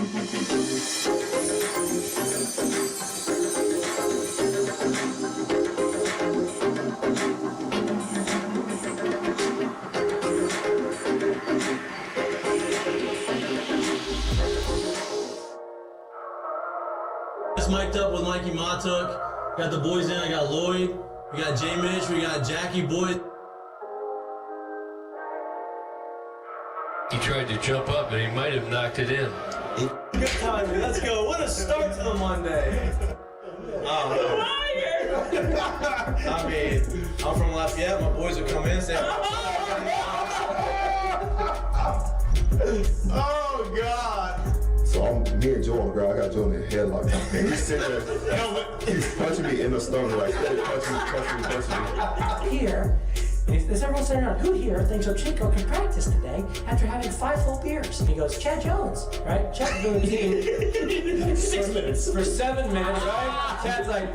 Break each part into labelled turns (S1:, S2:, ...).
S1: Mic'd up with Mikey Mahtook. Got the boys in. I got Lloyd. We got J Mitch. We got Jackie Boyd.
S2: He tried to jump up, but he might have knocked it in.
S1: Good timing. Let's go. What a start to the Monday. I mean, I'm from Lafayette. My boys would come in and say,
S3: oh, God. So me and Joe on the ground, I got Joe in the headlock. And he's sitting there, he's punching me in the stomach, like, punching me.
S4: Here, is everyone saying around, who here thinks Chico can practice today after having 5 full beers? And he goes, Chad Jones, right? Chad's doing the team 6 minutes. For 7 minutes, right? Chad's like,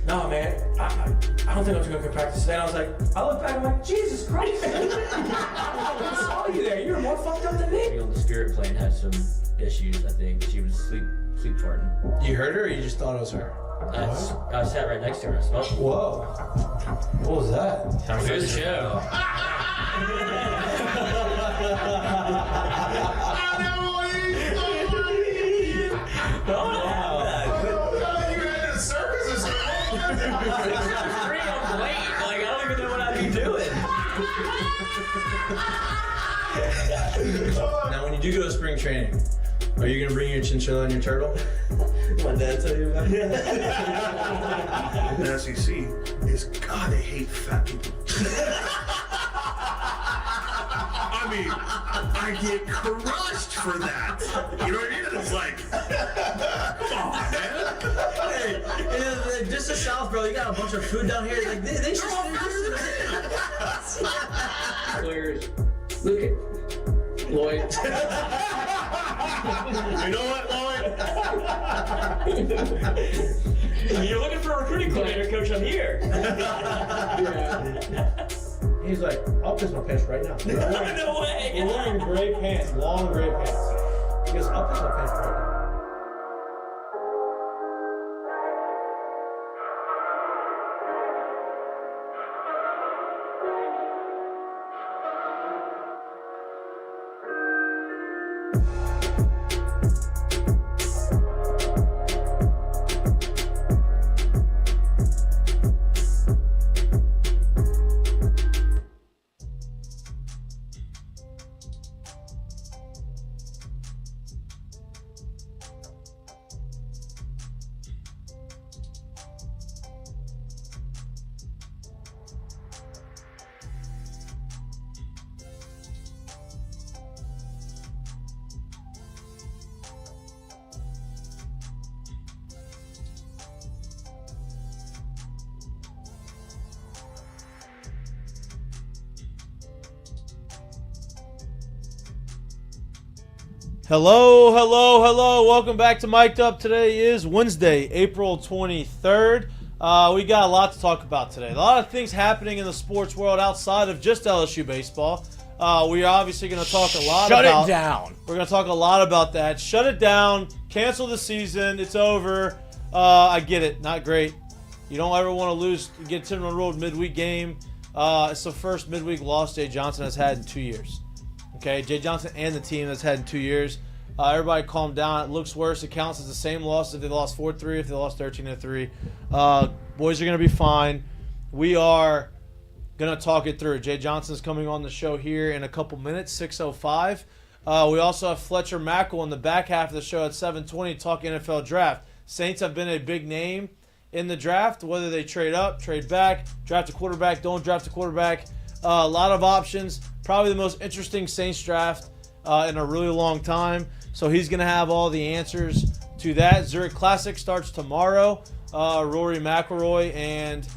S4: no, man, I don't think Chico can practice today. And I was like, I look back and I'm like, Jesus Christ. I saw you there. You were more fucked up than me.
S5: On the Spirit plane had some issues, I think. She was sleep farting.
S1: you heard her or you just thought it was her?
S5: I sat right next to her. I smelled it.
S1: Whoa. What was that?
S5: Time for the show.
S1: Now, when you do go to spring training, are you going to bring your chinchilla and your turtle? My dad tell you about it?
S6: The SEC is, God, they hate fat people. I mean, I get crushed for that. You know what I mean? It's like, come on, man.
S1: Hey, just the South, bro. You got a bunch of food down here. Like, they should
S5: Players. Look at Lloyd.
S6: You know what, Lloyd?
S5: You're looking for a recruiting coordinator, coach. I'm here.
S1: He's like, I'll piss my pants right now.
S5: No way.
S1: We're wearing gray pants, long gray pants. He goes, I'll piss my pants right now. Hello. Welcome back to Mik'd Up. Today is Wednesday, April 23rd. We got a lot to talk about today. A lot of things happening in the sports world outside of just LSU baseball. We are obviously going to talk a lot about...
S7: Shut it down.
S1: We're going to talk a lot about that. Shut it down. Cancel the season. It's over. I get it. Not great. You don't ever want to lose, get 10-run road midweek game. It's the first midweek loss Jay Johnson has had in 2 years. Okay, Jay Johnson and the team has had in 2 years. Everybody calm down. It looks worse. It counts as the same loss if they lost 4-3, if they lost 13-3. Boys are going to be fine. We are going to talk it through. Jay Johnson's coming on the show here in a couple minutes, 6:05. We also have Fletcher Mackel in the back half of the show at 7:20 talking NFL draft. Saints have been a big name in the draft, whether they trade up, trade back, draft a quarterback, don't draft a quarterback. A lot of options. Probably the most interesting Saints draft in a really long time. So he's going to have all the answers to that. Zurich Classic starts tomorrow. Rory McIlroy and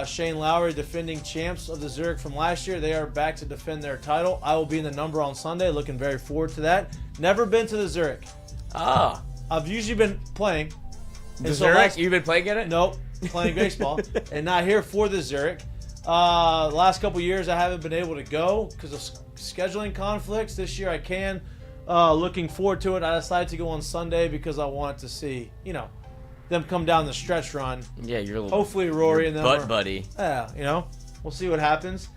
S1: Shane Lowry, defending champs of the Zurich from last year. They are back to defend their title. I will be in the number on Sunday. Looking very forward to that. Never been to the Zurich. I've usually been playing.
S7: The Zurich? You've been playing in it?
S1: Nope. Playing baseball. And not here for the Zurich. Last couple years I haven't been able to go because of scheduling conflicts. This year I can. Looking forward to it. I decided to go on Sunday because I wanted to see, them come down the stretch run.
S7: Yeah, your little
S1: hopefully Rory and them
S7: butt buddy.
S1: Yeah, we'll see what happens.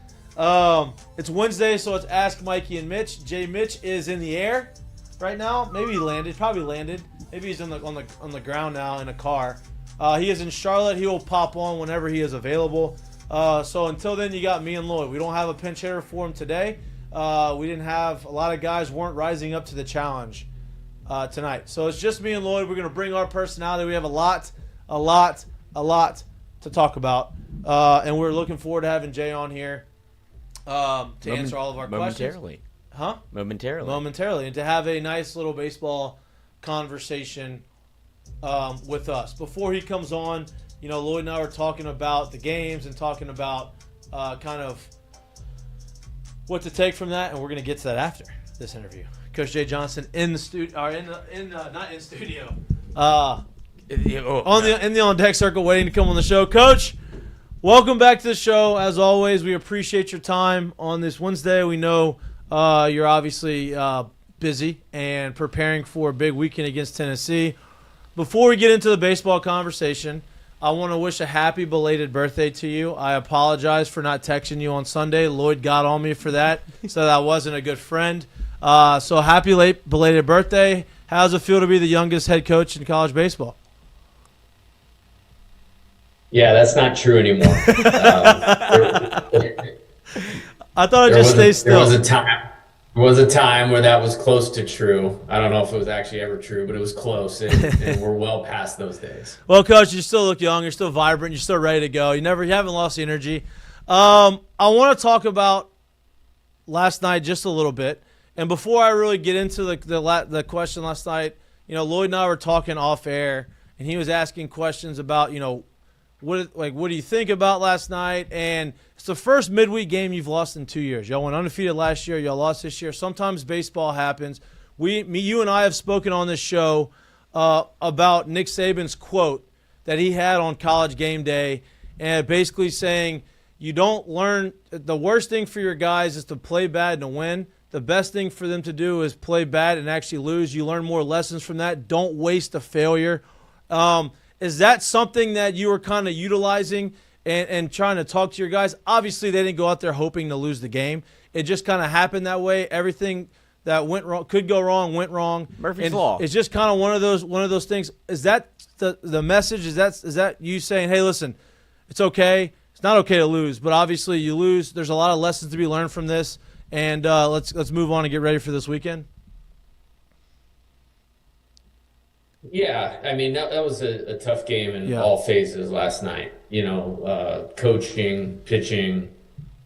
S1: It's Wednesday, so it's Ask Mikey and Mitch. Mitch is in the air right now. Maybe he landed. Probably landed. Maybe he's on the ground now in a car. He is in Charlotte. He will pop on whenever he is available. So until then, you got me and Lloyd. We don't have a pinch hitter for him today. We didn't have a lot of guys weren't rising up to the challenge tonight. So it's just me and Lloyd. We're going to bring our personality. We have a lot to talk about. And we're looking forward to having Jay on here to answer all of our questions. Momentarily. And to have a nice little baseball conversation with us. Before he comes on, Lloyd and I were talking about the games and talking about kind of what to take from that, and we're going to get to that after this interview. Coach Jay Johnson in the studio, or not in studio, in the on deck circle, waiting to come on the show. Coach, welcome back to the show. As always, we appreciate your time on this Wednesday. We know you're obviously busy and preparing for a big weekend against Tennessee. Before we get into the baseball conversation, I want to wish a happy belated birthday to you. I apologize for not texting you on Sunday. Lloyd got on me for that, so I wasn't a good friend. So happy late belated birthday. How does it feel to be the youngest head coach in college baseball?
S8: Yeah, that's not true anymore.
S1: I thought I'd just stay still.
S8: There was a time where that was close to true. I don't know if it was actually ever true, but it was close, and we're well past those days.
S1: Well, Coach, you still look young. You're still vibrant. You're still ready to go. You haven't lost the energy. I want to talk about last night just a little bit. And before I really get into the question last night, Lloyd and I were talking off air, and he was asking questions about, what do you think about last night? And it's the first midweek game you've lost in 2 years. Y'all went undefeated last year. Y'all lost this year. Sometimes baseball happens. You and I have spoken on this show about Nick Saban's quote that he had on College Game Day, and basically saying you don't learn – the worst thing for your guys is to play bad and to win. The best thing for them to do is play bad and actually lose. You learn more lessons from that. Don't waste a failure. Is that something that you were kind of utilizing and trying to talk to your guys? Obviously, they didn't go out there hoping to lose the game. It just kind of happened that way. Everything that went wrong, could go wrong, went wrong.
S7: Murphy's Law.
S1: It's just kind of one of those things. Is that the message? Is that you saying, hey, listen, it's okay. It's not okay to lose, but obviously you lose. There's a lot of lessons to be learned from this, and let's move on and get ready for this weekend.
S8: Yeah, I mean, that was a tough game in all phases last night. Coaching, pitching,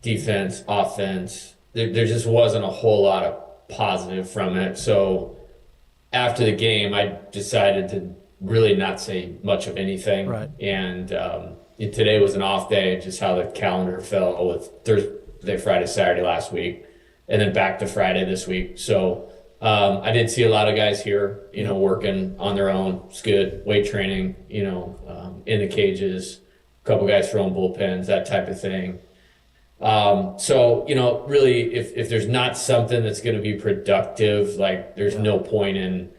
S8: defense, offense. There just wasn't a whole lot of positive from it. So after the game, I decided to really not say much of anything.
S1: Right.
S8: And today was an off day, just how the calendar fell with Thursday, Friday, Saturday last week, and then back to Friday this week. So I did see a lot of guys here, working on their own. It's good. Weight training, in the cages, a couple guys throwing bullpens, that type of thing. So, really, if there's not something that's going to be productive, there's no point in,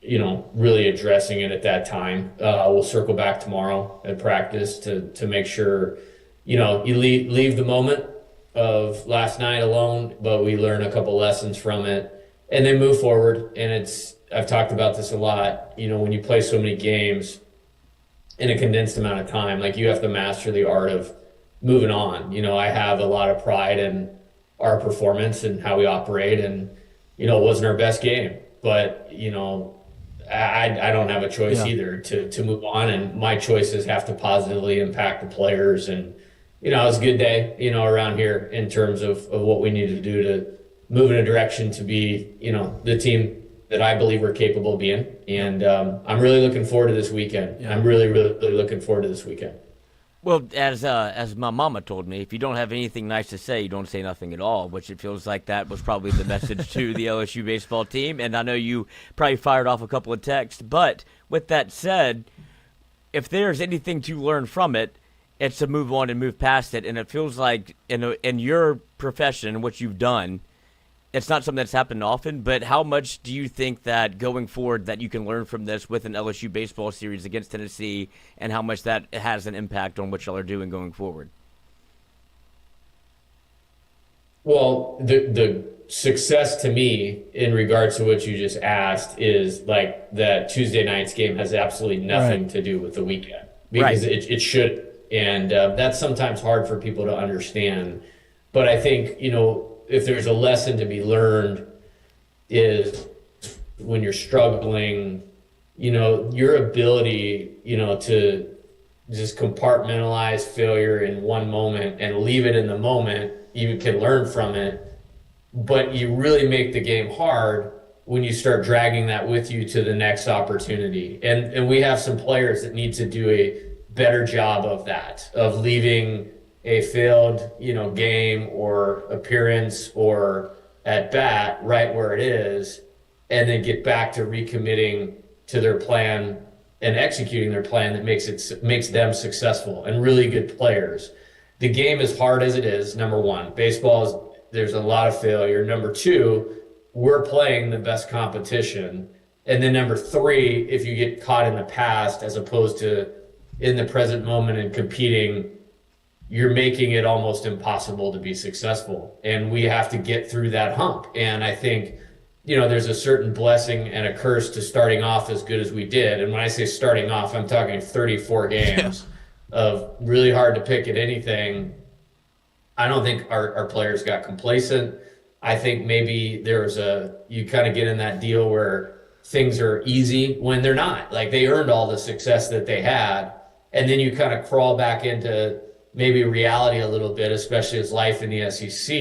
S8: really addressing it at that time. We'll circle back tomorrow at practice to make sure, you leave the moment of last night alone, but we learn a couple lessons from it. And then move forward. And I've talked about this a lot, when you play so many games in a condensed amount of time, you have to master the art of moving on. I have a lot of pride in our performance and how we operate, and, it wasn't our best game, but, I don't have a choice either to move on, and my choices have to positively impact the players. And, it was a good day, around here in terms of what we need to do to move in a direction to be, the team that I believe we're capable of being. And I'm really looking forward to this weekend. Yeah. I'm really, really, really looking forward to this weekend.
S7: Well, as my mama told me, if you don't have anything nice to say, you don't say nothing at all, which it feels like that was probably the message to the LSU baseball team. And I know you probably fired off a couple of texts. But with that said, if there's anything to learn from it, it's to move on and move past it. And it feels like in your profession, what you've done, it's not something that's happened often, but how much do you think that going forward that you can learn from this with an LSU baseball series against Tennessee, and how much that has an impact on what y'all are doing going forward?
S8: Well, the success to me in regards to what you just asked is like that Tuesday night's game has absolutely nothing to do with the weekend, because it should. And that's sometimes hard for people to understand. But I think, if there's a lesson to be learned is when you're struggling, your ability, to just compartmentalize failure in one moment and leave it in the moment. You can learn from it, but you really make the game hard when you start dragging that with you to the next opportunity. And we have some players that need to do a better job of that, of leaving a failed, game or appearance or at bat right where it is, and then get back to recommitting to their plan and executing their plan that makes them successful and really good players. The game is hard as it is, number one. Baseball there's a lot of failure. Number two, we're playing the best competition. And then number three, if you get caught in the past as opposed to in the present moment and competing, you're making it almost impossible to be successful. And we have to get through that hump. And I think, there's a certain blessing and a curse to starting off as good as we did. And when I say starting off, I'm talking 34 games of really hard to pick at anything. I don't think our players got complacent. I think maybe you kind of get in that deal where things are easy when they're not. Like, they earned all the success that they had. And then you kind of crawl back into maybe reality a little bit, especially as life in the SEC.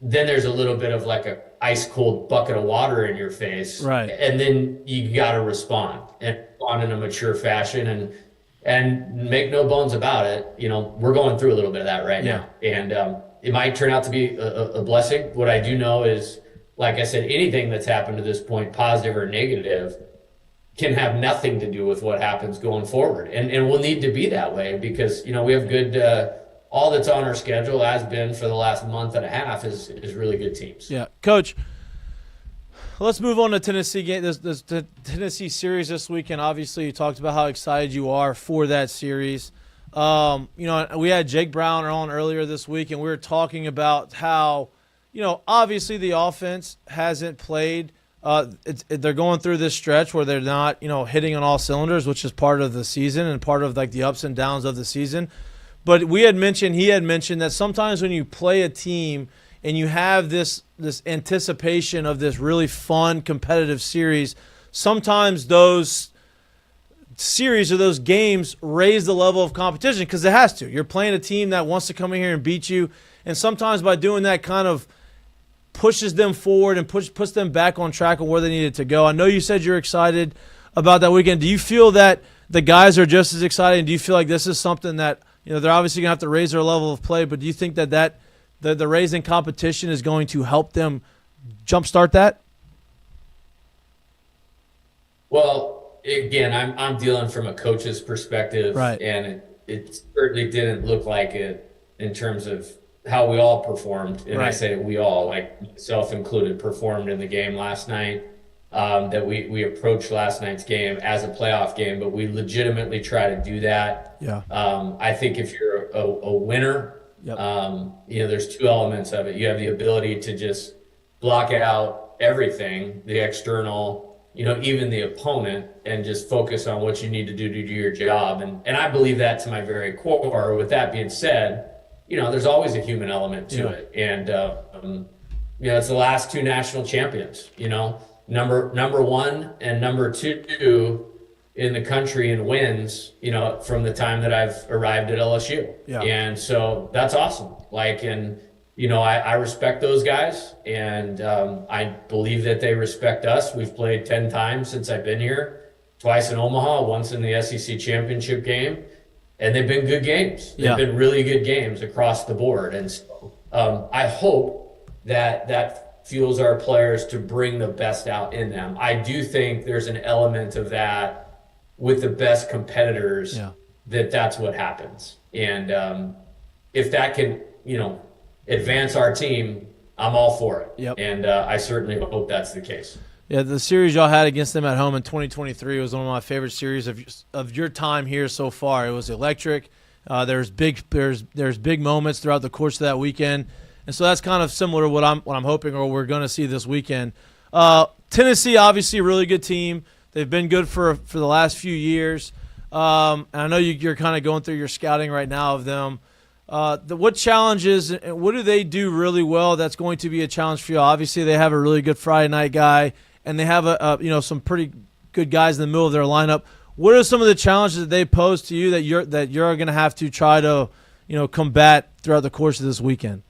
S8: Then there's a little bit of like a ice cold bucket of water in your face.
S1: Right.
S8: And then you got to respond in a mature fashion and make no bones about it. We're going through a little bit of that right now. And it might turn out to be a blessing. What I do know is, like I said, anything that's happened to this point, positive or negative, can have nothing to do with what happens going forward. And we'll need to be that way because, we have good, all that's on our schedule has been for the last month and a half is really good teams.
S1: Yeah. Coach, let's move on to Tennessee game. This Tennessee series this weekend. Obviously, you talked about how excited you are for that series. We had Jake Brown on earlier this week, and we were talking about how, obviously the offense hasn't played. They're going through this stretch where they're not, hitting on all cylinders, which is part of the season and part of like the ups and downs of the season. But he had mentioned that sometimes when you play a team and you have this anticipation of this really fun competitive series, sometimes those series or those games raise the level of competition because it has to. You're playing a team that wants to come in here and beat you, and sometimes by doing that kind of pushes them forward and puts them back on track of where they needed to go. I know you said you're excited about that weekend. Do you feel that the guys are just as excited, and do you feel like this is something that they're obviously going to have to raise their level of play, but do you think that the raise in competition is going to help them jumpstart that?
S8: Well, again, I'm dealing from a coach's perspective,
S1: right.
S8: And it certainly didn't look like it in terms of how we all performed. And
S1: right.
S8: I say we all, like myself included, performed in the game last night. That we approached last night's game as a playoff game, but we legitimately try to do that.
S1: Yeah.
S8: I think if you're a winner,
S1: yep.
S8: There's two elements of it. You have the ability to just block out everything, the external, even the opponent, and just focus on what you need to do your job. And I believe that to my very core. With that being said, there's always a human element to it. And, it's the last two national champions, number one and number two in the country in wins, from the time that I've arrived at LSU.
S1: Yeah.
S8: And so that's awesome. I respect those guys, and I believe that they respect us. We've played 10 times since I've been here, twice in Omaha, once in the SEC championship game, and they've been good games. They've been really good games across the board. And so I hope that fuels our players to bring the best out in them. I do think there's an element of that with the best competitors, that's what happens. And if that can, advance our team, I'm all for it.
S1: Yep.
S8: And I certainly hope that's the case.
S1: Yeah, the series y'all had against them at home in 2023 was one of my favorite series of your time here so far. It was electric. There's big moments throughout the course of that weekend, and so that's kind of similar to what I'm hoping or we're going to see this weekend. Tennessee, obviously, a really good team. They've been good for the last few years. And I know you're kind of going through your scouting right now of them. What challenges and what do they do really well that's going to be a challenge for you? Obviously, they have a really good Friday night guy, and they have some pretty good guys in the middle of their lineup. What are some of the challenges that they pose to you that you're going to have to try to combat throughout the course of this weekend?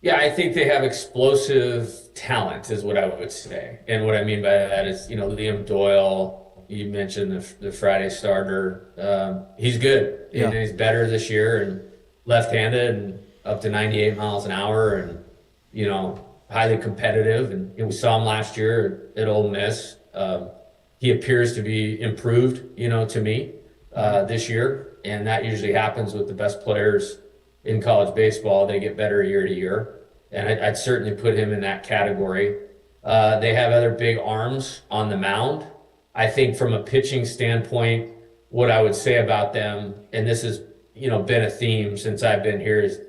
S8: Yeah, I think they have explosive talent is what I would say. And what I mean by that is, Liam Doyle, you mentioned the Friday starter. He's good.
S1: Yeah.
S8: And he's better this year and left-handed and up to 98 miles an hour and, highly competitive. And we saw him last year at Ole Miss. He appears to be improved, to me this year. And that usually happens with the best players in college baseball. They get better year to year, and I'd certainly put him in that category. They have other big arms on the mound. I think from a pitching standpoint, what I would say about them, and this has been a theme since I've been here, is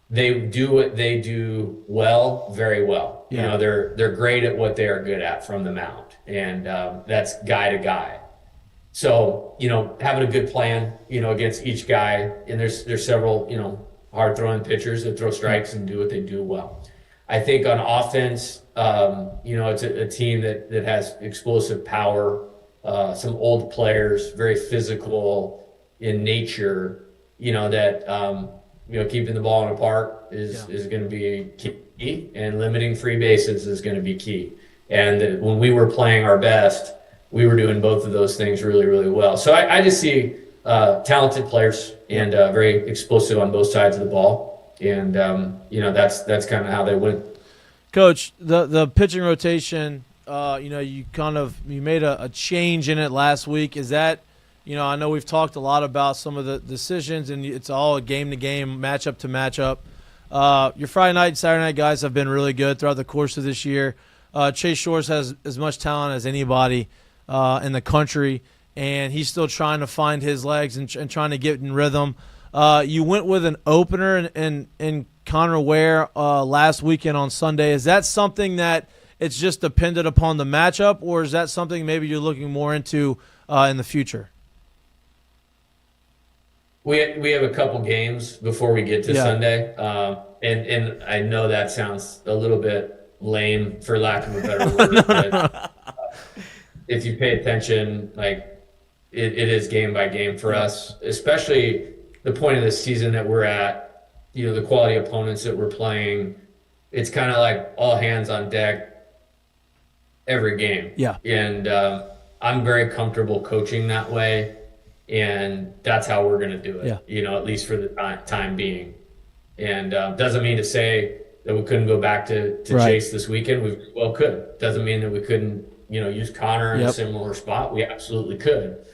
S8: they do what they do well, very well.
S1: Yeah.
S8: They're great at what they are good at from the mound, and that's guy to guy. So, having a good plan, against each guy, and there's several, hard throwing pitchers that throw strikes and do what they do well. I think on offense, it's a team that has explosive power, some old players, very physical in nature, that, keeping the ball in the park is going to be key, and limiting free bases is going to be key. And when we were playing our best, we were doing both of those things really, really well. So I just see talented players and very explosive on both sides of the ball. And, that's kind of how they win.
S1: Coach, the pitching rotation, you made a change in it last week. Is that, I know we've talked a lot about some of the decisions, and it's all a game-to-game, matchup-to-matchup. Your Friday night and Saturday night guys have been really good throughout the course of this year. Chase Shores has as much talent as anybody in the country, and he's still trying to find his legs and trying to get in rhythm. You went with an opener in Connor Ware last weekend on Sunday. Is that something that it's just dependent upon the matchup, or is that something maybe you're looking more into in the future?
S8: We have a couple games before we get to Sunday, and I know that sounds a little bit lame, for lack of a better word. But if you pay attention, it is game by game for us, especially the point of the season that we're at. The quality opponents that we're playing. It's kind of like all hands on deck every game.
S1: Yeah,
S8: and I'm very comfortable coaching that way. And that's how we're going to do it, at least for the time being. And doesn't mean to say that we couldn't go back to Chase this weekend. We could. Doesn't mean that we couldn't, use Connor in a similar spot. We absolutely could.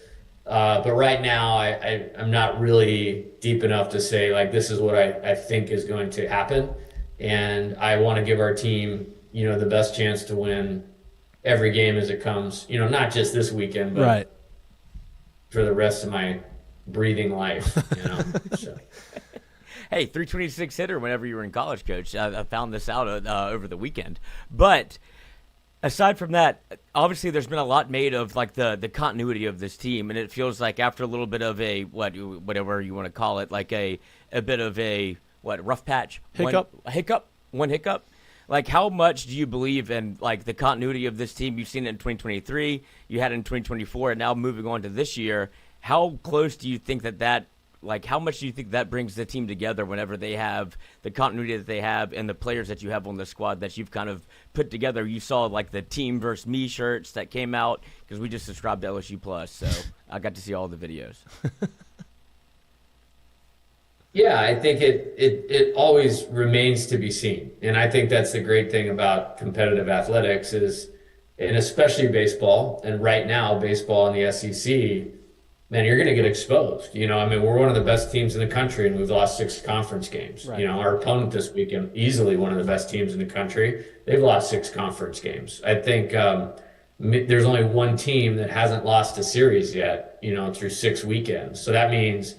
S8: But right now, I'm not really deep enough to say, this is what I think is going to happen. And I want to give our team, the best chance to win every game as it comes, not just this weekend, but for the rest of my breathing life, So.
S7: Hey, 326 hitter whenever you were in college, Coach. I found this out over the weekend. But aside from that, obviously there's been a lot made of the continuity of this team, and it feels like after a little bit of a whatever you want to call it, a bit of a rough patch, one hiccup. How much do you believe in the continuity of this team? You've seen it in 2023, you had it in 2024, and now moving on to this year. How close do you think that how much do you think that brings the team together whenever they have the continuity that they have and the players that you have on the squad that you've kind of put together? You saw the team versus me shirts that came out because we just subscribed to LSU Plus, so I got to see all the videos.
S8: Yeah, I think it always remains to be seen. And I think that's the great thing about competitive athletics and especially baseball, and right now baseball in the SEC, man, you're going to get exposed. I mean, we're one of the best teams in the country, and we've lost 6 conference games.
S1: Right.
S8: Our opponent this weekend, easily one of the best teams in the country, they've lost 6 conference games. I think there's only one team that hasn't lost a series yet, through 6 weekends. So that means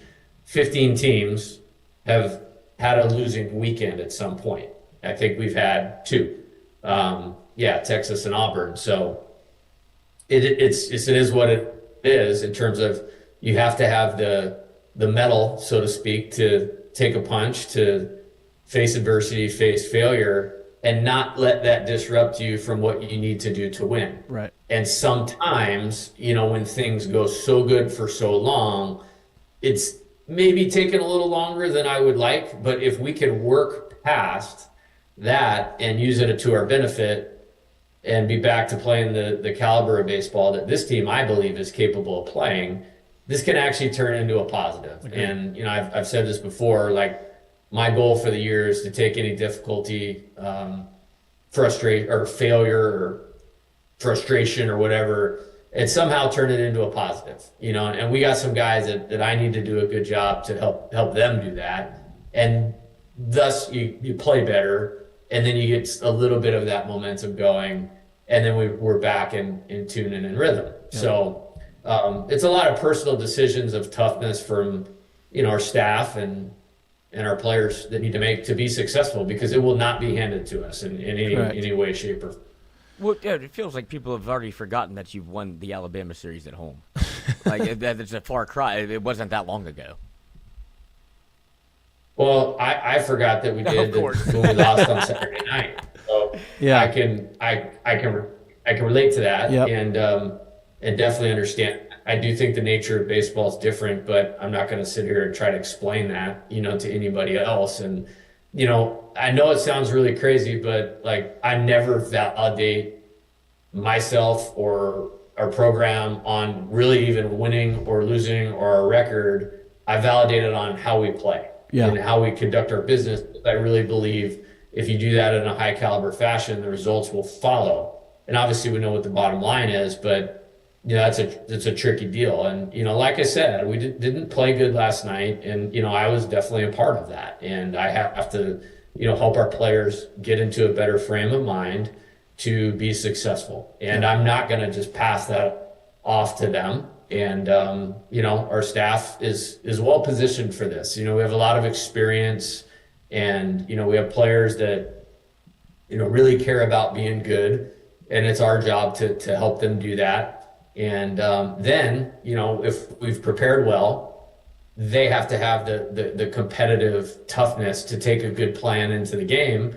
S8: 15 teams have had a losing weekend at some point. I think we've had 2. Texas and Auburn. So it is what it is in terms of you have to have the mettle, so to speak, to take a punch, to face adversity, face failure, and not let that disrupt you from what you need to do to win.
S1: Right.
S8: And sometimes, when things go so good for so long, it's maybe taking a little longer than I would like, but if we can work past that and use it to our benefit and be back to playing the caliber of baseball that this team, I believe, is capable of playing, this can actually turn into a positive.
S1: Okay.
S8: And, I've said this before, like, my goal for the year is to take any difficulty, frustration or failure or frustration or whatever, and somehow turn it into a positive, and we got some guys that I need to do a good job to help them do that. And thus you play better, and then you get a little bit of that momentum going, and then we're back in tune and in rhythm. Yeah. So it's a lot of personal decisions of toughness from, our staff and our players that need to make to be successful, because it will not be handed to us in any way, shape, or form.
S7: Well, yeah, it feels like people have already forgotten that you've won the Alabama series at home. Like, it's a far cry. It wasn't that long ago.
S8: Well, I forgot that we did when we lost on Saturday night. So yeah, I can relate to that. Yep. And definitely understand. I do think the nature of baseball is different, but I'm not going to sit here and try to explain that, to anybody else. And, I know it sounds really crazy, but like, I never validate myself or our program on really even winning or losing or our record. I validate it on how we play and how we conduct our business. I really believe if you do that in a high caliber fashion, the results will follow. And obviously we know what the bottom line is, but that's a tricky deal. And, like I said, we didn't play good last night, and, I was definitely a part of that. And I have to, help our players get into a better frame of mind to be successful. And I'm not going to just pass that off to them. And, our staff is well positioned for this. We have a lot of experience, and, we have players that, really care about being good, and it's our job to help them do that. And then, if we've prepared well, they have to have the competitive toughness to take a good plan into the game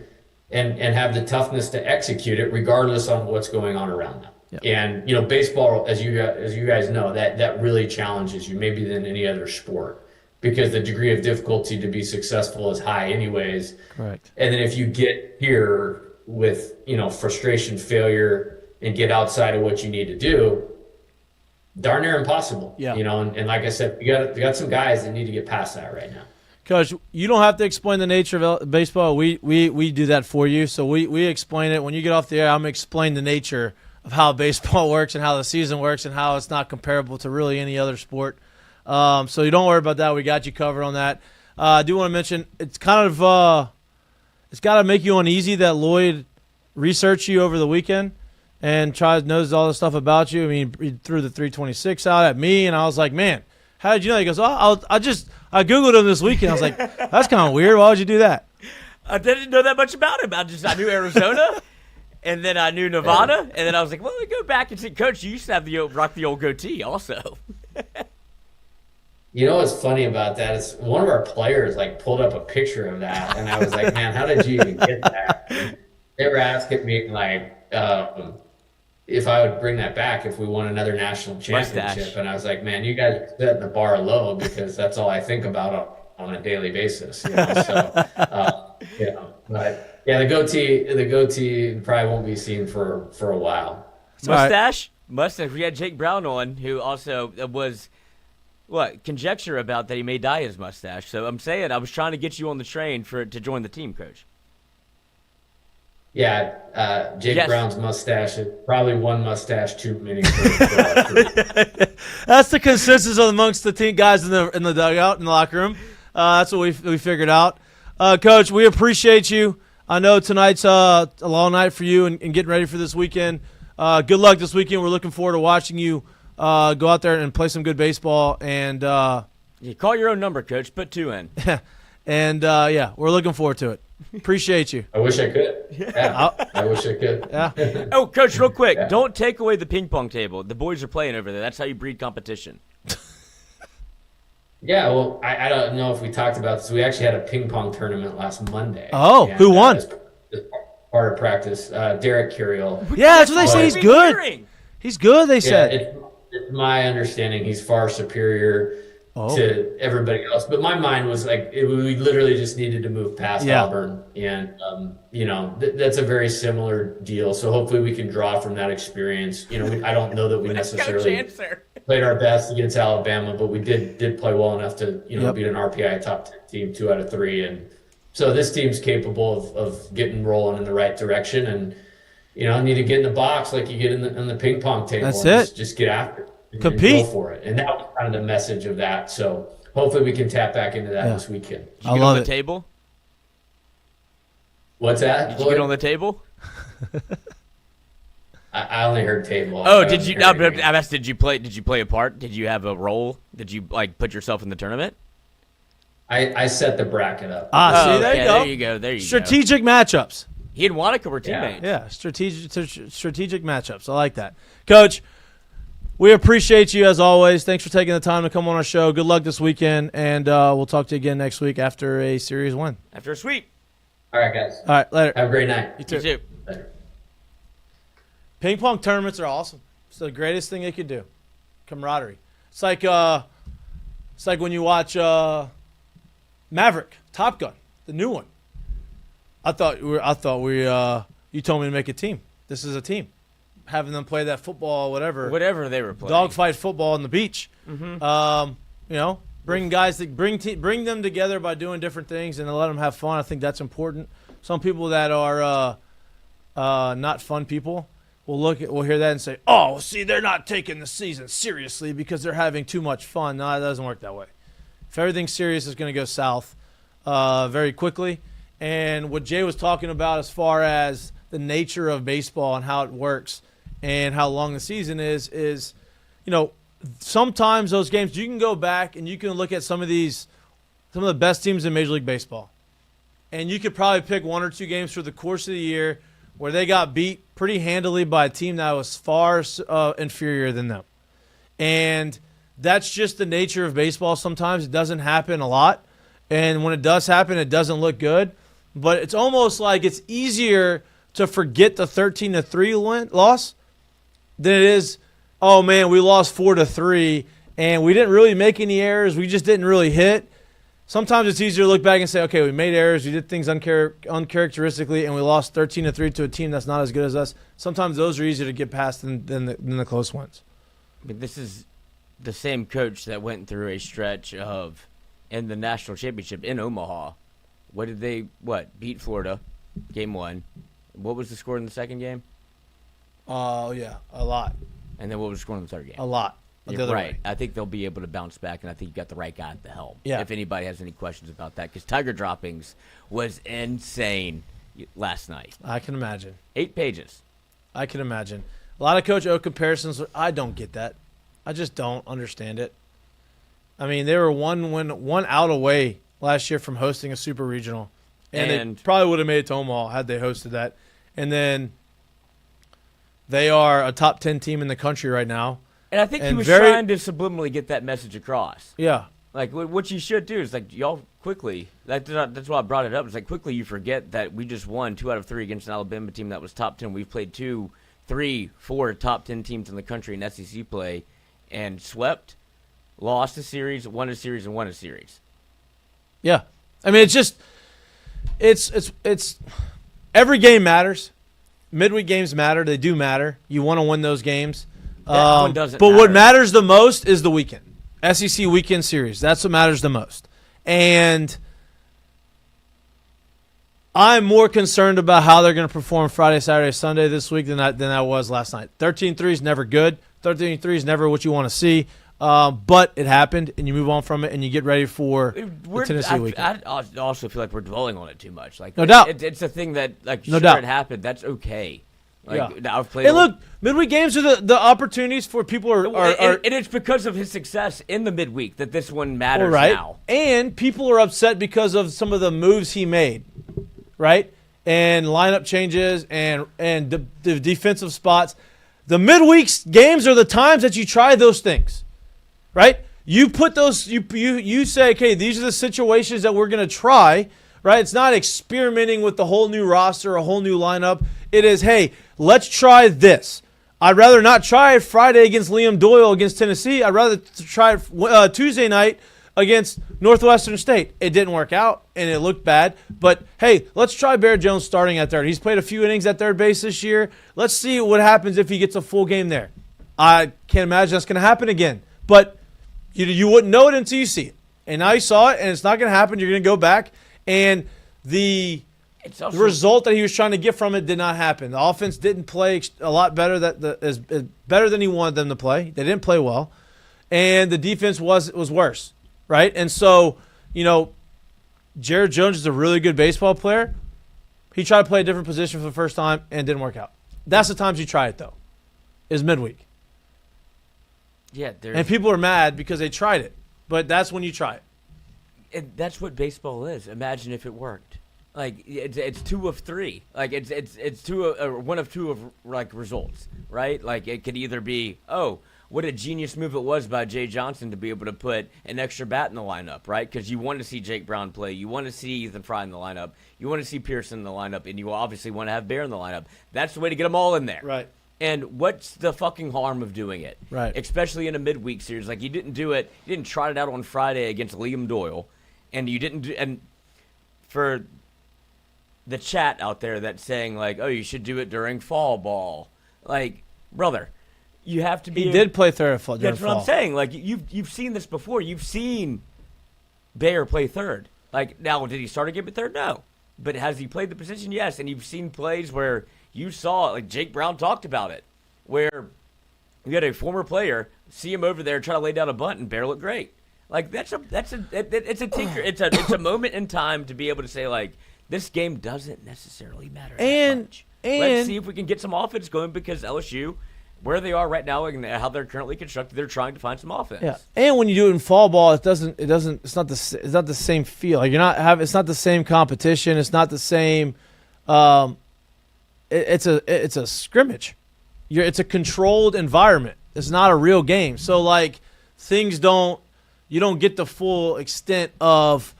S8: and have the toughness to execute it regardless on what's going on around them. Yep. And, baseball, as you guys know, that really challenges you maybe than any other sport, because the degree of difficulty to be successful is high anyways. Correct. And then if you get here with, frustration, failure, and get outside of what you need to do, darn near impossible. Yeah. And like I said, we got some guys that need to get past that right now.
S1: Coach, you don't have to explain the nature of baseball. We do that for you. So we explain it. When you get off the air, I'm going to explain the nature of how baseball works and how the season works and how it's not comparable to really any other sport. So you don't worry about that. We got you covered on that. I do want to mention it's kind of it's got to make you uneasy that Lloyd researched you over the weekend and knows all the stuff about you. I mean, he threw the 326 out at me, and I was like, man, how did you know? He goes, I Googled him this weekend. I was like, that's kind of weird. Why would you do that?
S7: I didn't know that much about him. I knew Arizona, and then I knew Nevada, and then I was like, well, let me go back and see. Coach, you used to have rock the old goatee also.
S8: What's funny about that is one of our players pulled up a picture of that, and I was like, man, how did you even get that? And they were asking me if I would bring that back if we won another national championship. Mustache. And I was like, man, you guys are setting the bar low, because that's all I think about on a daily basis. So, but yeah, the goatee probably won't be seen for a while.
S7: Mustache. We had Jake Brown on, who also was conjecture about that he may dye his mustache. So I'm saying I was trying to get you on the train to join the team, Coach.
S8: Yeah, Jake
S7: Yes.
S8: Brown's mustache is probably one mustache too many. For
S1: That's the consensus amongst the team guys in the dugout in the locker room. That's what we figured out. Coach, we appreciate you. I know tonight's a long night for you and getting ready for this weekend. Good luck this weekend. We're looking forward to watching you go out there and play some good baseball. And
S7: You call your own number, Coach. Put 2 in.
S1: and we're looking forward to it. Appreciate you.
S8: I wish I could. Yeah, I wish I could.
S1: Yeah.
S7: Oh, Coach, real quick. Don't take away the ping pong table. The boys are playing over there. That's how you breed competition.
S8: Yeah, well, I don't know if we talked about this. We actually had a ping pong tournament last Monday.
S1: Oh,
S8: And,
S1: who won?
S8: As part of practice, Derek Curiel.
S1: Yeah, that's what they say. He's good.
S7: Hearing.
S1: He's good, they
S8: Yeah,
S1: said.
S8: it's my understanding he's far superior to everybody else. But my mind was like, we literally just needed to move past Auburn. And, that's a very similar deal. So hopefully we can draw from that experience. I don't know that we necessarily played our best against Alabama, but we did play well enough to, beat an RPI top 10 team 2 out of 3. And so this team's capable of getting rolling in the right direction. And, need to get in the box like you get in the ping pong table.
S1: That's
S8: and
S1: it.
S8: Just get after it. And
S1: Compete.
S8: go for it. And that was kind of the message of that. So hopefully we can tap back into that this weekend.
S7: Did you
S1: I
S7: get
S1: love
S7: on the
S1: it.
S7: table?
S8: What's that?
S7: Did you get on the table?
S8: I only heard table.
S7: Oh, did you? No, but I asked, did you play a part? Did you have a role? Did you put yourself in the tournament?
S8: I set the bracket up.
S1: See, there you go.
S7: There you go. There you go.
S1: Strategic matchups.
S7: He and Wanaka were teammates.
S1: Yeah, strategic matchups. I like that. Coach, we appreciate you as always. Thanks for taking the time to come on our show. Good luck this weekend, and we'll talk to you again next week after a series win.
S7: After a sweep.
S8: All right, guys.
S1: All right, later.
S8: Have a great night.
S1: You too.
S7: You too.
S8: Later.
S1: Ping pong tournaments are awesome. It's the greatest thing they could do. Camaraderie. It's like when you watch Maverick, Top Gun, the new one. You told me to make a team. This is a team. Having them play that football, whatever
S7: they were playing.
S1: dogfight football on the beach. Bring guys that bring them together by doing different things and let them have fun. I think that's important. Some people that are not fun people will hear that and say, "Oh, see, they're not taking the season seriously because they're having too much fun." No, it doesn't work that way. If everything's serious, it's going to go south very quickly. And what Jay was talking about as far as the nature of baseball and how it works and how long the season is, sometimes those games, you can go back and you can look at some of the best teams in Major League Baseball. And you could probably pick 1 or 2 games through the course of the year where they got beat pretty handily by a team that was far inferior than them. And that's just the nature of baseball sometimes. It doesn't happen a lot. And when it does happen, it doesn't look good. But it's almost like it's easier to forget the 13-3 loss than it is, oh, man, we lost 4-3, and we didn't really make any errors. We just didn't really hit. Sometimes it's easier to look back and say, okay, we made errors, we did things uncharacteristically, and we lost 13-3 to a team that's not as good as us. Sometimes those are easier to get past than the close ones.
S7: I mean, this is the same coach that went through a stretch of in the national championship in Omaha. Beat Florida, game 1. What was the score in the second game?
S1: Oh, yeah, a lot.
S7: And then what was the score in the third game?
S1: A lot.
S7: You're right. I think they'll be able to bounce back, and I think you got the right guy at the helm.
S1: Yeah.
S7: If anybody has any questions about that, because Tiger Droppings was insane last night.
S1: I can imagine.
S7: 8 pages.
S1: I can imagine. A lot of Coach O comparisons. I don't get that. I just don't understand it. I mean, they were one out away last year from hosting a super regional, and they probably would have made it to Omaha had they hosted that. And then they are a top 10 team in the country right now.
S7: And I think he was trying to subliminally get that message across.
S1: Yeah.
S7: Like, what you should do is, like, y'all quickly, that's why I brought it up. It's like, quickly you forget that we just won 2 out of 3 against an Alabama team that was top 10. We've played 2, 3, 4 top 10 teams in the country in SEC play and swept, lost a series, won a series, and won a series.
S1: Yeah. I mean, it's every game matters. Midweek games matter. They do matter. You want to win those games.
S7: That one doesn't
S1: but
S7: matter.
S1: what matters the most is the weekend. SEC weekend series. That's what matters the most. And I'm more concerned about how they're going to perform Friday, Saturday, Sunday this week than I was last night. 13-3 is never good. 13-3 is never what you want to see. But it happened, and you move on from it, and you get ready for the Tennessee weekend.
S7: I also feel like we're dwelling on it too much. Like,
S1: no doubt.
S7: It's a thing that, like,
S1: no
S7: sure,
S1: doubt.
S7: It happened. That's okay. Like,
S1: yeah.
S7: I've played.
S1: And look, midweek games are the opportunities for people
S7: and it's because of his success in the midweek that this one matters now.
S1: And people are upset because of some of the moves he made, right? And lineup changes and the defensive spots. The midweek games are the times that you try those things, right? You put those. You say, okay, these are the situations that we're going to try, right? It's not experimenting with the whole new roster, a whole new lineup. It is, hey, let's try this. I'd rather not try it Friday against Liam Doyle against Tennessee. I'd rather try it Tuesday night against Northwestern State. It didn't work out, and it looked bad. But, hey, let's try Bear Jones starting at third. He's played a few innings at third base this year. Let's see what happens if he gets a full game there. I can't imagine that's going to happen again. But you wouldn't know it until you see it. And now you saw it, and it's not going to happen. You're going to go back, and the result that he was trying to get from it did not happen. The offense didn't play a lot better. Is better than he wanted them to play. They didn't play well, and the defense was worse, right? And so, Jared Jones is a really good baseball player. He tried to play a different position for the first time and it didn't work out. That's the times you try it, though, is midweek.
S7: Yeah,
S1: and people are mad because they tried it, but that's when you try it.
S7: And that's what baseball is. Imagine if it worked. Like, it's 2 of 3. Like, it's 1 of 2 of, like, results, right? Like, it could either be, oh, what a genius move it was by Jay Johnson to be able to put an extra bat in the lineup, right? Because you want to see Jake Brown play. You want to see Ethan Fry in the lineup. You want to see Pearson in the lineup. And you obviously want to have Bear in the lineup. That's the way to get them all in there.
S1: Right.
S7: And what's the fucking harm of doing it?
S1: Right.
S7: Especially in a midweek series. Like, you didn't do it. You didn't trot it out on Friday against Liam Doyle. And you didn't do – and for – the chat out there that's saying, like, oh, you should do it during fall ball. Like, brother, you have to be.
S1: He did play third during
S7: That's
S1: fall.
S7: what I'm saying. Like, you've seen this before. You've seen Bayer play third. Like, now, did he start a game at third? No. But has he played the position? Yes. And you've seen plays where you saw, like, Jake Brown talked about it, where you had a former player see him over there try to lay down a bunt and Bayer looked great. Like, it's a tinker. It's a moment in time to be able to say, like, this game doesn't necessarily matter that much. Let's see if we can get some offense going because LSU, where they are right now and how they're currently constructed, they're trying to find some offense.
S1: Yeah, and when you do it in fall ball, it's not the same feel. Like it's not the same competition. It's not the same. It's a scrimmage. It's a controlled environment. It's not a real game. So like you don't get the full extent of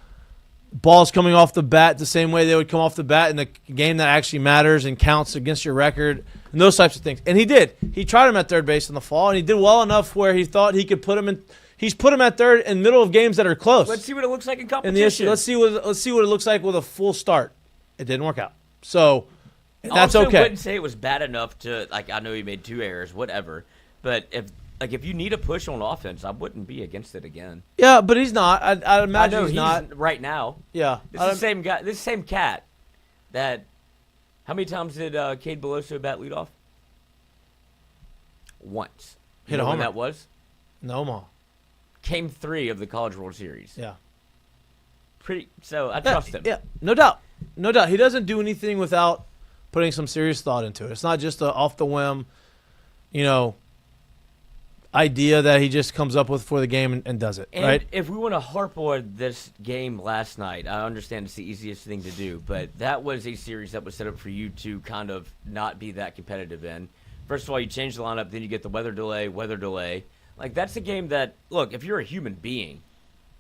S1: balls coming off the bat the same way they would come off the bat in the game that actually matters and counts against your record and those types of things. And he did. He tried him at third base in the fall, and he did well enough where he thought he could put him in. He's put him at third in the middle of games that are close.
S7: Let's see what it looks like in competition.
S1: Let's see what it looks like with a full start. It didn't work out. So that's
S7: okay. I
S1: okay.
S7: wouldn't say it was bad enough to, like, I know he made 2 errors, whatever. But if you need a push on offense, I wouldn't be against it again.
S1: Yeah, but he's not. I imagine he's not
S7: right now.
S1: Yeah,
S7: this is the same guy. This same cat. That. How many times did Cade Beloso bat lead off? Once.
S1: Hit a homer.
S7: When that was?
S1: No more.
S7: Game 3 of the College World Series.
S1: Yeah.
S7: So I trust him.
S1: Yeah, no doubt. No doubt. He doesn't do anything without putting some serious thought into it. It's not just a off the whim, idea that he just comes up with for the game and does it,
S7: and
S1: right?
S7: If we want to harp on this game last night, I understand it's the easiest thing to do, but that was a series that was set up for you to kind of not be that competitive in. First of all, you change the lineup, then you get the weather delay. Like, that's a game that, look, if you're a human being,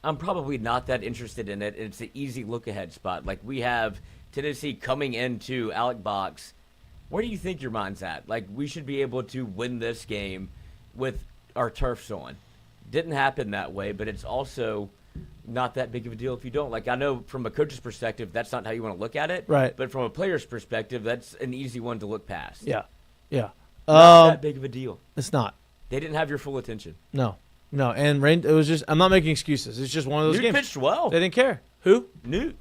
S7: I'm probably not that interested in it. It's an easy look-ahead spot. Like, we have Tennessee coming into Alec Box. Where do you think your mind's at? Like, we should be able to win this game with our turfs on. Didn't happen that way, but it's also not that big of a deal if you don't. Like, I know from a coach's perspective, that's not how you want to look at it.
S1: Right.
S7: But from a player's perspective, that's an easy one to look past.
S1: Yeah.
S7: Not that big of a deal.
S1: It's not.
S7: They didn't have your full attention.
S1: No. And Rain, it was just, I'm not making excuses. It's just one of those games.
S7: Pitched well.
S1: They didn't care. Who?
S7: Newt.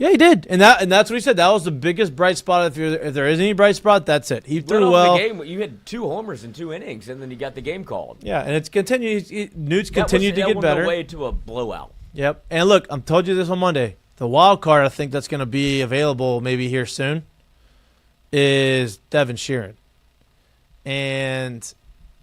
S1: Yeah, he did, and that's what he said. That was the biggest bright spot. If there is any bright spot, that's it. He threw well.
S7: The game, you had 2 homers in 2 innings, and then you got the game called.
S1: Yeah, and it's continued. Newt's continued to get better.
S7: That way to a blowout.
S1: Yep, and look, I told you this on Monday. The wild card I think that's going to be available maybe here soon is Devin Sheeran, and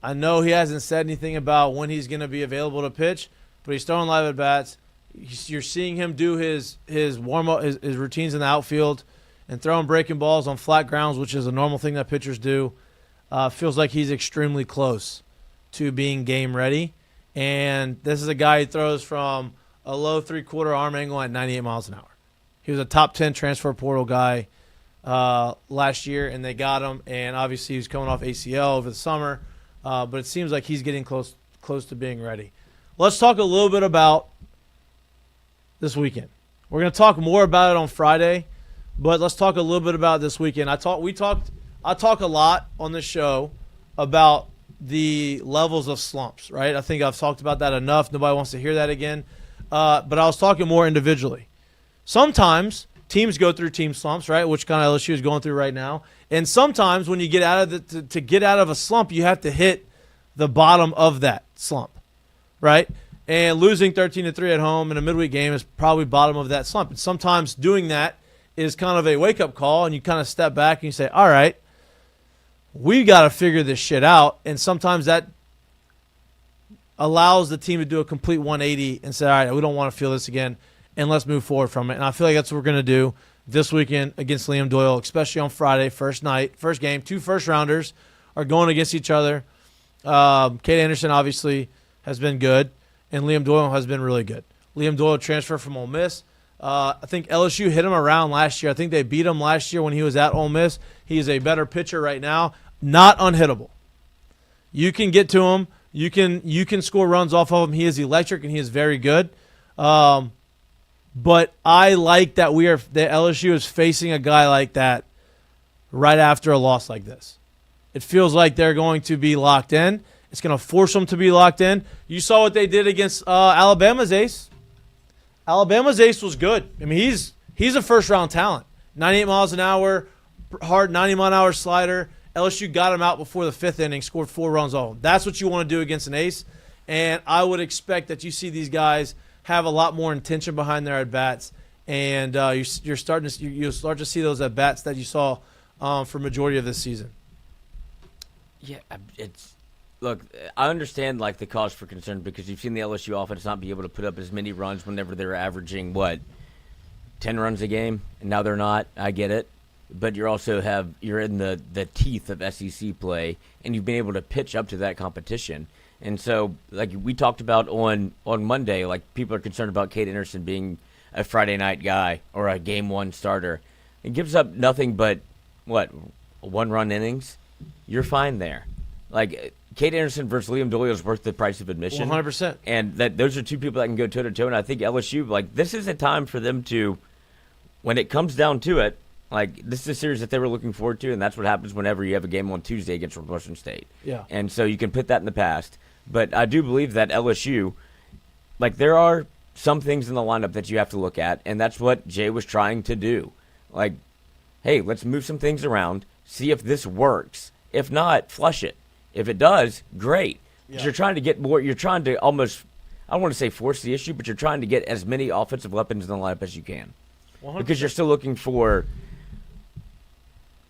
S1: I know he hasn't said anything about when he's going to be available to pitch, but he's throwing live at bats. You're seeing him do his warm up, his routines in the outfield, and throwing breaking balls on flat grounds, which is a normal thing that pitchers do. Feels like he's extremely close to being game ready. And this is a guy who throws from a low 3/4 arm angle at 98 miles an hour. He was a top 10 transfer portal guy last year, and they got him. And obviously, he was coming off ACL over the summer, but it seems like he's getting close to being ready. Let's talk a little bit about this weekend. We're going to talk more about it on Friday, but let's talk a little bit about this weekend. I talk a lot on this show about the levels of slumps, right? I think I've talked about that enough. Nobody wants to hear that again. But I was talking more individually. Sometimes teams go through team slumps, right? Which kind of LSU is going through right now. And sometimes when you get out of to get out of a slump, you have to hit the bottom of that slump, right? And losing 13-3 at home in a midweek game is probably bottom of that slump. And sometimes doing that is kind of a wake-up call, and you kind of step back and you say, all right, we got to figure this shit out. And sometimes that allows the team to do a complete 180 and say, all right, we don't want to feel this again, and let's move forward from it. And I feel like that's what we're going to do this weekend against Liam Doyle, especially on Friday, first game. 2 first-rounders are going against each other. Kate Anderson obviously has been good, and Liam Doyle has been really good. Liam Doyle transferred from Ole Miss. I think LSU hit him around last year. I think they beat him last year when he was at Ole Miss. He is a better pitcher right now, not unhittable. You can get to him. You can score runs off of him. He is electric, and he is very good. But I like that that LSU is facing a guy like that right after a loss like this. It feels like they're going to be locked in. It's going to force them to be locked in. You saw what they did against Alabama's ace. Alabama's ace was good. I mean, he's a first-round talent. 98 miles an hour, hard 90-mile-an-hour slider. LSU got him out before the 5th inning, scored 4 runs off him. That's what you want to do against an ace. And I would expect that you see these guys have a lot more intention behind their at-bats. And you'll start to see those at-bats that you saw for majority of this season.
S7: Yeah, look, I understand like the cause for concern because you've seen the LSU offense not be able to put up as many runs whenever they're averaging 10 runs a game, and now they're not. I get it, but you're in the teeth of SEC play, and you've been able to pitch up to that competition. And so, like we talked about on Monday, like people are concerned about Kate Anderson being a Friday night guy or a game 1 starter. It gives up nothing but 1-run innings. You're fine there. Like Kate Anderson versus Liam Doyle is worth the price of admission.
S1: 100%.
S7: And those are 2 people that can go toe-to-toe. And I think LSU, this is a time for them to, when it comes down to it, this is a series that they were looking forward to, and that's what happens whenever you have a game on Tuesday against Western State.
S1: Yeah. And
S7: so you can put that in the past. But I do believe that LSU, there are some things in the lineup that you have to look at, and that's what Jay was trying to do. Hey, let's move some things around, see if this works. If not, flush it. If it does, great. Yeah. You're trying to get more. You're trying to almost, I don't want to say force the issue, but you're trying to get as many offensive weapons in the lineup as you can.
S1: 100%.
S7: Because you're still looking for,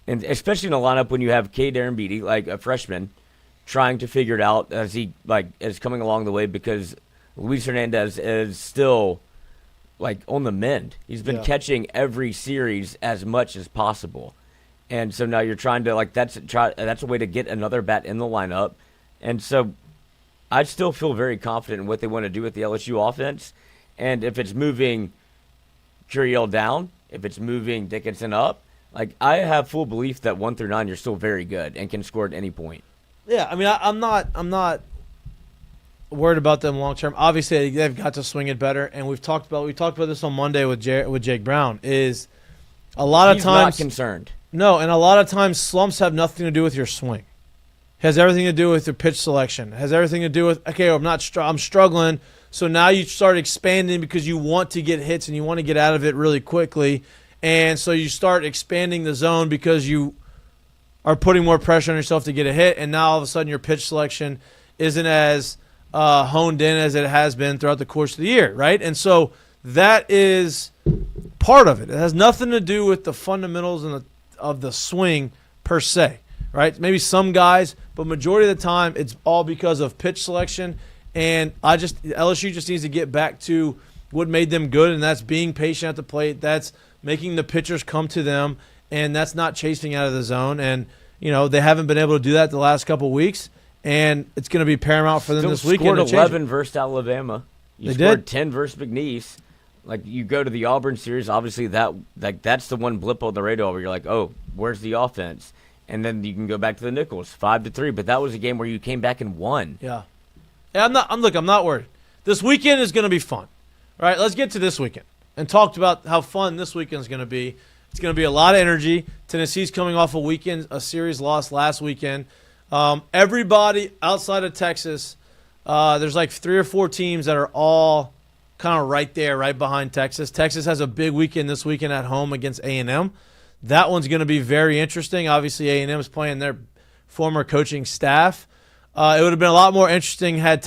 S7: and especially in a lineup when you have Cade Beatty, a freshman, trying to figure it out as he is coming along the way because Luis Hernandez is still on the mend. He's been catching every series as much as possible. And so now you're trying to that's a way to get another bat in the lineup. And so I still feel very confident in what they want to do with the LSU offense. And if it's moving Curiel down, if it's moving Dickinson up, I have full belief that 1 through 9 you're still very good and can score at any point.
S1: Yeah, I mean I'm not worried about them long term. Obviously they've got to swing it better, and we talked about this on Monday with Jake Brown. Is a lot of times
S7: not concerned.
S1: No, and a lot of times slumps have nothing to do with your swing. It has everything to do with your pitch selection. It has everything to do with I'm struggling, So now you start expanding because you want to get hits and you want to get out of it really quickly. And so you start expanding the zone because you are putting more pressure on yourself to get a hit. And now all of a sudden your pitch selection isn't as honed in as it has been throughout the course of the year, right? And so that is part of it. It has nothing to do with the fundamentals of the swing per se, right? Maybe some guys, but majority of the time it's all because of pitch selection. And LSU just needs to get back to what made them good, and that's being patient at the plate. That's making the pitchers come to them, and that's not chasing out of the zone. And, they haven't been able to do that the last couple of weeks, and it's going to be paramount for them this weekend.
S7: Scored 11 versus Alabama.
S1: They
S7: scored
S1: did.
S7: 10 versus McNeese. Like, you go to the Auburn series, obviously that's the one blip on the radar where you're like, oh, where's the offense? And then you can go back to the Nichols, 5-3. But that was a game where you came back and won.
S1: Yeah. I'm not worried. This weekend is going to be fun. All right, let's get to this weekend and talk about how fun this weekend is going to be. It's going to be a lot of energy. Tennessee's coming off a series loss last weekend. Everybody outside of Texas, there's like 3 or 4 teams that are all kind of right there, right behind Texas. Texas has a big weekend this weekend at home against A&M. That one's going to be very interesting. Obviously, A&M is playing their former coaching staff. It would have been a lot more interesting had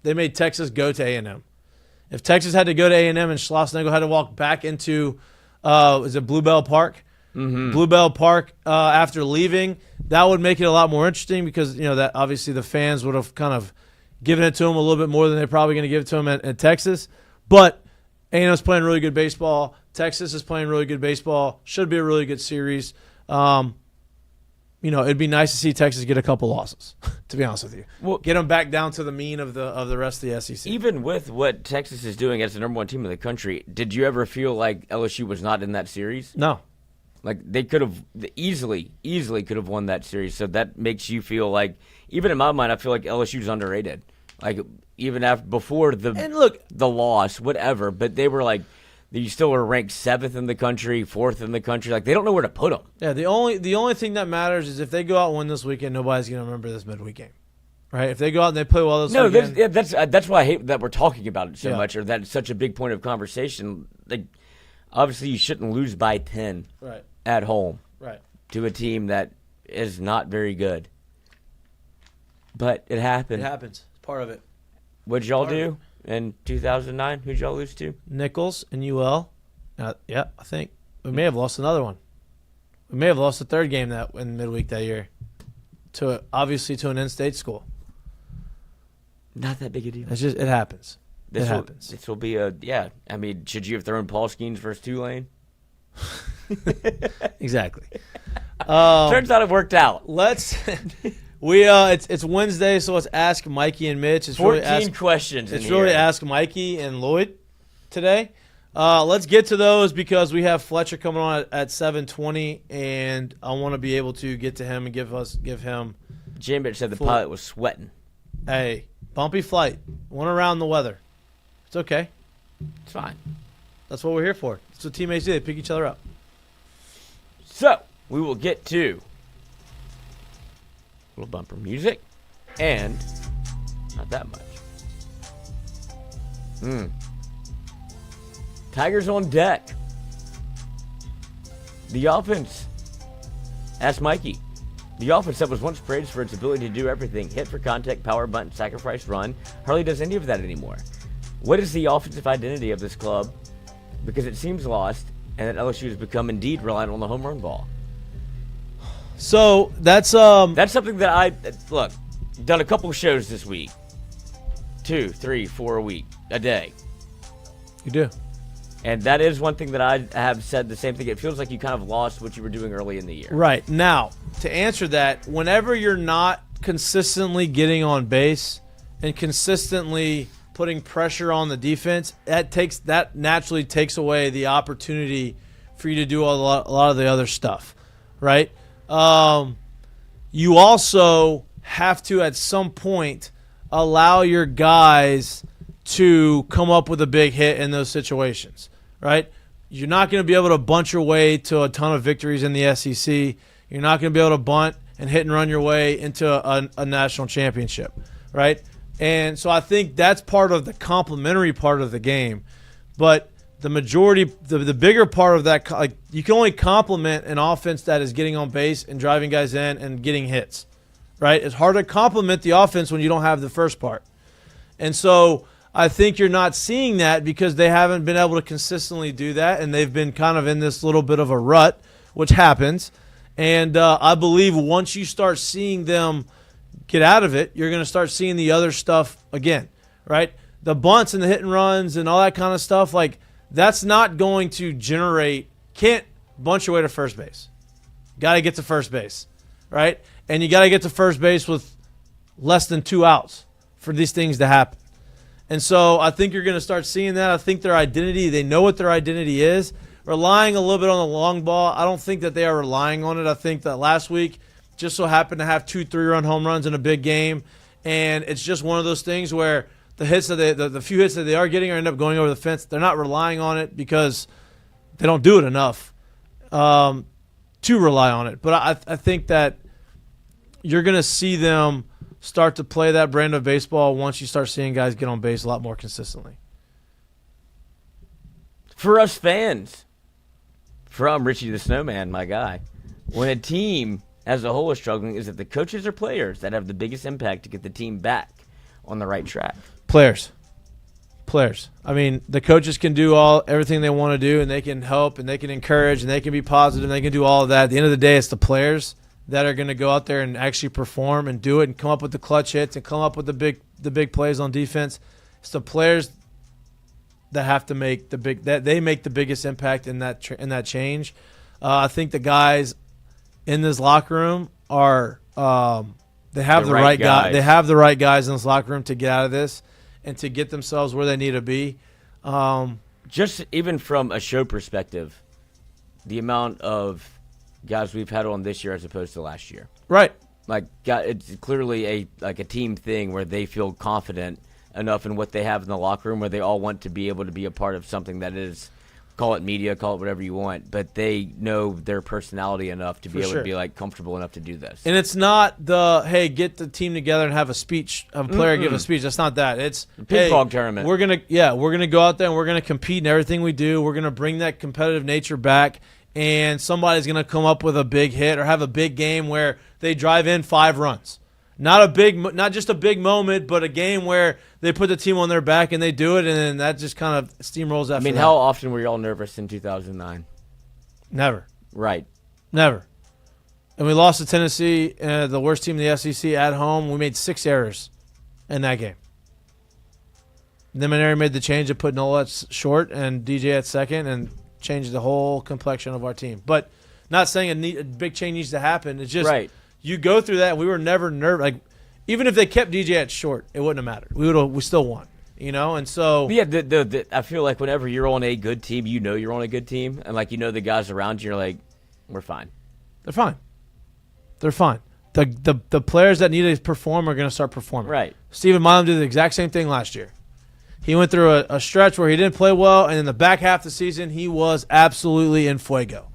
S1: they made Texas go to A&M. If Texas had to go to A&M and Schlossnagle had to walk back into, is it Bluebell Park? Mm-hmm. Bluebell Park after leaving, that would make it a lot more interesting because, that obviously the fans would have kind of given it to them a little bit more than they're probably going to give it to them at Texas. But A&M's playing really good baseball. Texas is playing really good baseball. Should be a really good series. It'd be nice to see Texas get a couple losses, to be honest with you. Well, get them back down to the mean of the rest of the SEC.
S7: Even with what Texas is doing as the number 1 team in the country, did you ever feel like LSU was not in that series?
S1: No.
S7: Like, they could have easily could have won that series. So that makes you feel like, even in my mind, I feel like LSU's underrated. Like, even before the loss, whatever. But they were like, you still were ranked 7th in the country, 4th in the country. Like, they don't know where to put them.
S1: Yeah, the only thing that matters is if they go out and win this weekend, nobody's going to remember this midweek game, right? If they go out and they play well this weekend.
S7: That's why I hate that we're talking about it so much, or that's such a big point of conversation. Like, obviously, you shouldn't lose by 10 at home to a team that is not very good. But it happened.
S1: It happens. It's part of it.
S7: What did y'all do in 2009? Who'd y'all lose to?
S1: Nichols and UL. I think we may have lost another one. We may have lost the 3rd game in midweek that year, obviously to an in-state school.
S7: Not that big a deal.
S1: It happens. Happens.
S7: This will be I mean, should you have thrown Paul Skeens versus Tulane?
S1: Exactly.
S7: Turns out it worked out.
S1: It's Wednesday, so let's ask Mikey and Mitch. It's
S7: 14 questions.
S1: It's really ask Mikey and Lloyd today. Let's get to those because we have Fletcher coming on at 7:20, and I want to be able to get to him and give him.
S7: J-Mitch said the pilot was sweating.
S1: Hey, bumpy flight. Went around the weather. It's okay.
S7: It's fine.
S1: That's what we're here for. That's what teammates do. They pick each other up.
S7: So we will get to a little bumper music, and not that much. Tigers on deck. The offense. Ask Mikey. The offense that was once praised for its ability to do everything, hit for contact, power, bunt, sacrifice, run, hardly does any of that anymore. What is the offensive identity of this club? Because it seems lost, and that LSU has become indeed reliant on the home run ball.
S1: So that's
S7: something that I done a couple of shows this week. 2, 3, 4 a day.
S1: You do.
S7: And that is one thing that I have said the same thing. It feels like you kind of lost what you were doing early in the year.
S1: Right. Now, to answer that, whenever you're not consistently getting on base and consistently putting pressure on the defense, that naturally takes away the opportunity for you to do a lot of the other stuff, right? You also have to, at some point, allow your guys to come up with a big hit in those situations, right? You're not going to be able to bunt your way to a ton of victories in the SEC. You're not going to be able to bunt and hit and run your way into a national championship, right? And so I think that's part of the complementary part of the game. But the majority, the bigger part of that, like, you can only complement an offense that is getting on base and driving guys in and getting hits, right? It's hard to complement the offense when you don't have the first part. And so I think you're not seeing that because they haven't been able to consistently do that, and they've been kind of in this little bit of a rut, which happens. And I believe once you start seeing them get out of it, you're going to start seeing the other stuff again, right? The bunts and the hit and runs and all that kind of stuff, like, that's not going to generate – can't bunch your way to first base. Got to get to first base, right? And you got to get to first base with less than 2 outs for these things to happen. And so I think you're going to start seeing that. I think their identity, they know what their identity is. Relying a little bit on the long ball, I don't think that they are relying on it. I think that last week just so happened to have 2 3-run home runs in a big game. And it's just one of those things where the hits that the few hits that they are getting are end up going over the fence. They're not relying on it because they don't do it enough to rely on it. But I think that you're going to see them start to play that brand of baseball once you start seeing guys get on base a lot more consistently.
S7: For us fans, from Richie the Snowman, my guy, when a team as a whole is struggling, is it the coaches or players that have the biggest impact to get the team back on the right track?
S1: Players. I mean, the coaches can do everything they want to do, and they can help, and they can encourage, and they can be positive, and they can do all of that. At the end of the day, it's the players that are going to go out there and actually perform and do it and come up with the clutch hits and come up with the big plays on defense. It's the players that have to make they make the biggest impact in that change. I think the guys in this locker room are they have the right guys. They have the right guys in this locker room to get out of this and to get themselves where they need to be.
S7: Just even from a show perspective, the amount of guys we've had on this year as opposed to last year.
S1: Right.
S7: Like, it's clearly a team thing where they feel confident enough in what they have in the locker room where they all want to be able to be a part of something that is, call it media, call it whatever you want, but they know their personality enough to be able to be, like, comfortable enough to do this.
S1: And it's not hey, get the team together and have a speech, have a player give a speech. That's not that. It's
S7: ping pong tournament.
S1: We're gonna go out there and we're gonna compete in everything we do. We're gonna bring that competitive nature back, and somebody's gonna come up with a big hit or have a big game where they drive in 5 runs. Not just a big moment, but a game where they put the team on their back and they do it, and then that just kind of steamrolls after.
S7: I mean, how often were y'all nervous in 2009?
S1: Never.
S7: Right.
S1: Never. And we lost to Tennessee, the worst team in the SEC, at home. We made 6 errors in that game. Then Maneri made the change of putting Nola at short and DJ at second and changed the whole complexion of our team. But not saying a big change needs to happen. It's just you go through that. We were never nervous. Like, even if they kept DJ at short, it wouldn't have mattered. We still won, And so
S7: I feel like whenever you're on a good team, you're on a good team, and like the guys around you, you're like, we're fine.
S1: They're fine. They're fine. The players that need to perform are going to start performing.
S7: Right.
S1: Steven Milam did the exact same thing last year. He went through a stretch where he didn't play well, and in the back half of the season, he was absolutely in fuego.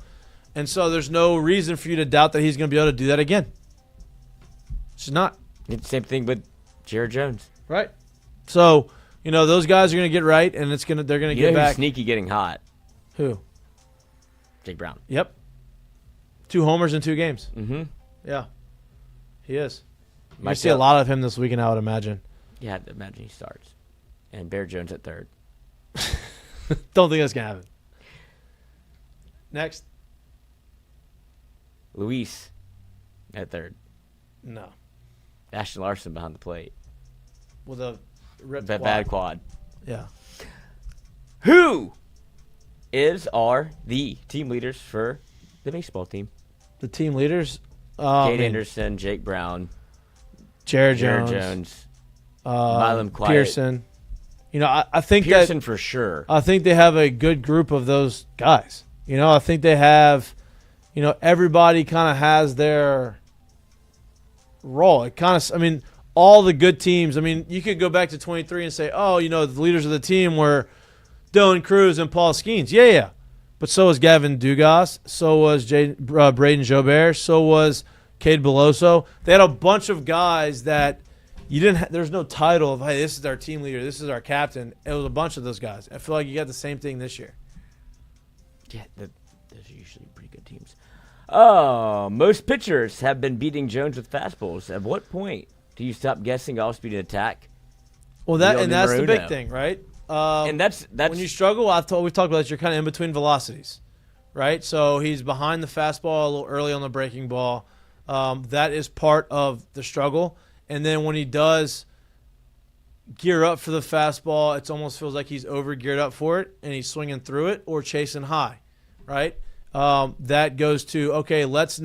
S1: And so there's no reason for you to doubt that he's going to be able to do that again. It's not.
S7: It's the same thing with Jared Jones.
S1: Right. So, those guys are going to get right, and they're going to get back.
S7: Sneaky getting hot.
S1: Who?
S7: Jake Brown.
S1: Yep. 2 homers in 2 games.
S7: Mm-hmm.
S1: Yeah. He is. You see a lot of him this weekend, I would imagine.
S7: Yeah, I'd imagine he starts. And Bear Jones at third.
S1: Don't think that's going to happen. Next.
S7: Luis at third.
S1: No.
S7: Ashton Larson behind the plate.
S1: With a ripped
S7: bad quad.
S1: Yeah.
S7: Who are the team leaders for the baseball team?
S1: The team leaders?
S7: Kate Anderson, Jake Brown,
S1: Jared Jones,
S7: Milam Quiet.
S1: Pearson. I think
S7: Pearson for sure.
S1: I think they have a good group of those guys. I think they have, everybody kind of has their role. It kind of, all the good teams. You could go back to 23 and say, the leaders of the team were Dylan Cruz and Paul Skeens. Yeah. But so was Gavin Dugas. So was Braden Jobert. So was Cade Beloso. They had a bunch of guys that There's no title of, hey, this is our team leader, this is our captain. It was a bunch of those guys. I feel like you got the same thing this year.
S7: Yeah, those are usually pretty good teams. Most pitchers have been beating Jones with fastballs. At what point do you stop guessing off-speed and attack?
S1: Well, that's the big thing, right?
S7: And that's
S1: when you struggle. We've talked about this. You're kind of in between velocities, right? So he's behind the fastball a little early on the breaking ball. That is part of the struggle. And then when he does gear up for the fastball, it almost feels like he's over geared up for it, and he's swinging through it or chasing high, right? That goes to, okay, let's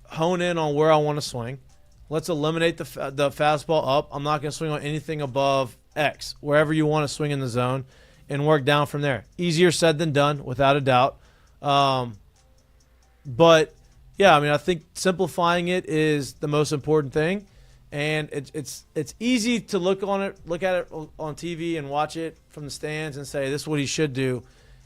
S1: hone in on where I want to swing. Let's eliminate the fastball up. I'm not going to swing on anything above X, wherever you want to swing in the zone, and work down from there. Easier said than done, without a doubt. But yeah, I mean, I think simplifying it is the most important thing, and it's easy to look at it on TV and watch it from the stands and say this is what he should do.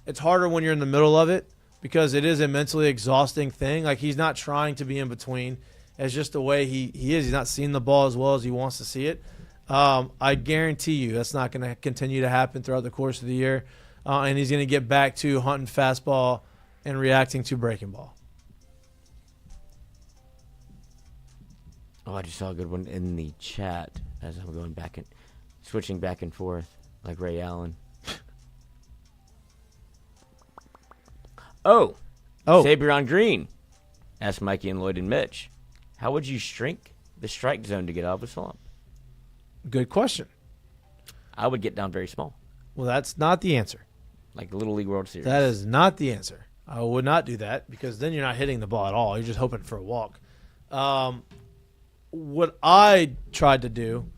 S1: It's harder when you're in the middle of it because it is a mentally exhausting thing. Like, he's not trying to be in between. It's just the way he is. He's not seeing the ball as well as he wants to see it. I guarantee you that's not going to continue to happen throughout the course of the year, and he's going to get back to hunting fastball and reacting to breaking ball.
S7: Oh, I just saw a good one in the chat as I'm going back and switching back and forth like Ray Allen. Oh, Sabrion Green asked Mikey and Lloyd and Mitch, how would you shrink the strike zone to get out of a slump?
S1: Good question.
S7: I would get down very small.
S1: Well, that's not the answer.
S7: Like the Little League World Series.
S1: That is not the answer. I would not do that because then you're not hitting the ball at all. You're just hoping for a walk. What I tried to do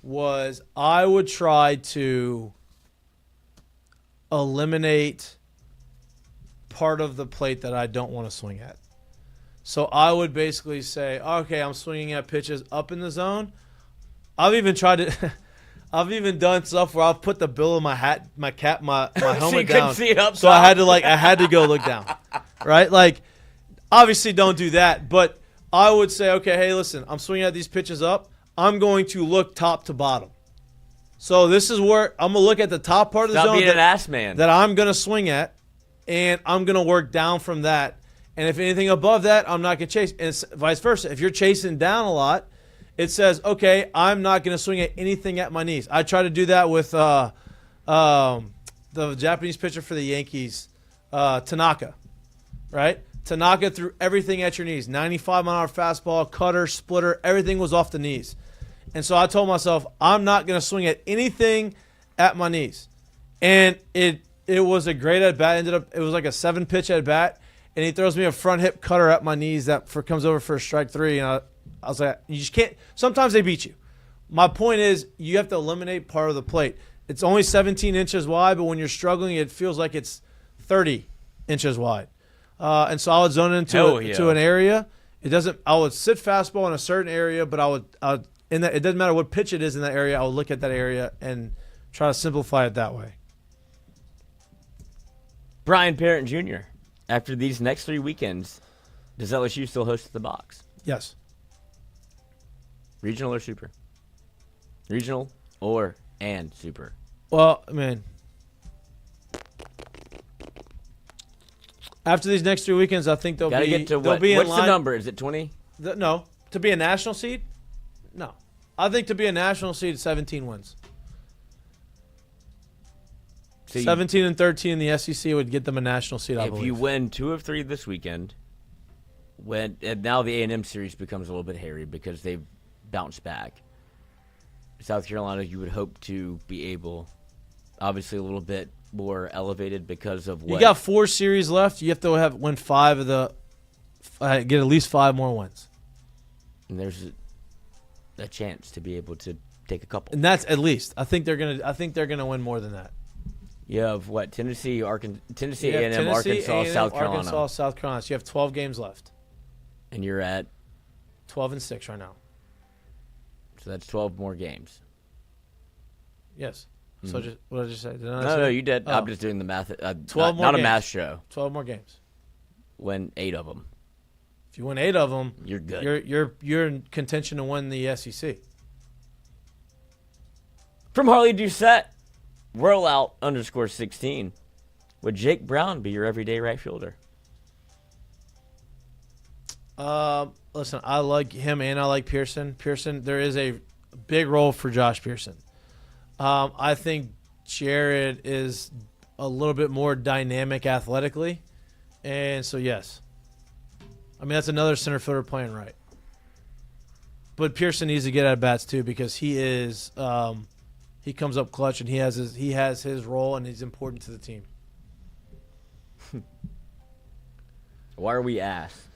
S1: was I would try to eliminate part of the plate that I don't want to swing at. So I would basically say, okay, I'm swinging at pitches up in the zone. I've even done stuff where I've put the bill of my hat, my cap, my helmet down.
S7: See it up
S1: so I had to go look down. Right? Like, obviously don't do that, but I would say, okay, hey, listen, I'm swinging at these pitches up. I'm going to look top to bottom. So this is where I'm going to look at the top part of the zone that I'm going to swing at, and I'm going to work down from that. And if anything above that, I'm not going to chase. And it's vice versa. If you're chasing down a lot, it says, okay, I'm not going to swing at anything at my knees. I try to do that with the Japanese pitcher for the Yankees, Tanaka, right? Tanaka threw everything at your knees. 95-mile-an-hour fastball, cutter, splitter, everything was off the knees. And so I told myself, I'm not going to swing at anything at my knees. And it was a great at-bat. It was like a 7-pitch at-bat, and he throws me a front hip cutter at my knees that comes over for a strike 3. And I was like, you just can't. Sometimes they beat you. My point is you have to eliminate part of the plate. It's only 17 inches wide, but when you're struggling, it feels like it's 30 inches wide. And so I would zone into an area. I would sit fastball in a certain area, but it doesn't matter what pitch it is in that area. I would look at that area and try to simplify it that way.
S7: Brian Parent Jr., after these next 3 weekends, does LSU still host the box?
S1: Yes.
S7: Regional or super? Regional and super?
S1: Well, I mean, after these next 3 weekends, I think they'll
S7: get to what?
S1: Be
S7: What's
S1: in line.
S7: The number? Is it 20?
S1: No. To be a national seed? No. I think to be a national seed, 17 wins. So 17 and 13 in the SEC would get them a national seed, I believe.
S7: If you win 2 of 3 this weekend, and now the A&M series becomes a little bit hairy because they've bounced back. South Carolina, you would hope to be able, obviously a little bit more elevated because of what?
S1: You got 4 series left. You have to win 5 of the get at least 5 more wins.
S7: And there's a chance to be able to take a couple.
S1: And that's at least. I think they're gonna win more than that.
S7: You have what? Tennessee, A&M,
S1: Tennessee,
S7: Arkansas,
S1: A&M,
S7: South Carolina.
S1: Arkansas, South Carolina. So you have 12 games left.
S7: And you're at
S1: 12 and 6 right now.
S7: So that's 12 more games.
S1: Yes. So just what did I just say?
S7: No, you did. I'm just doing the math.
S1: 12 more
S7: not
S1: games.
S7: A math show.
S1: 12 more games.
S7: Win 8 of them.
S1: If you win 8 of them,
S7: You're good.
S1: You're in contention to win the SEC.
S7: From Harley Doucette, rollout _16. Would Jake Brown be your everyday right fielder?
S1: Listen, I like him and I like Pearson. There is a big role for Josh Pearson. I think Jared is a little bit more dynamic athletically. And so, yes. I mean, that's another center fielder playing right. But Pearson needs to get at bats too because he is he comes up clutch and he has his role and he's important to the team.
S7: Why are we ass?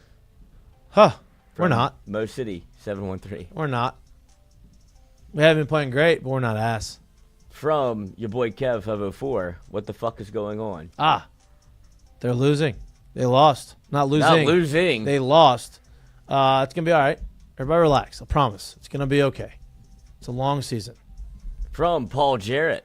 S1: Huh. We're not.
S7: Mo City 713.
S1: We're not. We haven't been playing great, but we're not ass.
S7: From your boy Kev 504, what the fuck is going on?
S1: They're losing. They lost. Not losing.
S7: Not losing.
S1: They lost. It's going to be all right. Everybody relax. I promise. It's going to be okay. It's a long season.
S7: From Paul Jarrett,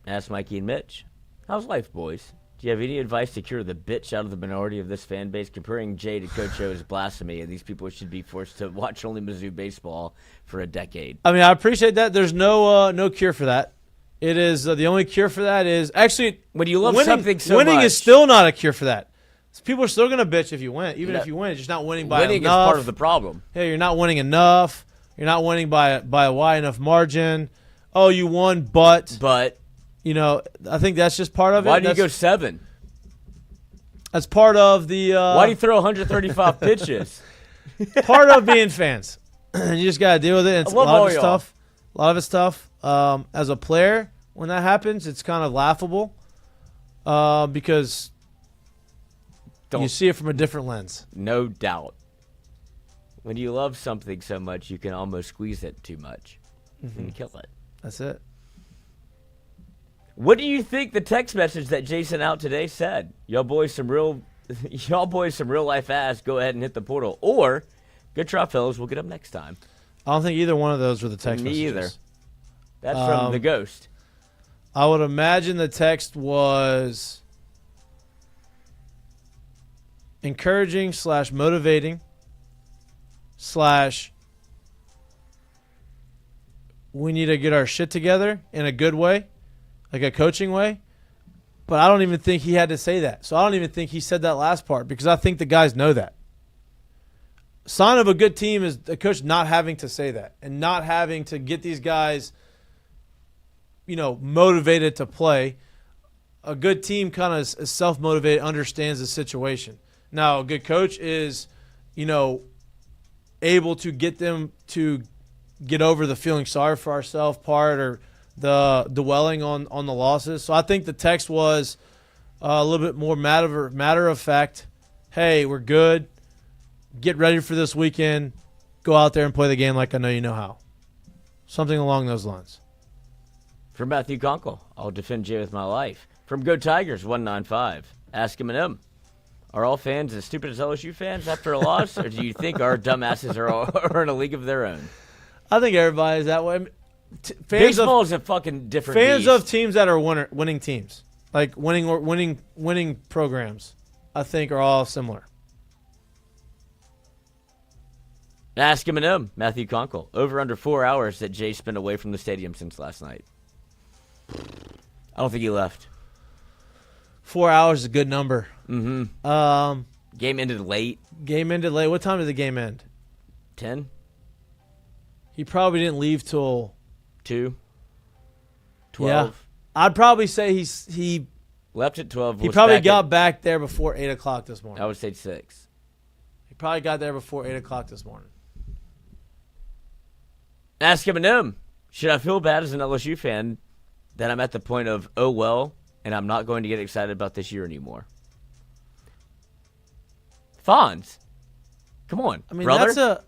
S7: ask Mikey and Mitch, how's life, boys? Do you have any advice to cure the bitch out of the minority of this fan base? Comparing Jay to Coach O is blasphemy, and these people should be forced to watch only Mizzou baseball for a decade.
S1: I mean, I appreciate that. There's no cure for that. It is the only cure for that is actually
S7: when you love
S1: winning,
S7: something so
S1: winning
S7: much.
S1: is still not a cure for that. People are still going to bitch if you win. Even if you win, you're just not winning by enough.
S7: Winning is part of the problem.
S1: Yeah, you're not winning enough. You're not winning by a wide enough margin. Oh, you won, but I think that's just part of it.
S7: Why do you go 7?
S1: That's part of the.
S7: Why do you throw 135 pitches?
S1: Part of being fans. You just got to deal with it. It's a lot of it's tough. A lot of it's tough. As a player, when that happens, it's kind of laughable because you see it from a different lens.
S7: No doubt. When you love something so much, you can almost squeeze it too much and kill it.
S1: That's it.
S7: What do you think the text message that Jason out today said? Y'all boys some real life ass. Go ahead and hit the portal. Or, good try, fellas. We'll get them next time.
S1: I don't think either one of those were the text messages.
S7: Me either. That's from the ghost.
S1: I would imagine the text was encouraging / motivating / we need to get our shit together in a good way, like a coaching way. But I don't even think he had to say that. So I don't even think he said that last part because I think the guys know that. Sign of a good team is the coach not having to say that and not having to get these guys, motivated to play. A good team kind of is self-motivated, understands the situation. Now, a good coach is, able to get them to get over the feeling sorry for ourselves part or the dwelling on the losses. So I think the text was a little bit more matter of fact. Hey, we're good. Get ready for this weekend. Go out there and play the game like I know you know how. Something along those lines.
S7: From Matthew Conkle, I'll defend Jay with my life. From Go Tigers 195, ask him and him. Are all fans as stupid as LSU fans after a loss, or do you think our dumbasses are in a league of their own?
S1: I think everybody's that way.
S7: Baseball is a fucking different
S1: fans
S7: beast.
S1: of teams that are winning teams, like winning programs, I think are all similar.
S7: Ask him and him, Matthew Conkle. Over under 4 hours that Jay spent away from the stadium since last night. I don't think he left.
S1: 4 hours is a good number.
S7: Mm-hmm. Game ended late.
S1: What time did the game end?
S7: 10.
S1: He probably didn't leave till
S7: 2. 12.
S1: Yeah. I'd probably say he
S7: left at 12.
S1: He probably got back there before 8 o'clock this morning.
S7: I would say 6.
S1: He probably got there before 8 o'clock this morning.
S7: Ask him and him. Should I feel bad as an LSU fan that I'm at the point of, oh, well, and I'm not going to get excited about this year anymore? Fonz. Come on,
S1: I mean,
S7: brother.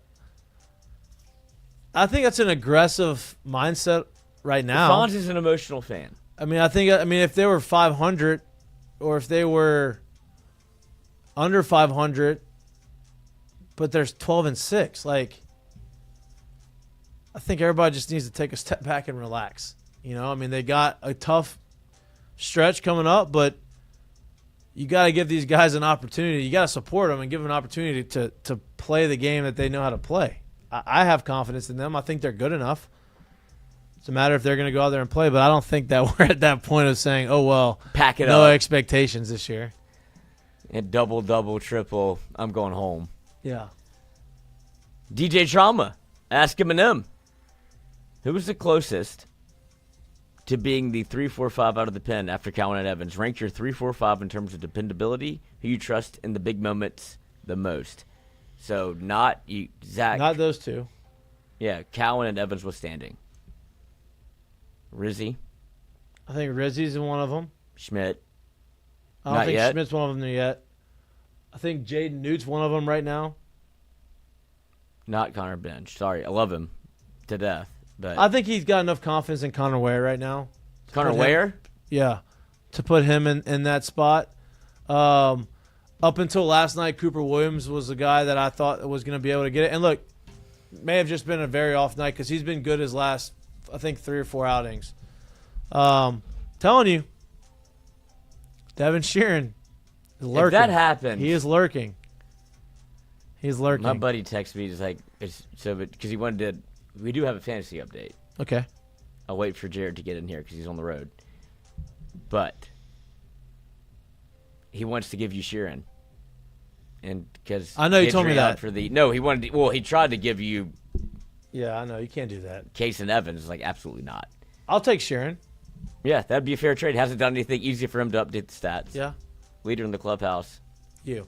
S1: I think that's an aggressive mindset right now.
S7: Fonz is an emotional fan.
S1: I mean, if they were 500 or if they were under 500, but there's 12-6, like, I think everybody just needs to take a step back and relax. They got a tough stretch coming up, but you got to give these guys an opportunity. You got to support them and give them an opportunity to play the game that they know how to play. I have confidence in them. I think they're good enough. It's a matter if they're going to go out there and play, but I don't think that we're at that point of saying, oh, well,
S7: Pack it
S1: no
S7: up.
S1: expectations this year.
S7: And double, triple, I'm going home.
S1: Yeah.
S7: DJ Trauma, ask Eminem. Who was the closest to being the 3-4-5 out of the pen after Calvin and Evans? Rank your 3-4-5 in terms of dependability, who you trust in the big moments the most. So not you, Zach.
S1: Not those two.
S7: Yeah, Calvin and Evans was standing. Rizzy,
S1: I think Rizzy's one of them.
S7: Schmidt.
S1: I don't
S7: Not
S1: think
S7: yet.
S1: Schmidt's one of them yet. I think Jaden Newt's one of them right now.
S7: Not Connor Bench. Sorry, I love him to death. But
S1: I think he's got enough confidence in Connor Ware right now.
S7: Connor
S1: put him-
S7: Ware?
S1: Yeah, to put him in that spot. Up until last night, Cooper Williams was the guy that I thought was going to be able to get it. And look, may have just been a very off night because he's been good his last, I think, 3 or 4 outings. Telling you, Devin Sheeran is lurking.
S7: If that happens,
S1: He is lurking. He's lurking.
S7: my buddy texted me just like because he wanted to. We do have a fantasy update.
S1: Okay.
S7: I'll wait for Jared to get in here because he's on the road. But he wants to give you Sheeran, and because
S1: I know you told me that.
S7: for the no, he wanted. To, well, he tried to give you
S1: Yeah, I know. You can't do that.
S7: Case and Evans. Like absolutely not.
S1: I'll take Sheeran.
S7: Yeah, that'd be a fair trade. Hasn't done anything easy for him to update the stats.
S1: Yeah.
S7: Leader in the clubhouse.
S1: You.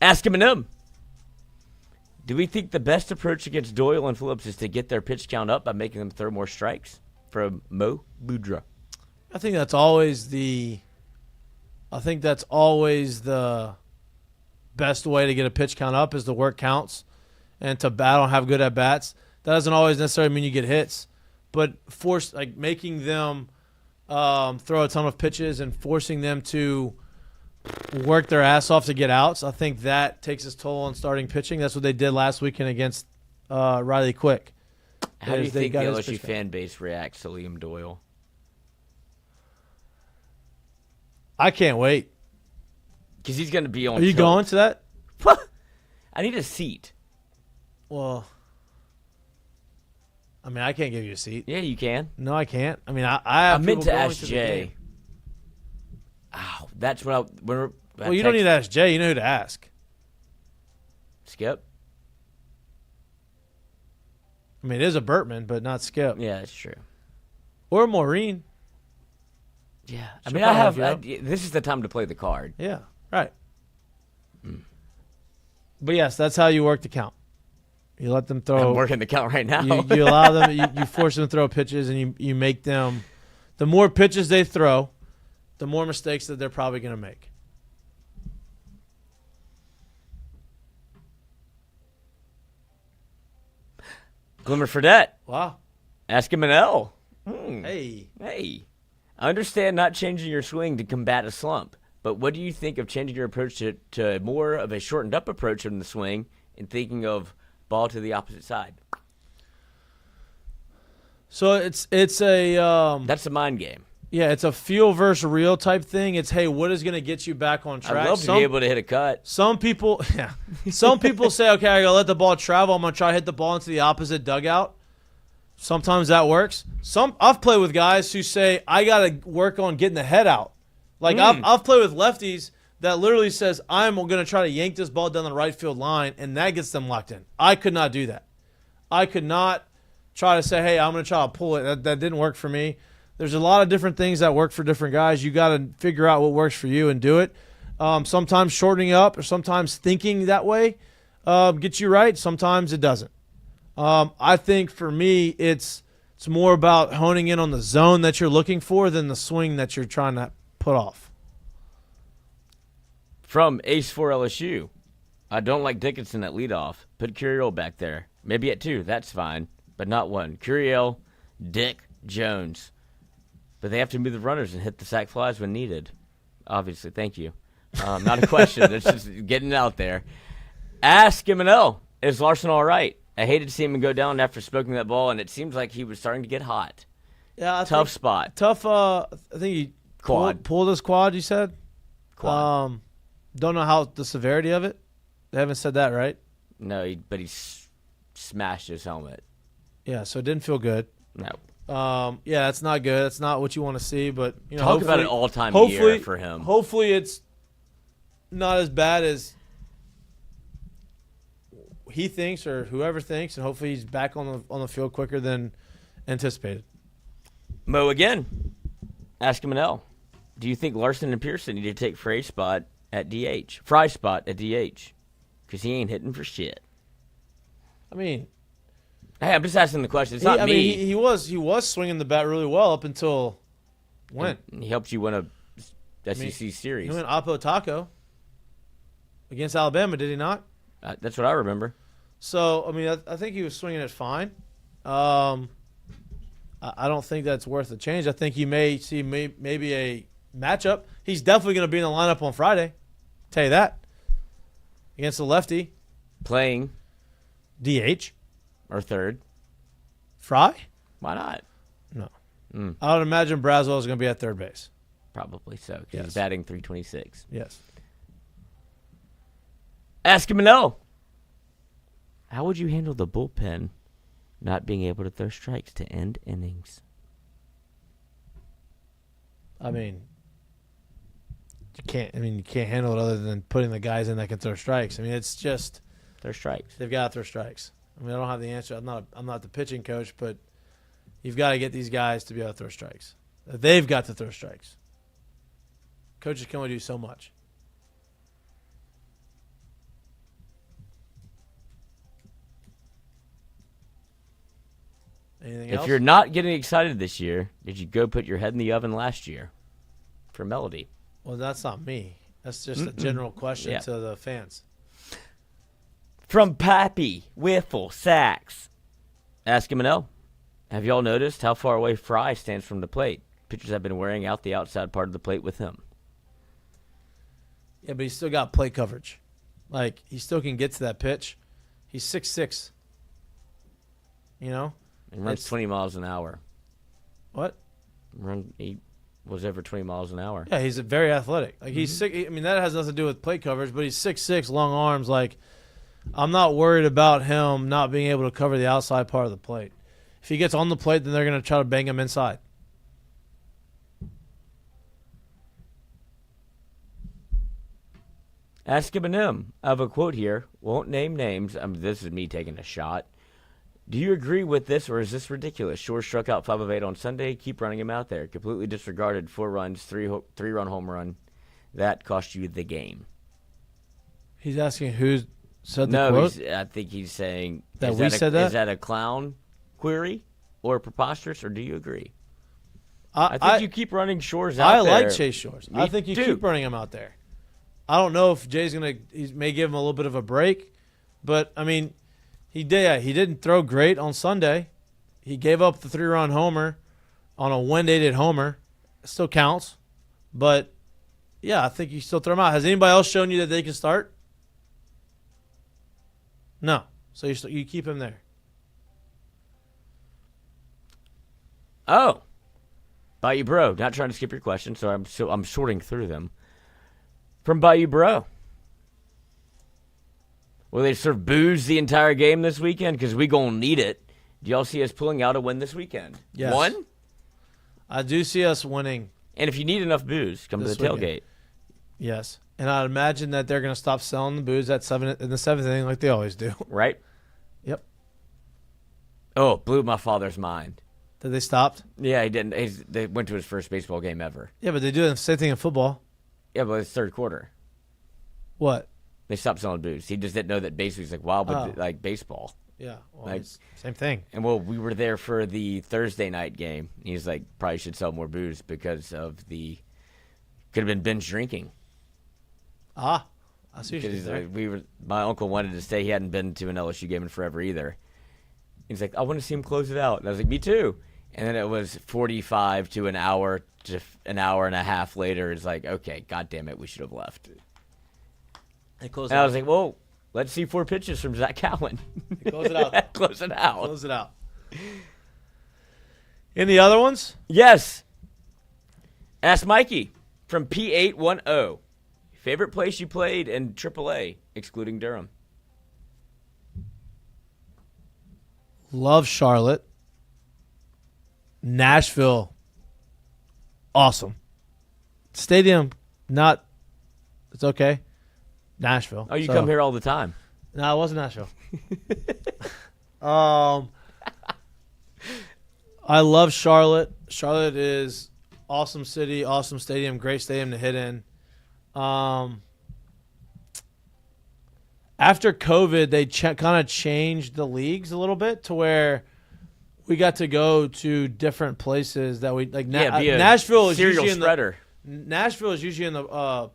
S7: Ask Eminem. Do we think the best approach against Doyle and Phillips is to get their pitch count up by making them throw more strikes? From Mo Boudra.
S1: I think that's always the best way to get a pitch count up is to work counts and to battle and have good at bats. That doesn't always necessarily mean you get hits, but making them throw a ton of pitches and forcing them to work their ass off to get outs. I think that takes its toll on starting pitching. That's what they did last weekend against Riley Quick.
S7: How do you think the
S1: got his
S7: LSU
S1: pitch count.
S7: fan base reacts to Liam Doyle?
S1: I can't wait.
S7: Because he's going to be on
S1: Are you
S7: tilt.
S1: going to that?
S7: I need a seat.
S1: Well, I mean, I can't give you a seat.
S7: Yeah, you can.
S1: No, I can't. I mean, I have
S7: I meant
S1: people
S7: to
S1: going
S7: ask
S1: the
S7: Jay.
S1: game.
S7: Ow, that's what I...
S1: Well, you don't need to ask Jay. You know who to ask.
S7: Skip?
S1: I mean, it is a Burtman, but not Skip.
S7: Yeah, that's true.
S1: Or Maureen.
S7: Yeah. I
S1: She'll
S7: mean, I
S1: probably
S7: have...
S1: help you
S7: this is the time to play the card.
S1: Yeah, right. But, yes, that's how you work the count. You let them throw.
S7: I'm working the count right now.
S1: You allow them. You force them to throw pitches, and you make them. The more pitches they throw, the more mistakes that they're probably going to make.
S7: Glimmer Fredette.
S1: Wow.
S7: Ask him an L.
S1: Hey.
S7: Hey. I understand not changing your swing to combat a slump, but what do you think of changing your approach to more of a shortened up approach in the swing and thinking of ball to the opposite side?
S1: So it's a
S7: That's a mind game.
S1: yeah, it's a feel versus real type thing. It's, hey, what is going to get you back on track?
S7: I'd love to be able to hit a cut.
S1: Some people say, okay, I gotta let the ball travel. I'm gonna try to hit the ball into the opposite dugout. Sometimes that works. I've played with guys who say I gotta work on getting the head out. Like I've played with lefties that literally says I'm gonna try to yank this ball down the right field line, and that gets them locked in. I could not do that. I could not try to say, hey, I'm gonna try to pull it. That didn't work for me. There's a lot of different things that work for different guys. You got to figure out what works for you and do it. Sometimes shortening up or sometimes thinking that way gets you right. Sometimes it doesn't. I think for me, it's more about honing in on the zone that you're looking for than the swing that you're trying to put off.
S7: From Ace 4 LSU, I don't like Dickinson at leadoff. Put Curiel back there. Maybe at 2. That's fine, but not 1. Curiel, Dick, Jones. But they have to move the runners and hit the sack flies when needed. Obviously, thank you. Not a question. It's just getting it out there. Ask M&L, is Larson all right? I hated to see him go down after smoking that ball, and it seems like he was starting to get hot.
S1: Yeah,
S7: Tough spot.
S1: Tough. I think he
S7: Quad.
S1: pulled his quad. You said.
S7: Quad.
S1: Don't know how the severity of it. They haven't said that, right?
S7: No, but he smashed his helmet.
S1: Yeah, so it didn't feel good.
S7: No.
S1: Yeah, that's not good. That's not what you want to see. But
S7: Talk about an all-time
S1: hopefully
S7: year for him.
S1: Hopefully, it's not as bad as he thinks or whoever thinks, and hopefully he's back on the field quicker than anticipated.
S7: Mo again. Ask him an L. Do you think Larson and Pearson need to take Fry's spot at DH? Because he ain't hitting for shit.
S1: I mean,
S7: hey, I'm just asking the question. It's not me.
S1: I mean, he was swinging the bat really well up until when?
S7: And he helped you win a SEC series.
S1: He went Oppo Taco against Alabama, did he not?
S7: That's what I remember.
S1: So, I mean, I think he was swinging it fine. I don't think that's worth a change. I think you may see maybe a matchup. He's definitely going to be in the lineup on Friday. Tell you that. Against the lefty.
S7: Playing
S1: DH.
S7: or third.
S1: Fry?
S7: Why not?
S1: No. I would imagine Braswell is going to be at third base.
S7: Probably so. 'Cause
S1: Yes.
S7: he's batting .326.
S1: Yes.
S7: Ask him an L. How would you handle the bullpen not being able to throw strikes to end innings?
S1: I mean, you can't handle it other than putting the guys in that can throw strikes. I mean, it's just
S7: Throw strikes.
S1: they've got to throw strikes. I mean, I don't have the answer. I'm not the pitching coach, but you've got to get these guys to be able to throw strikes. They've got to throw strikes. Coaches can only do so much. Anything else?
S7: If you're not getting excited this year, did you go put your head in the oven last year for Melody?
S1: Well, that's not me. That's just a general question
S7: Yeah.
S1: to the fans.
S7: From Pappy Wiffle Sacks. Ask him an L. Have y'all noticed how far away Fry stands from the plate? Pitchers have been wearing out the outside part of the plate with him.
S1: Yeah, but he's still got plate coverage. Like, he still can get to that pitch. He's 6'6". You know?
S7: He runs
S1: It's-
S7: 20 miles an hour.
S1: What?
S7: He was over 20 miles an hour.
S1: Yeah, he's very athletic. Like, he's sick. I mean, that has nothing to do with plate coverage, but he's 6'6", long arms. Like, I'm not worried about him not being able to cover the outside part of the plate. If he gets on the plate, then they're going to try to bang him inside.
S7: Ask him an M. I have a quote here. Won't name names. This is me taking a shot. Do you agree with this, or is this ridiculous? Shore struck out 5 of 8 on Sunday. Keep running him out there. Completely disregarded 4 runs, three-run home run. That cost you the game.
S1: He's asking who said the quote?
S7: I think he's saying
S1: That we said that?
S7: Is that a clown query or preposterous, or do you agree?
S1: I
S7: think you keep running Shores out there.
S1: I like Chase Shores.
S7: Me
S1: I think you
S7: too.
S1: keep running him out there. I don't know if Jay's he may give him a little bit of a break, but I mean, he didn't throw great on Sunday. He gave up the 3-run homer on a one-dated homer. It still counts, but yeah, I think you still throw him out. Has anybody else shown you that they can start? No, so you keep him there.
S7: Oh, Bayou Bro. Not trying to skip your question, so I'm sorting through them. From Bayou Bro. Will they serve booze the entire game this weekend? Because we gonna need it. Do y'all see us pulling out a win this weekend?
S1: Yes.
S7: One?
S1: I do see us winning.
S7: And if you need enough booze, come to
S1: This
S7: the tailgate.
S1: weekend. Yes, and I'd imagine that they're going to stop selling the booze in the 7th inning like they always do.
S7: Right?
S1: Yep.
S7: Oh, blew my father's mind.
S1: That they stopped?
S7: Yeah, he didn't. They went to his first baseball game ever.
S1: Yeah, but they do the same thing in football.
S7: Yeah, but it's third quarter.
S1: What?
S7: They stopped selling booze. He just didn't know that baseball was like Wildwood, like baseball.
S1: Yeah, well,
S7: Like-
S1: it's same thing.
S7: And we were there for the Thursday night game. He's like, probably should sell more booze because of could have been binge drinking.
S1: I see what
S7: Because
S1: you're saying.
S7: my uncle wanted to say he hadn't been to an LSU game in forever either. He's like, I want to see him close it out. And I was like, me too. And then it was 45 to an hour and a half later. It's like, okay, God damn it, we should have left. And I was like, well, let's see 4 pitches from Zach Cowan.
S1: Close it out.
S7: Close it out.
S1: Close it out. Any other ones?
S7: Yes. Ask Mikey from P810. Favorite place you played in AAA, excluding Durham?
S1: Love Charlotte. Nashville. Awesome. Stadium, not. It's okay. Nashville.
S7: Oh, you come here all the time.
S1: No, it wasn't Nashville. I love Charlotte. Charlotte is awesome city, awesome stadium, great stadium to hit in. After COVID, they kind of changed the leagues a little bit to where we got to go to different places that we like. Nashville is usually
S7: spreader.
S1: Nashville is usually in the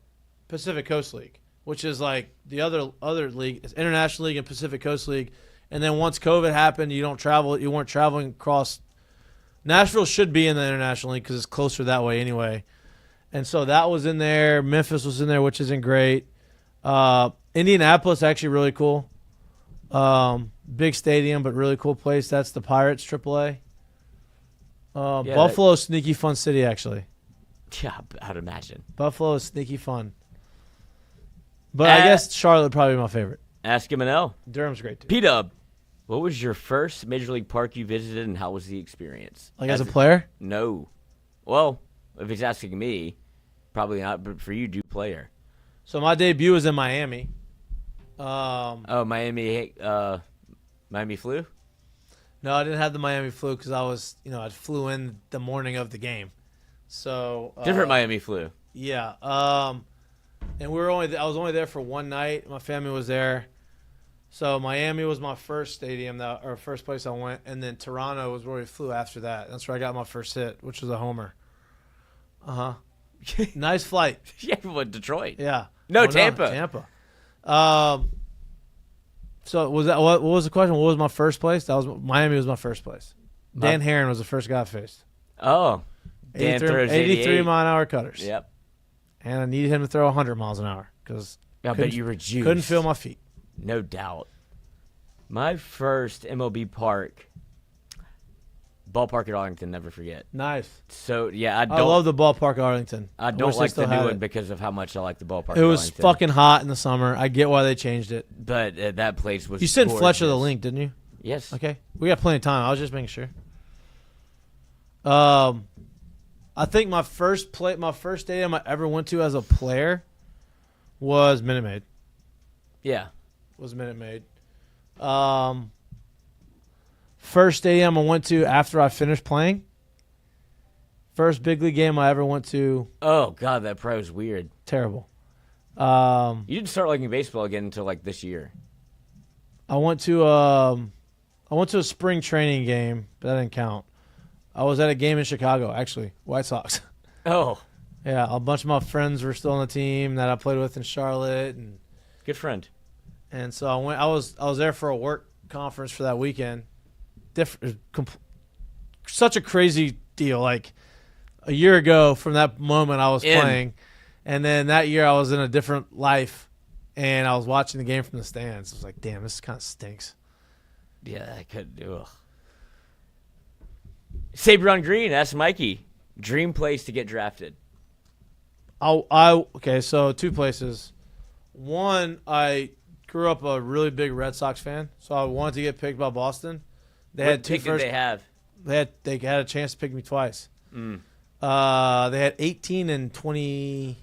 S1: Pacific Coast League, which is like the other league. It's International League and Pacific Coast League. And then once COVID happened, you don't travel. You weren't traveling across. Nashville should be in the International League because it's closer that way anyway. And so that was in there. Memphis was in there, which isn't great. Indianapolis, actually really cool. Big stadium, but really cool place. That's the Pirates, AAA. Buffalo, sneaky fun city, actually.
S7: Yeah, I'd imagine.
S1: Buffalo is sneaky fun. But I guess Charlotte probably my favorite.
S7: Ask him an L.
S1: Durham's great, too.
S7: P-Dub, what was your first Major League park you visited, and how was the experience?
S1: Like as a player?
S7: No. Well, if he's asking me, probably not, but for you, do player.
S1: So my debut was in Miami.
S7: Miami flu?
S1: No, I didn't have the Miami flu because I flew in the morning of the game. So
S7: different Miami flu.
S1: Yeah. And I was only there for one night. My family was there. So Miami was my first stadium first place I went, and then Toronto was where we flew after that. That's where I got my first hit, which was a homer. Nice flight.
S7: Yeah, what, Detroit?
S1: Yeah.
S7: Tampa.
S1: Tampa. So was that what was the question? What was my first place? Miami was my first place. Dan Herron was the first guy I faced.
S7: Oh. Dan throws
S1: 83 mile-an-hour cutters.
S7: Yep.
S1: And I needed him to throw 100 miles an hour because
S7: I bet you were juiced.
S1: Couldn't feel my feet.
S7: No doubt. My first MLB park, ballpark at Arlington, never forget.
S1: Nice.
S7: So, yeah,
S1: I love the ballpark at Arlington.
S7: I don't like the new one because of how much I like the ballpark.
S1: It was fucking hot in the summer. I get why they changed it.
S7: But that place was
S1: You sent
S7: gorgeous.
S1: Fletcher the link, didn't you?
S7: Yes.
S1: Okay. We got plenty of time. I was just making sure. I think my first stadium I ever went to as a player was Minute Maid.
S7: Yeah.
S1: Was Minute Maid. First stadium I went to after I finished playing. First big league game I ever went to.
S7: Oh God, that probably was weird.
S1: Terrible.
S7: You didn't start liking baseball again until like this year.
S1: I went to a spring training game, but that didn't count. I was at a game in Chicago, actually, White Sox.
S7: Oh.
S1: Yeah, a bunch of my friends were still on the team that I played with in Charlotte, and
S7: good friend.
S1: And so I went. I was there for a work conference for that weekend. Such a crazy deal. Like a year ago, from that moment I was playing, and then that year I was in a different life, and I was watching the game from the stands. I was like, damn, this kind of stinks.
S7: Yeah, I couldn't do it. Saber on Green, ask Mikey. Dream place to get drafted.
S1: Okay, so two places. One, I grew up a really big Red Sox fan, so I wanted to get picked by Boston. They had two first.
S7: Did they have?
S1: They had a chance to pick me twice.
S7: Mm.
S1: They had 18 and 20.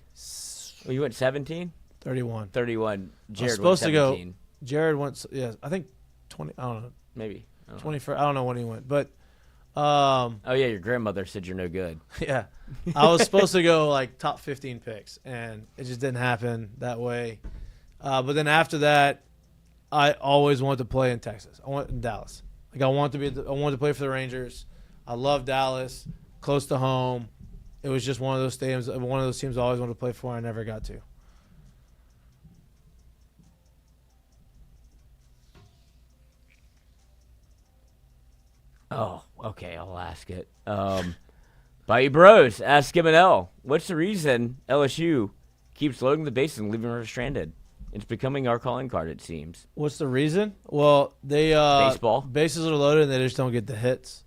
S7: Well, you went 17?
S1: 31.
S7: 31. Jared
S1: was supposed
S7: went 17.
S1: to go. Jared went. Yeah, I think 20. I don't know.
S7: Maybe
S1: 21. I don't know when he went, but.
S7: Oh yeah, your grandmother said you're no good.
S1: Yeah, I was supposed to go like top 15 picks, and it just didn't happen that way. But then after that, I always wanted to play in Texas. I went in Dallas. Like I wanted to play for the Rangers. I love Dallas, close to home. It was just one of those stadiums, one of those teams I always wanted to play for. I never got to.
S7: Oh, okay, I'll ask it. By Bros, ask him an L. What's the reason LSU keeps loading the bases and leaving her stranded? It's becoming our calling card, it seems.
S1: What's the reason? Well, they
S7: baseball
S1: bases are loaded and they just don't get the hits.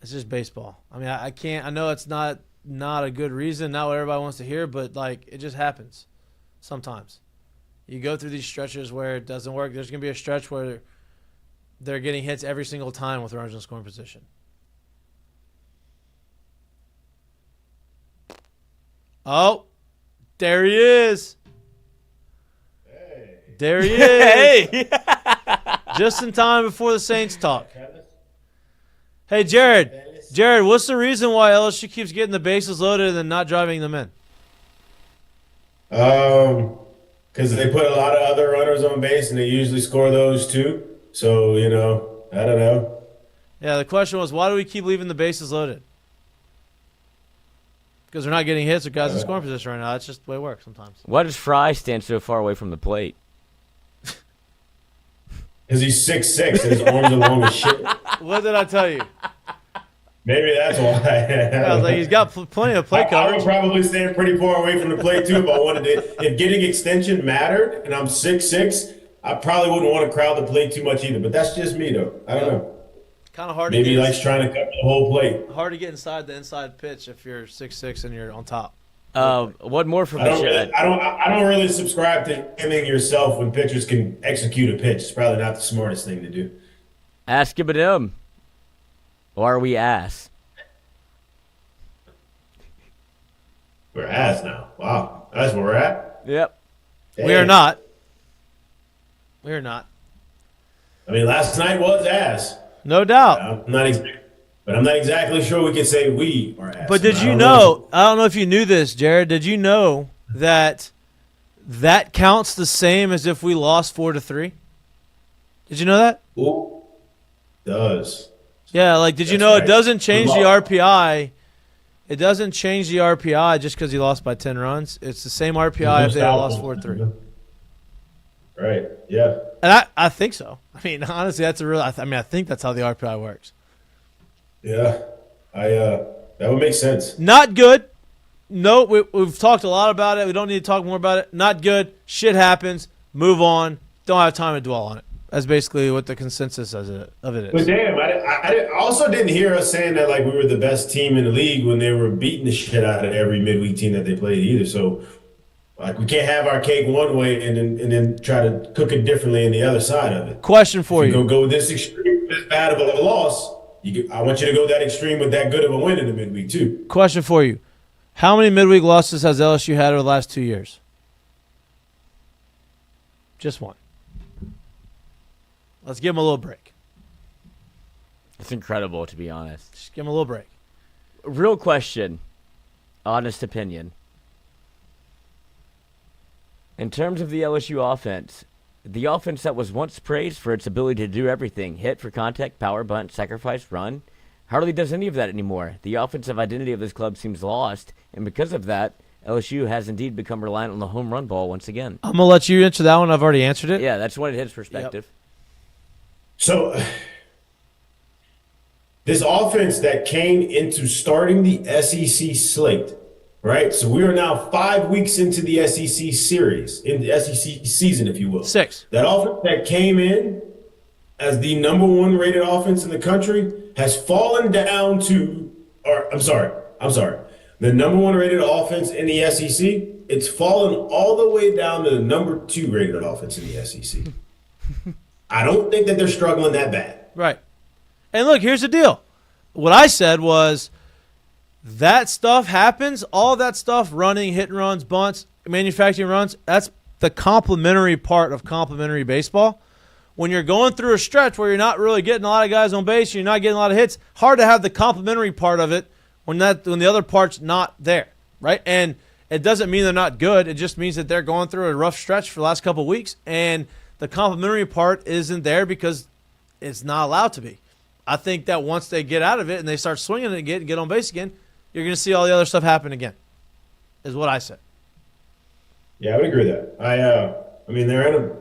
S1: It's just baseball. I mean, I can't. I know it's not a good reason, not what everybody wants to hear, but like it just happens sometimes. You go through these stretches where it doesn't work. There's going to be a stretch where they're getting hits every single time with runners in scoring position. Oh, there he is.
S6: Hey.
S1: There he is.
S7: Hey.
S1: Just in time before the Saints talk. Hey, Jared, what's the reason why LSU keeps getting the bases loaded and then not driving them in?
S6: Because they put a lot of other runners on base, and they usually score those too. So, I don't know.
S1: Yeah, the question was, why do we keep leaving the bases loaded? Because they're not getting hits with guys in scoring position right now. That's just the way it works sometimes.
S7: Why does Fry stand so far away from the plate?
S6: Because he's 6'6", and his arms are long as shit.
S1: What did I tell you?
S6: Maybe that's why.
S1: I was like, he's got plenty of plate
S6: I would
S1: coverage.
S6: probably stand pretty far away from the plate too if I wanted to. If getting extension mattered, and I'm 6'6", I probably wouldn't want to crowd the plate too much either. But that's just me, though. I don't know.
S1: Kind of hard.
S6: Maybe he likes trying to cover the whole plate.
S1: Hard to get inside the inside pitch if you're 6'6" and you're on top.
S7: One more from
S6: I don't really subscribe to hitting yourself when pitchers can execute a pitch. It's probably not the smartest thing to do.
S7: Ask him at him. Or are we ass?
S6: We're ass now. Wow, that's where we're at.
S7: Yep.
S6: Damn.
S1: We are not. We are not.
S6: I mean, last night was ass.
S1: No doubt.
S6: I'm not exactly sure we can say we are ass.
S1: But did you know? I don't know if you knew this, Jared. Did you know that counts the same as if we lost 4-3? Did you know that?
S6: Ooh, does.
S1: Yeah, like did you know it doesn't change the RPI? It doesn't change the RPI just because you lost by 10 runs. It's the same RPI if they had lost 4-3.
S6: Right. Yeah.
S1: And I think so. I mean, honestly, that's a real. I think that's how the RPI works.
S6: Yeah. That would make sense.
S1: Not good. No, we've talked a lot about it. We don't need to talk more about it. Not good. Shit happens. Move on. Don't have time to dwell on it. That's basically what the consensus of it is.
S6: But damn, I also didn't hear us saying that like we were the best team in the league when they were beating the shit out of every midweek team that they played either. So like we can't have our cake one way and then try to cook it differently in the other side of it.
S1: Question for you.
S6: Go this extreme, this bad of a loss. I want you to go that extreme with that good of a win in the midweek too.
S1: Question for you. How many midweek losses has LSU had over the last 2 years? Just one. Let's give them a little break.
S7: It's incredible, to be honest.
S1: Just give them a little break.
S7: Real question. Honest opinion. In terms of the LSU offense, the offense that was once praised for its ability to do everything, hit for contact, power bunt, sacrifice, run, hardly does any of that anymore. The offensive identity of this club seems lost, and because of that, LSU has indeed become reliant on the home run ball once again.
S1: I'm going to let you answer that one. I've already answered it.
S7: Yeah, that's what it hits perspective.
S1: Yep.
S6: So this offense that came into starting the SEC slate, right? So we are now 5 weeks into the SEC series, in the SEC season, if you will.
S1: 6.
S6: That offense that came in as the number 1 rated offense in the country has fallen down to, the number 1 rated offense in the SEC, it's fallen all the way down to the number 2 rated offense in the SEC. I don't think that they're struggling that bad.
S1: Right. And look, here's the deal. What I said was that stuff happens, all that stuff, running, hit and runs, bunts, manufacturing runs, that's the complementary part of complementary baseball. When you're going through a stretch where you're not really getting a lot of guys on base, you're not getting a lot of hits, hard to have the complementary part of it when the other part's not there, right? And it doesn't mean they're not good. It just means that they're going through a rough stretch for the last couple of weeks, and the complementary part isn't there because it's not allowed to be. I think that once they get out of it and they start swinging it again and get on base again, you're going to see all the other stuff happen again, is what I said.
S6: Yeah, I would agree with that. I mean, they're in a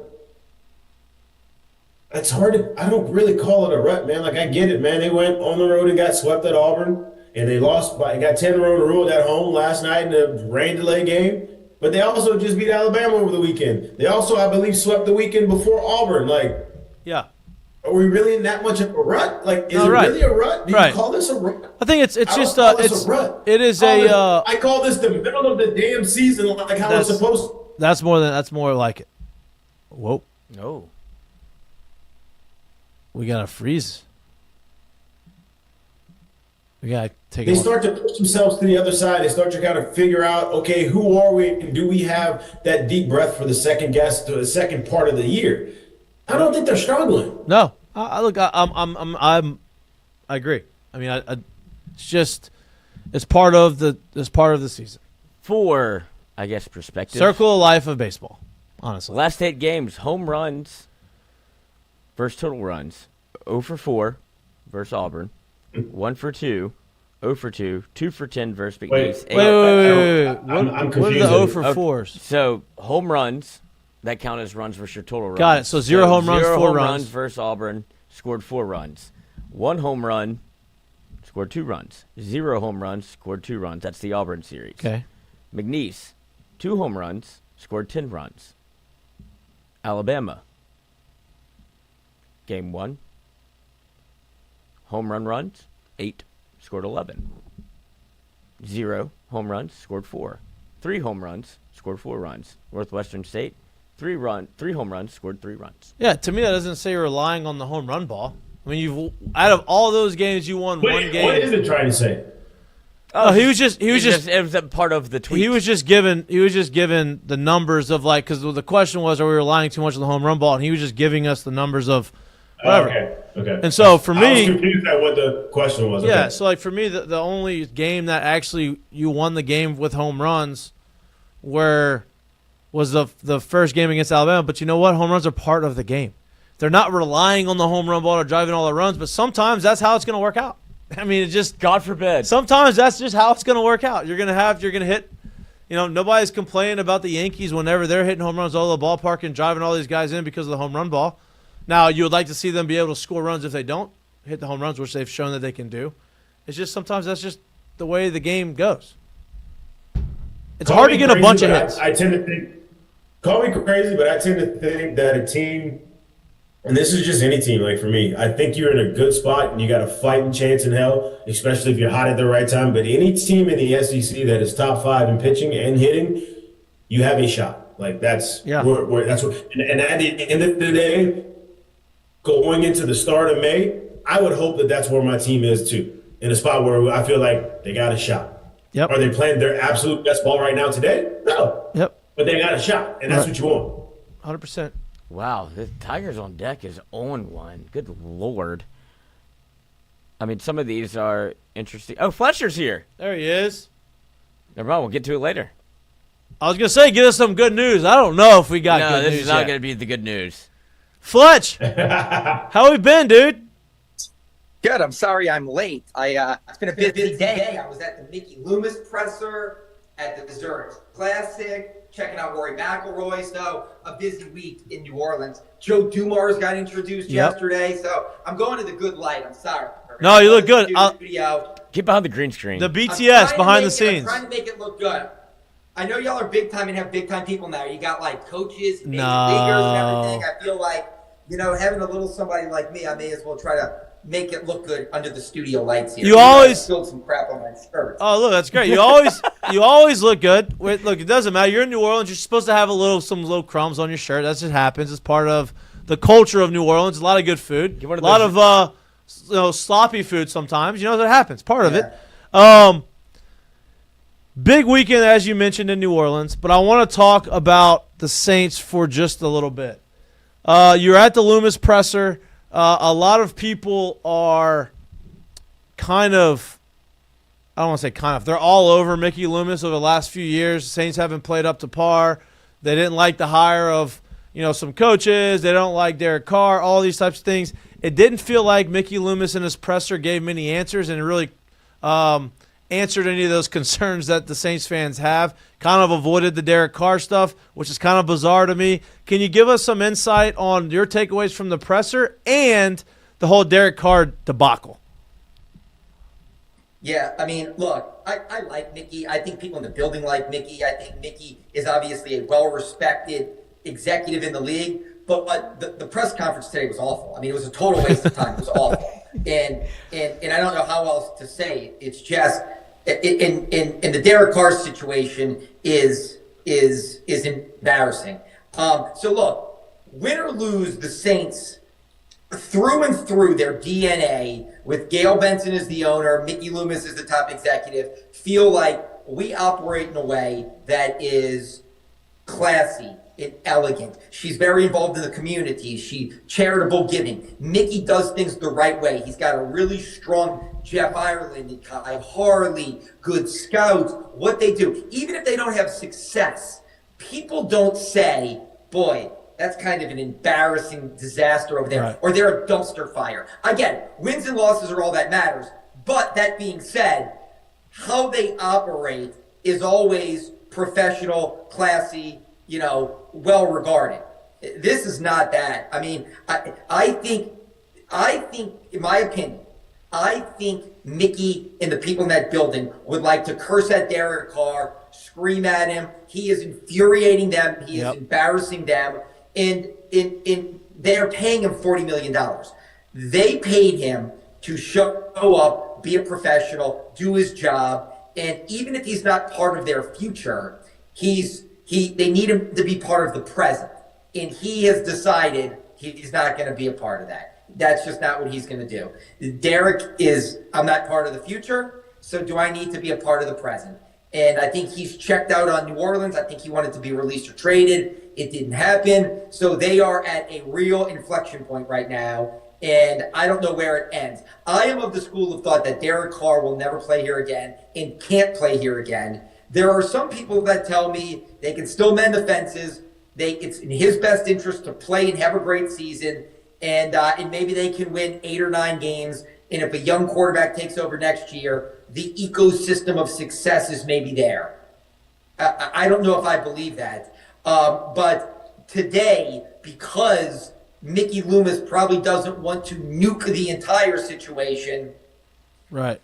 S6: – it's hard to – I don't really call it a rut, man. Like, I get it, man. They went on the road and got swept at Auburn, and they lost by – got 10 in a row ruled at home last night in a rain delay game. But they also just beat Alabama over the weekend. They also, I believe, swept the weekend before Auburn. Like,
S1: yeah,
S6: Are we really in that much of a rut? Like, is it
S1: right.
S6: really a rut? Do you call this a rut?
S1: I think it's
S6: I
S1: just
S6: don't call this a rut.
S1: it is
S6: I call this the middle of the damn season, like how it's supposed to.
S1: That's more like it. Whoa.
S7: No.
S1: We got to freeze. We got to take
S6: They start to push themselves to the other side. They start to kind of figure out, okay, who are we? And do we have that deep breath for the second part of the year? I don't think they're struggling.
S1: No. I agree. I mean, it's part of the season.
S7: For, I guess, perspective.
S1: Circle of life of baseball, honestly.
S7: Last 8 games, home runs versus total runs. 0 for 4 versus Auburn. 1 for 2. 0 for 2. 2 for 10 versus Big East.
S1: Wait.
S6: I'm confused.
S1: What are the 0 for 4s?
S7: So, home runs, that count as runs versus your total runs.
S1: Got it. So 0 home runs, 4
S7: home
S1: runs.
S7: Versus Auburn, scored 4 runs. 1 home run, scored 2 runs. 0 home runs, scored 2 runs. That's the Auburn series.
S1: Okay.
S7: McNeese, 2 home runs, scored 10 runs. Alabama, game 1. Home runs, 8, scored 11. 0 home runs, scored 4. 3 home runs, scored 4 runs. Northwestern State, 3 home runs, scored 3 runs.
S1: Yeah, to me that doesn't say you're relying on the home run ball. I mean, you've out of all those games, you won one game.
S6: What is it trying to say?
S1: Oh, he was just.
S7: It was a part of the tweet.
S1: He was just given the numbers of because the question was, are we relying too much on the home run ball? And he was just giving us the numbers of whatever.
S6: Okay.
S1: And so for me,
S6: I was confused at what the question was.
S1: Yeah.
S6: Okay.
S1: So for me, the only game that actually you won the game with home runs, was the first game against Alabama. But you know what? Home runs are part of the game. They're not relying on the home run ball or driving all the runs, but sometimes that's how it's going to work out. I mean, it just
S7: God forbid.
S1: Sometimes that's just how it's going to work out. You're going to hit. Nobody's complaining about the Yankees whenever they're hitting home runs all over the ballpark and driving all these guys in because of the home run ball. Now, you would like to see them be able to score runs if they don't hit the home runs, which they've shown that they can do. It's just sometimes that's just the way the game goes. It's hard to get a bunch of hits.
S6: I tend to think, call me crazy, but I tend to think that a team, and this is just any team, like for me, I think you're in a good spot and you got a fighting chance in hell, especially if you're hot at the right time. But any team in the SEC that is top 5 in pitching and hitting, you have a shot. Like that's and at the end of the day, going into the start of May, I would hope that that's where my team is too, in a spot where I feel like they got a shot.
S1: Yep.
S6: Are they playing their absolute best ball right now today? No.
S1: Yep.
S6: But they got a shot, and that's what you want.
S1: 100%.
S7: Wow, the Tigers on deck is on one. Good Lord. I mean, some of these are interesting. Oh, Fletcher's here.
S1: There he is.
S7: Never mind, we'll get to it later.
S1: I was going to say, give us some good news. I don't know if we got good news.
S7: No, this is not going to be the good news.
S1: Fletch, how we been, dude?
S9: Good. I'm sorry I'm late. It's been a busy day. I was at the Mickey Loomis presser, at the Missouri Classic, checking out Rory McIlroy. So a busy week in New Orleans. Joe Dumars got introduced yesterday. So I'm going to the good light. I'm sorry.
S1: No, you look good.
S7: Get behind the green screen.
S1: The BTS behind the scenes.
S9: I'm trying to make it look good. I know y'all are big time and have big time people now. You got like coaches, and leaguers and everything. I feel like, having a little somebody like me, I may as well try to make it look good under the studio lights here.
S1: You always
S9: spilled some crap on my shirt.
S1: Oh, look, that's great. You always look good. Wait, look, it doesn't matter. You're in New Orleans. You're supposed to have some little crumbs on your shirt. That just happens. It's part of the culture of New Orleans. A lot of good food. A lot of sloppy food sometimes. That happens. Part of it. Big weekend, as you mentioned, in New Orleans. But I want to talk about the Saints for just a little bit. You're at the Loomis presser. A lot of people are I don't want to say they're all over Mickey Loomis over the last few years. The Saints haven't played up to par. They didn't like the hire of, some coaches. They don't like Derek Carr, all these types of things. It didn't feel like Mickey Loomis in his presser gave many answers and really answered any of those concerns that the Saints fans have. Kind of avoided the Derek Carr stuff, which is kind of bizarre to me. Can you give us some insight on your takeaways from the presser and the whole Derek Carr debacle?
S9: Yeah, I mean, look, I like Mickey. I think people in the building like Mickey. I think Mickey is obviously a well-respected executive in the league. But the press conference today was awful. I mean, it was a total waste of time. It was awful. And I don't know how else to say it. It's just in the Derek Carr situation is embarrassing. So look, win or lose, the Saints through and through their DNA, with Gail Benson as the owner, Mickey Loomis as the top executive, feel like we operate in a way that is classy and elegant. She's very involved in the community. She charitable giving. Mickey does things the right way. He's got a really strong Jeff Ireland, Kai Harley, good scouts. What they do, even if they don't have success, people don't say, boy, that's kind of an embarrassing disaster over there,
S1: right,
S9: or they're a dumpster fire. Again, wins and losses are all that matters. But that being said, how they operate is always professional, classy, well regarded. This is not that. I mean, I think, in my opinion, I think Mickey and the people in that building would like to curse at Derek Carr, scream at him. He is infuriating them. He is embarrassing them. And they're paying him $40 million. They paid him to show up, be a professional, do his job. And even if he's not part of their future, they need him to be part of the present. And he has decided he's not going to be a part of that. That's just not what he's going to do. Derek is, I'm not part of the future, so do I need to be a part of the present? And I think he's checked out on New Orleans. I think he wanted to be released or traded. It didn't happen. So they are at a real inflection point right now. And I don't know where it ends. I am of the school of thought that Derek Carr will never play here again and can't play here again. There are some people that tell me they can still mend the fences. It's in his best interest to play and have a great season. And maybe they can win 8 or 9 games. And if a young quarterback takes over next year, the ecosystem of success is maybe there. I don't know if I believe that. But today, because Mickey Loomis probably doesn't want to nuke the entire situation,
S1: right,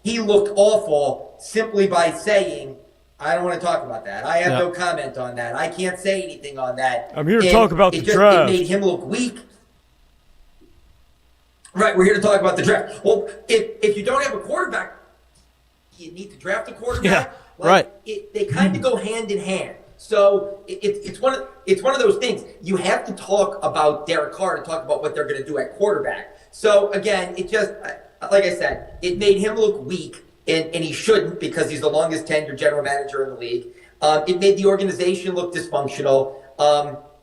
S9: he looked awful simply by saying, I don't want to talk about that. I have no comment on that. I can't say anything on that.
S7: I'm here to talk about the draft.
S9: It made him look weak. Right, we're here to talk about the draft. Well, if you don't have a quarterback, you need to draft a quarterback.
S1: Yeah, right.
S9: They kind of go hand in hand. So it's one of those things. You have to talk about Derek Carr to talk about what they're going to do at quarterback. So again, it just, like I said, it made him look weak, and he shouldn't, because he's the longest tenured general manager in the league. It made the organization look dysfunctional.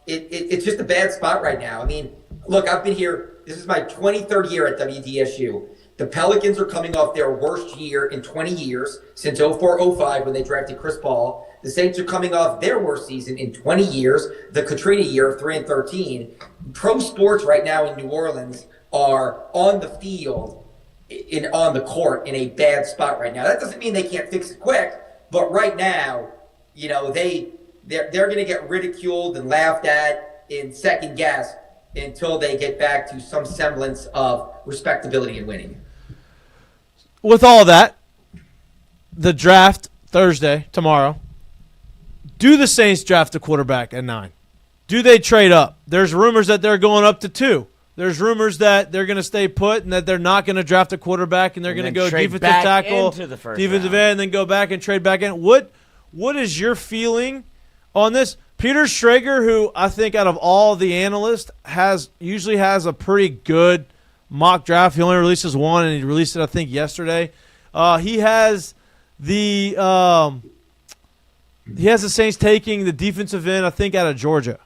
S9: It's just a bad spot right now. I mean, look, I've been here. This is my 23rd year at WDSU. The Pelicans are coming off their worst year in 20 years, since 04-05 when they drafted Chris Paul. The Saints are coming off their worst season in 20 years, the Katrina year of 3-13. Pro sports right now in New Orleans are on the field, on the court, in a bad spot right now. That doesn't mean they can't fix it quick, but right now, they're going to get ridiculed and laughed at and second guessed until they get back to some semblance of respectability and winning.
S1: With all that, the draft Thursday, tomorrow, do the Saints draft a quarterback at 9? Do they trade up? There's rumors that they're going up to 2. There's rumors that they're going to stay put and that they're not going to draft a quarterback and they're going to go defensive tackle, defensive end, and then go back and trade back in. What is your feeling on this? Peter Schrager, who I think out of all the analysts usually has a pretty good mock draft. He only releases one, and he released it, I think, yesterday. He has the Saints taking the defensive end, I think, out of Georgia.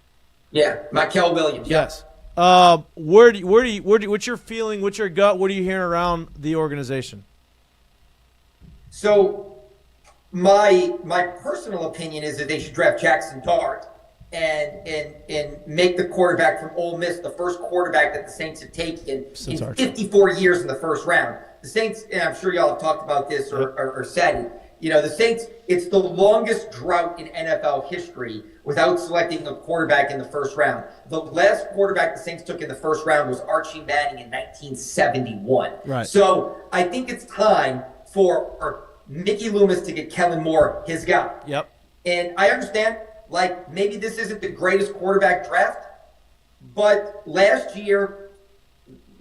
S9: Yeah, Michael Williams.
S1: Yes. What's your feeling? What's your gut? What are you hearing around the organization?
S9: So, my personal opinion is that they should draft Jackson Dart and make the quarterback from Ole Miss the first quarterback that the Saints have taken in 54 years in the first round. The Saints, and I'm sure y'all have talked about this or said it, the Saints, it's the longest drought in NFL history without selecting a quarterback in the first round. The last quarterback the Saints took in the first round was Archie Manning in 1971.
S1: Right.
S9: So I think it's time for Mickey Loomis to get Kellen Moore his guy.
S1: Yep.
S9: And I understand, maybe this isn't the greatest quarterback draft, But last year,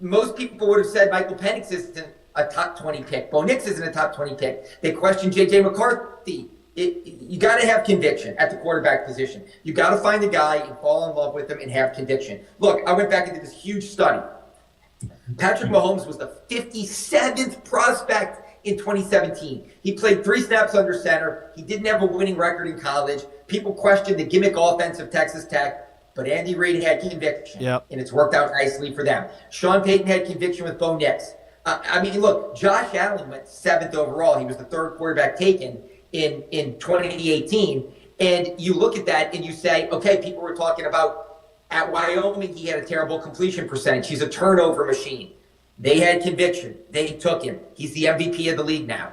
S9: most people would have said Michael Penix isn't a top 20 pick. Bo Nix isn't a top 20 pick. They questioned J.J. McCarthy. You got to have conviction at the quarterback position. You got to find a guy and fall in love with him and have conviction. Look, I went back and did this huge study. Patrick Mahomes was the 57th prospect in 2017. He played 3 snaps under center. He didn't have a winning record in college. People questioned the gimmick offense of Texas Tech, but Andy Reid had conviction, and it's worked out nicely for them. Sean Payton had conviction with Bo Nix. I mean, look, Josh Allen went 7th overall. He was the 3rd quarterback taken in 2018. And you look at that and you say, okay, people were talking about at Wyoming, he had a terrible completion percentage. He's a turnover machine. They had conviction. They took him. He's the MVP of the league now.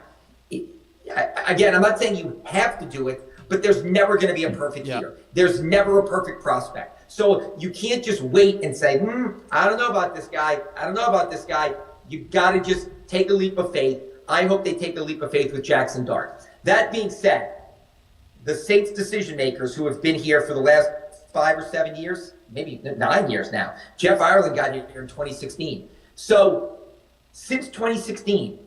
S9: Again, I'm not saying you have to do it, but there's never going to be a perfect year. There's never a perfect prospect. So you can't just wait and say, I don't know about this guy. I don't know about this guy. You've got to just take a leap of faith. I hope they take a leap of faith with Jackson Dart. That being said, the Saints decision makers who have been here for the last 5 or 7 years, maybe 9 years now. Jeff Ireland got here in 2016. So since 2016,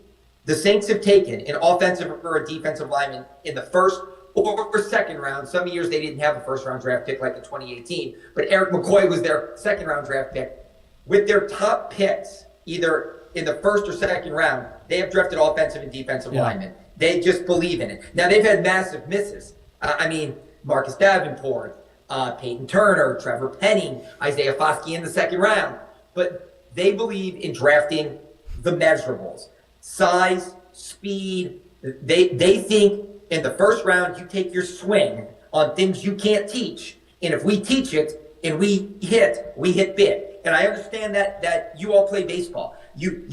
S9: the Saints have taken an offensive or a defensive lineman in the first or second round. Some years they didn't have a first-round draft pick like in 2018, but Eric McCoy was their second-round draft pick. With their top picks, either in the first or second round, they have drafted offensive and defensive linemen. They just believe in it. Now, they've had massive misses. I mean, Marcus Davenport, Peyton Turner, Trevor Penning, Isaiah Foskey in the second round. But they believe in drafting the measurables. Size, speed. They think in the first round, you take your swing on things you can't teach. And if we teach it and we hit big. And I understand that you all play baseball. You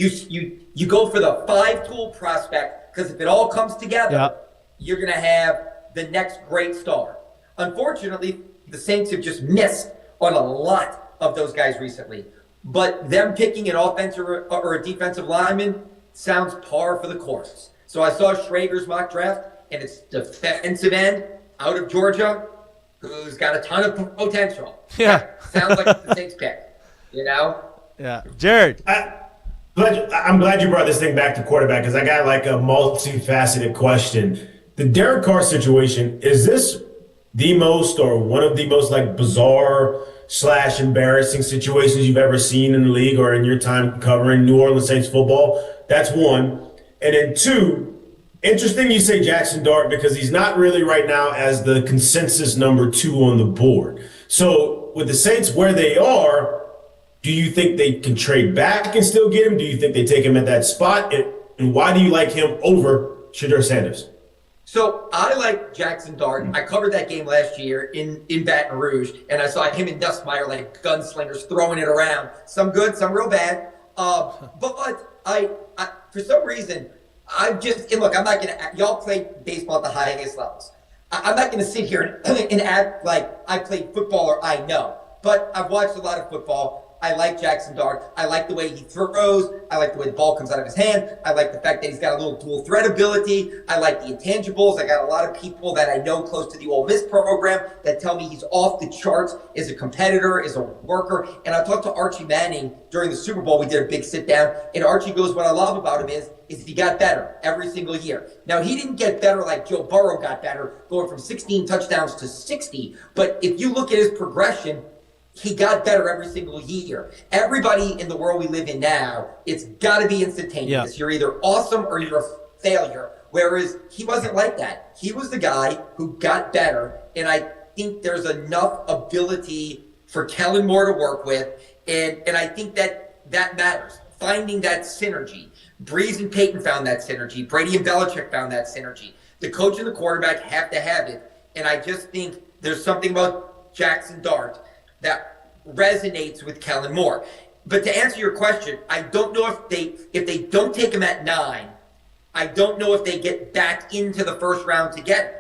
S9: go for the 5-tool prospect because if it all comes together, you're going to have the next great star. Unfortunately, the Saints have just missed on a lot of those guys recently. But them picking an offensive or a defensive lineman sounds par for the course. So I saw Schrager's mock draft, and it's defensive end out of Georgia who's got a ton of potential. Sounds like the Saints pick, you know?
S1: Yeah. Jared.
S6: I'm glad you brought this thing back to quarterback because I got like a multifaceted question. The Derek Carr situation, is this the most or one of the most like bizarre / embarrassing situations you've ever seen in the league or in your time covering New Orleans Saints football? That's one. And then 2, interesting you say Jackson Dart because he's not really right now as the consensus number 2 on the board. So with the Saints where they are, do you think they can trade back and still get him? Do you think they take him at that spot? And why do you like him over Shedeur Sanders?
S9: So I like Jackson Dart. I covered that game last year in Baton Rouge, and I saw him and Dustmeyer like gunslingers throwing it around. Some good, some real bad. But I for some reason, I'm just, and look, I'm not going to, y'all play baseball at the highest levels. I'm not going to sit here and act like I played football or I know. But I've watched a lot of football. I like Jackson Dart. I like the way he throws. I like the way the ball comes out of his hand. I like the fact that he's got a little dual threat ability. I like the intangibles. I got a lot of people that I know close to the Ole Miss program that tell me he's off the charts as a competitor, as a worker. And I talked to Archie Manning during the Super Bowl. We did a big sit down. And Archie goes, what I love about him is he got better every single year. Now, he didn't get better like Joe Burrow got better, going from 16 touchdowns to 60. But if you look at his progression, he got better every single year. Everybody in the world we live in now, it's got to be instantaneous. You're either awesome or you're a failure. Whereas he wasn't like that. He was the guy who got better. And I think there's enough ability for Kellen Moore to work with. And I think that matters. Finding that synergy. Breeze and Peyton found that synergy. Brady and Belichick found that synergy. The coach and the quarterback have to have it. And I just think there's something about Jackson Dart that resonates with Kellen Moore. But to answer your question, I don't know if they don't take him at 9, I don't know if they get back into the first round to get him.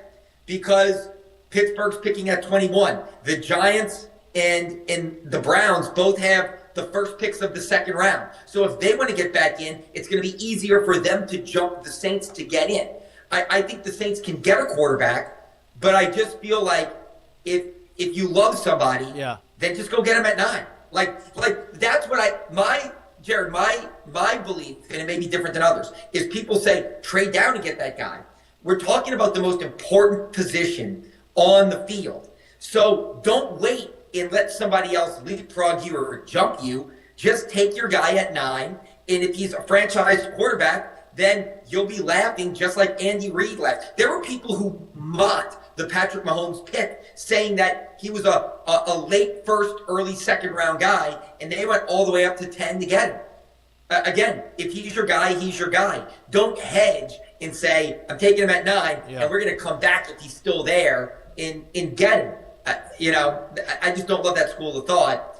S9: Because Pittsburgh's picking at 21. The Giants and the Browns both have the first picks of the second round. So if they want to get back in, it's going to be easier for them to jump the Saints to get in. I think the Saints can get a quarterback, but I just feel like if you love somebody, then just go get him at 9. Like that's what Jared, my belief, and it may be different than others, is people say trade down to get that guy. We're talking about the most important position on the field. So don't wait and let somebody else leapfrog you or jump you. Just take your guy at 9, and if he's a franchise quarterback, then you'll be laughing just like Andy Reid laughed. There were people who mocked the Patrick Mahomes pick, saying that he was a late first, early second round guy, and they went all the way up to 10 to get him. Again, if he's your guy, he's your guy. Don't hedge and say, I'm taking him at 9, and we're going to come back if he's still there and get him. I just don't love that school of thought.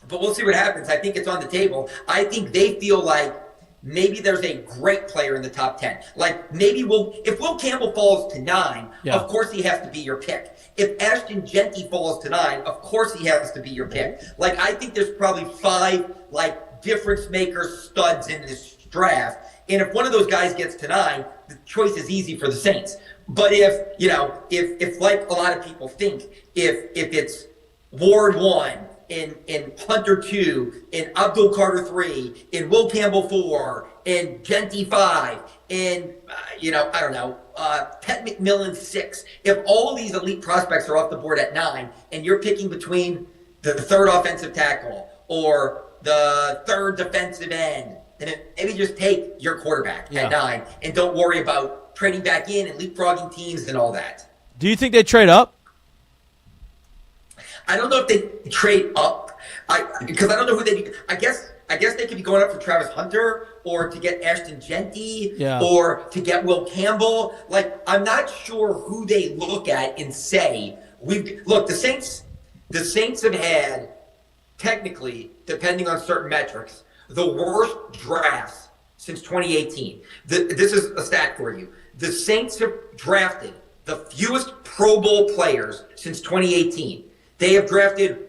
S9: But we'll see what happens. I think it's on the table. I think they feel like maybe there's a great player in the top 10. Like maybe if Will Campbell falls to 9, of course he has to be your pick. If Ashton Genty falls to 9, of course he has to be your pick. Like I think there's probably 5 like difference maker studs in this draft. And if one of those guys gets to 9, the choice is easy for the Saints. But if like a lot of people think, if it's Ward 1, in Hunter 2, in Abdul Carter 3, in Will Campbell 4, in Genty 5, in Ted McMillan 6. If all these elite prospects are off the board at 9, and you're picking between the 3rd offensive tackle or the 3rd defensive end, then maybe just take your quarterback at 9 and don't worry about trading back in and leapfrogging teams and all that.
S1: Do you think they trade up?
S9: I don't know if they trade up, because I don't know who they. I guess they could be going up for Travis Hunter or to get Ashton Genty or to get Will Campbell. Like I'm not sure who they look at and say the Saints have had technically, depending on certain metrics, the worst drafts since 2018. This is a stat for you. The Saints have drafted the fewest Pro Bowl players since 2018. They have drafted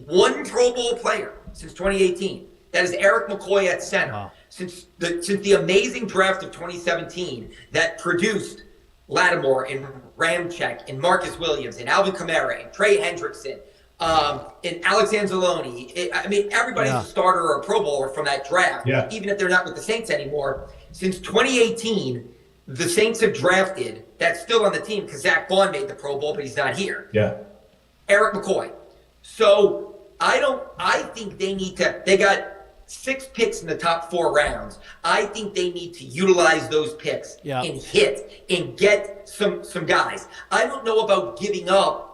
S9: 1 Pro Bowl player since 2018. That is Eric McCoy at center. Wow. Since the amazing draft of 2017 that produced Lattimore and Ramczyk and Marcus Williams and Alvin Kamara and Trey Hendrickson and Alex Anzalone. Everybody's a starter or a Pro Bowler from that draft, even if they're not with the Saints anymore. Since 2018, the Saints have drafted, that's still on the team because Zach Vaughn made the Pro Bowl, but he's not here. Eric McCoy. So I think they got 6 picks in the top 4 rounds. I think they need to utilize those picks and hit and get some guys. I don't know about giving up,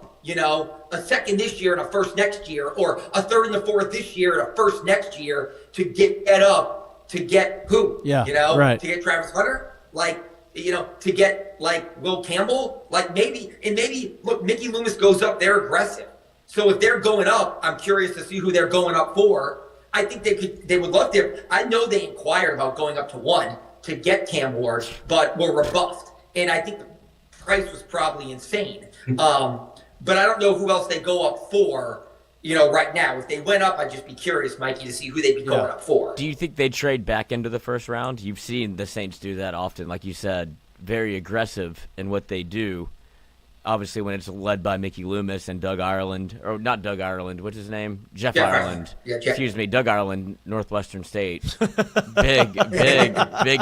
S9: a second this year and a first next year, or a third and a fourth this year and a first next year to get up to get who? To get Travis Hunter? To get Will Campbell, look, Mickey Loomis goes up, they're aggressive. So if they're going up, I'm curious to see who they're going up for. I think they would love to. I know they inquired about going up to 1 to get Cam Ward, but were rebuffed. And I think the price was probably insane. But I don't know who else they go up for, right now. If they went up, I'd just be curious, Mikey, to see who they'd be going up for.
S7: Do you think they trade back into the first round? You've seen the Saints do that often, like you said, very aggressive in what they do. Obviously, when it's led by Mickey Loomis and Doug Ireland, or not Doug Ireland, what's his name? Jeff Ireland. Excuse me, Doug Ireland, Northwestern State. big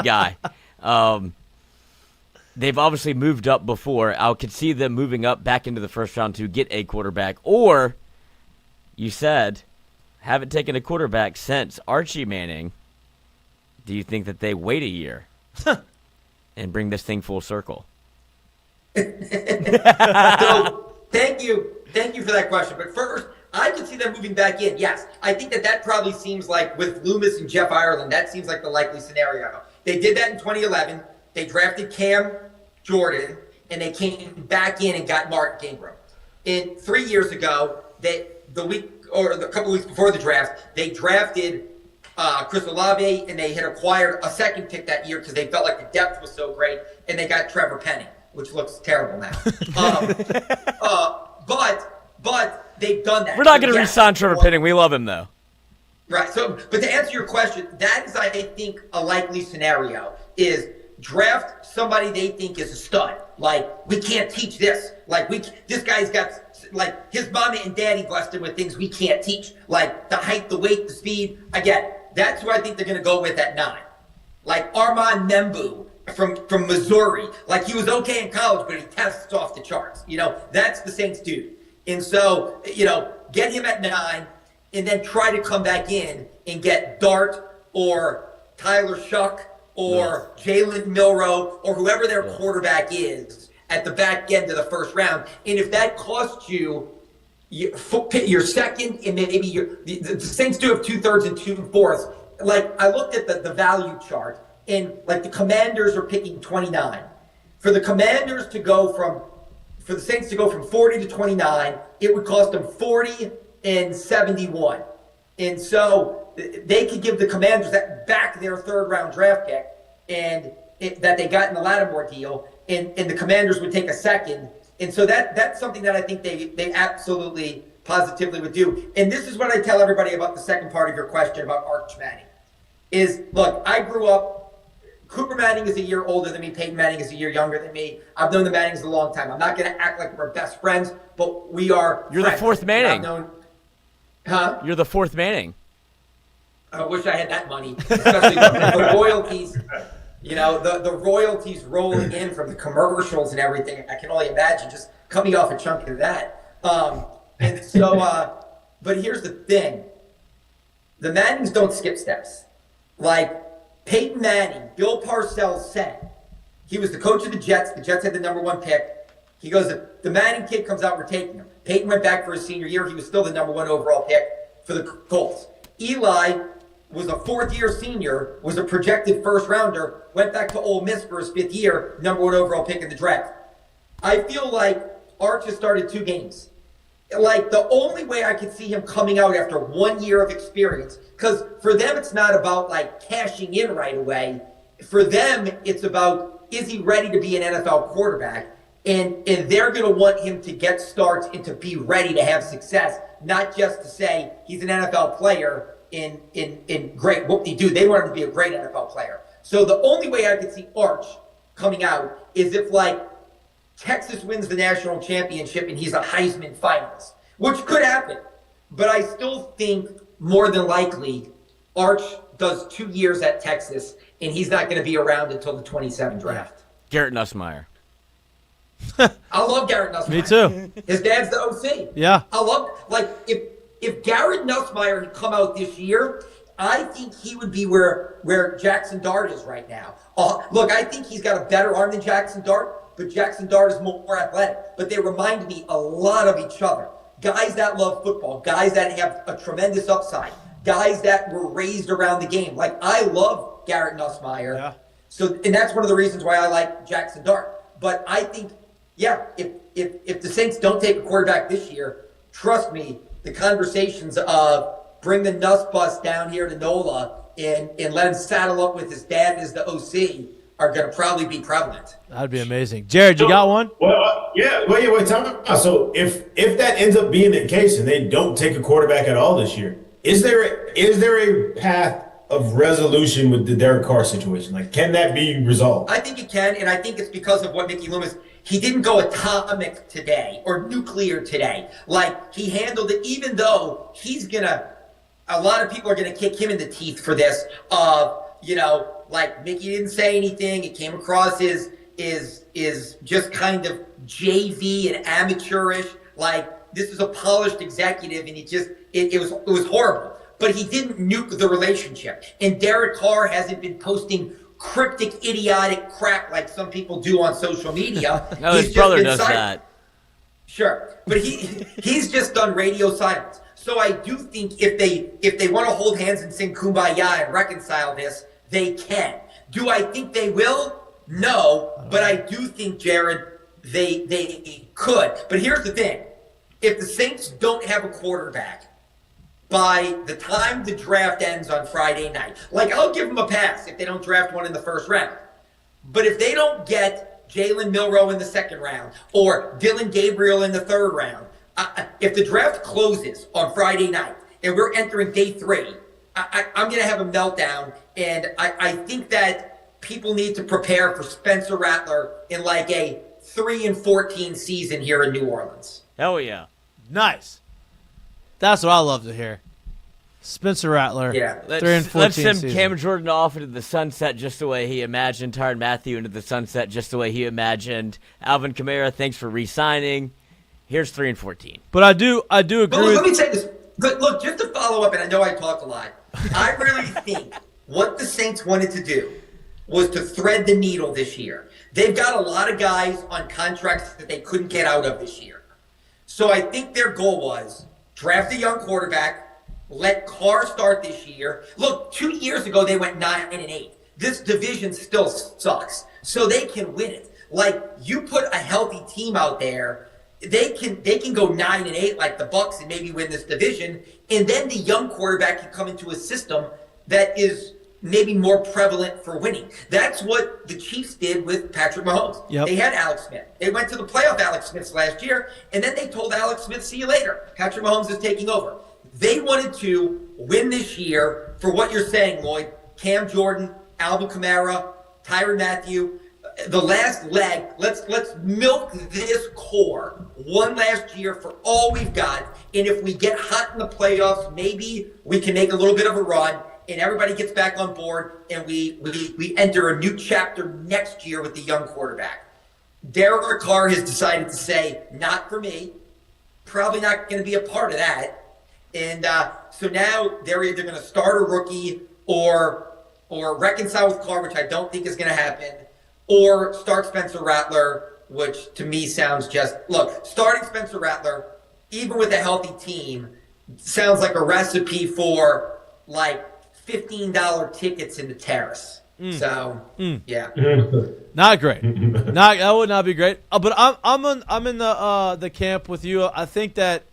S7: guy. They've obviously moved up before. I could see them moving up back into the first round to get a quarterback. Or, you said, haven't taken a quarterback since Archie Manning. Do you think that they wait a year and bring this thing full circle?
S9: So thank you for that question. But first, I can see them moving back in. Yes, I think that probably seems like with Loomis and Jeff Ireland, that seems like the likely scenario. They did that in 2011. They drafted Cam Jordan, and they came back in and got Mark Ingram. And 3 years ago, a couple weeks before the draft, they drafted Chris Olave, and they had acquired a second pick that year because they felt like the depth was so great, and they got Trevor Penning, which looks terrible now. But they've done that.
S7: We're not going to re-sign Trevor Penning. We love him, though.
S9: Right. So, but to answer your question, that is, I think, a likely scenario is draft somebody they think is a stud. Like, we can't teach this. Like, this guy's got like his mama and daddy blessed him with things we can't teach, like the height, the weight, the speed. Again, that's who I think they're going to go with at 9. Like Armand Membu from Missouri. Like, he was okay in college, but he tests off the charts. You know, that's the Saints dude. And so, you know, get him at 9 and then try to come back in and get Dart or Tyler Shuck or Jalen Milroe or whoever their quarterback is at the back end of the first round. And if that costs you your second and maybe the Saints do have 2/3 and 2/4. Like, I looked at the value chart, and like the Commanders are picking 29. For the Commanders to go for the Saints to go from 40 to 29, it would cost them 40 and 71. And so they could give the Commanders back their 3rd round draft pick and that they got in the Lattimore deal, and the Commanders would take a 2nd. And so that's something that I think they absolutely positively would do. And this is what I tell everybody about the second part of your question about Arch Manning. Is, look, I grew up, Cooper Manning is a year older than me, Peyton Manning is a year younger than me. I've known the Mannings a long time. I'm not going to act like we're best friends, but we are
S7: You're
S9: friends.
S7: the 4th Manning.
S9: You're
S7: the 4th Manning.
S9: I wish I had that money, especially the royalties. You know, the royalties rolling in from the commercials and everything. I can only imagine. Just cut me off a chunk of that. And so, but here's the thing. The Mannings don't skip steps. Like Peyton Manning, Bill Parcells said, he was the coach of the Jets. The Jets had the number 1 pick. He goes, if the Manning kid comes out, we're taking him. Peyton went back for his senior year. He was still the number 1 overall pick for the Colts. Eli was a 4th-year senior, was a projected first-rounder, went back to Ole Miss for his 5th year, number 1 overall pick in the draft. I feel like Arch has started 2 games. Like, the only way I could see him coming out after 1 year of experience, because for them it's not about, like, cashing in right away. For them, it's about, is he ready to be an NFL quarterback? And they're going to want him to get starts and to be ready to have success, not just to say he's an NFL player in great whoop-de-doo. They want him to be a great NFL player. So the only way I could see Arch coming out is if, like, Texas wins the national championship and he's a Heisman finalist, which could happen. But I still think more than likely Arch does 2 years at Texas and he's not going to be around until the 27 draft.
S7: Garrett Nussmeier.
S9: I love Garrett Nussmeier.
S1: Me too.
S9: His dad's the OC.
S1: Yeah.
S9: I love, like, if Garrett Nussmeier had come out this year, I think he would be where Jackson Dart is right now. Look, I think he's got a better arm than Jackson Dart, but Jackson Dart is more athletic. But they remind me a lot of each other. Guys that love football, guys that have a tremendous upside, guys that were raised around the game. Like, I love Garrett Nussmeier.
S1: Yeah.
S9: So, and that's one of the reasons why I like Jackson Dart. But I think, yeah, if the Saints don't take a quarterback this year, trust me, the conversations of bring the Nuss bus down here to NOLA and let him saddle up with his dad as the OC are going to probably be prevalent.
S1: That'd be amazing. Jared, you got one?
S6: Well, wait, time out. So if that ends up being the case and they don't take a quarterback at all this year, is there a path of resolution with the Derek Carr situation? Like, can that be resolved?
S9: I think it can, and I think it's because of what Mickey Loomis, he didn't go atomic today or nuclear today. Like, he handled it, even though a lot of people are going to kick him in the teeth for this. Like, Mickey didn't say anything. It came across as just kind of JV and amateurish. Like, this is a polished executive, and it was horrible. But he didn't nuke the relationship. And Derek Carr hasn't been posting cryptic, idiotic crap like some people do on social media.
S7: No, his brother does that.
S9: Sure, but he's just done radio silence. So I do think if they want to hold hands and sing Kumbaya and reconcile this, they can. Do I think they will? No, but I do think, Jared, they could. But here's the thing: if the Saints don't have a quarterback by the time the draft ends on Friday night, like, I'll give them a pass if they don't draft one in the first round. But if they don't get Jalen Milroe in the second round or Dylan Gabriel in the third round, if the draft closes on Friday night and we're entering day 3, I'm going to have a meltdown. And I think that people need to prepare for Spencer Rattler in like a 3-14 season here in New Orleans.
S7: Hell yeah.
S1: Nice. That's what I love to hear. Spencer Rattler.
S9: Yeah.
S1: 3-14
S7: Let's send
S1: season.
S7: Cam Jordan off into the sunset just the way he imagined. Tyrann Mathieu into the sunset just the way he imagined. Alvin Kamara, thanks for re-signing. Here's 3-14.
S1: But I do agree.
S9: But let me say this. Look, just to follow up, and I know I talk a lot. I really think what the Saints wanted to do was to thread the needle this year. They've got a lot of guys on contracts that they couldn't get out of this year. So I think their goal was draft a young quarterback, let Carr start this year. Look, 2 years ago they went 9-8. This division still sucks, so they can win it. Like, you put a healthy team out there, they can go 9-8 like the Bucs and maybe win this division, and then the young quarterback can come into a system that is maybe more prevalent for winning. That's what the Chiefs did with Patrick Mahomes.
S1: Yep.
S9: They had Alex Smith. They went to the playoff Alex Smiths last year, and then they told Alex Smith, see you later. Patrick Mahomes is taking over. They wanted to win this year for what you're saying, Lloyd. Cam Jordan, Alvin Kamara, Tyrann Mathieu. The last leg, let's milk this core one last year for all we've got. And if we get hot in the playoffs, maybe we can make a little bit of a run and everybody gets back on board and we enter a new chapter next year with the young quarterback. Derek Carr has decided to say, not for me. Probably not going to be a part of that. And so now they're either going to start a rookie or reconcile with Carr, which I don't think is going to happen, or start Spencer Rattler, which to me sounds just – look, starting Spencer Rattler, even with a healthy team, sounds like a recipe for, like, $15 tickets in the terrace. So, yeah.
S1: Not great. That would not be great. But I'm in the camp with you. I think that,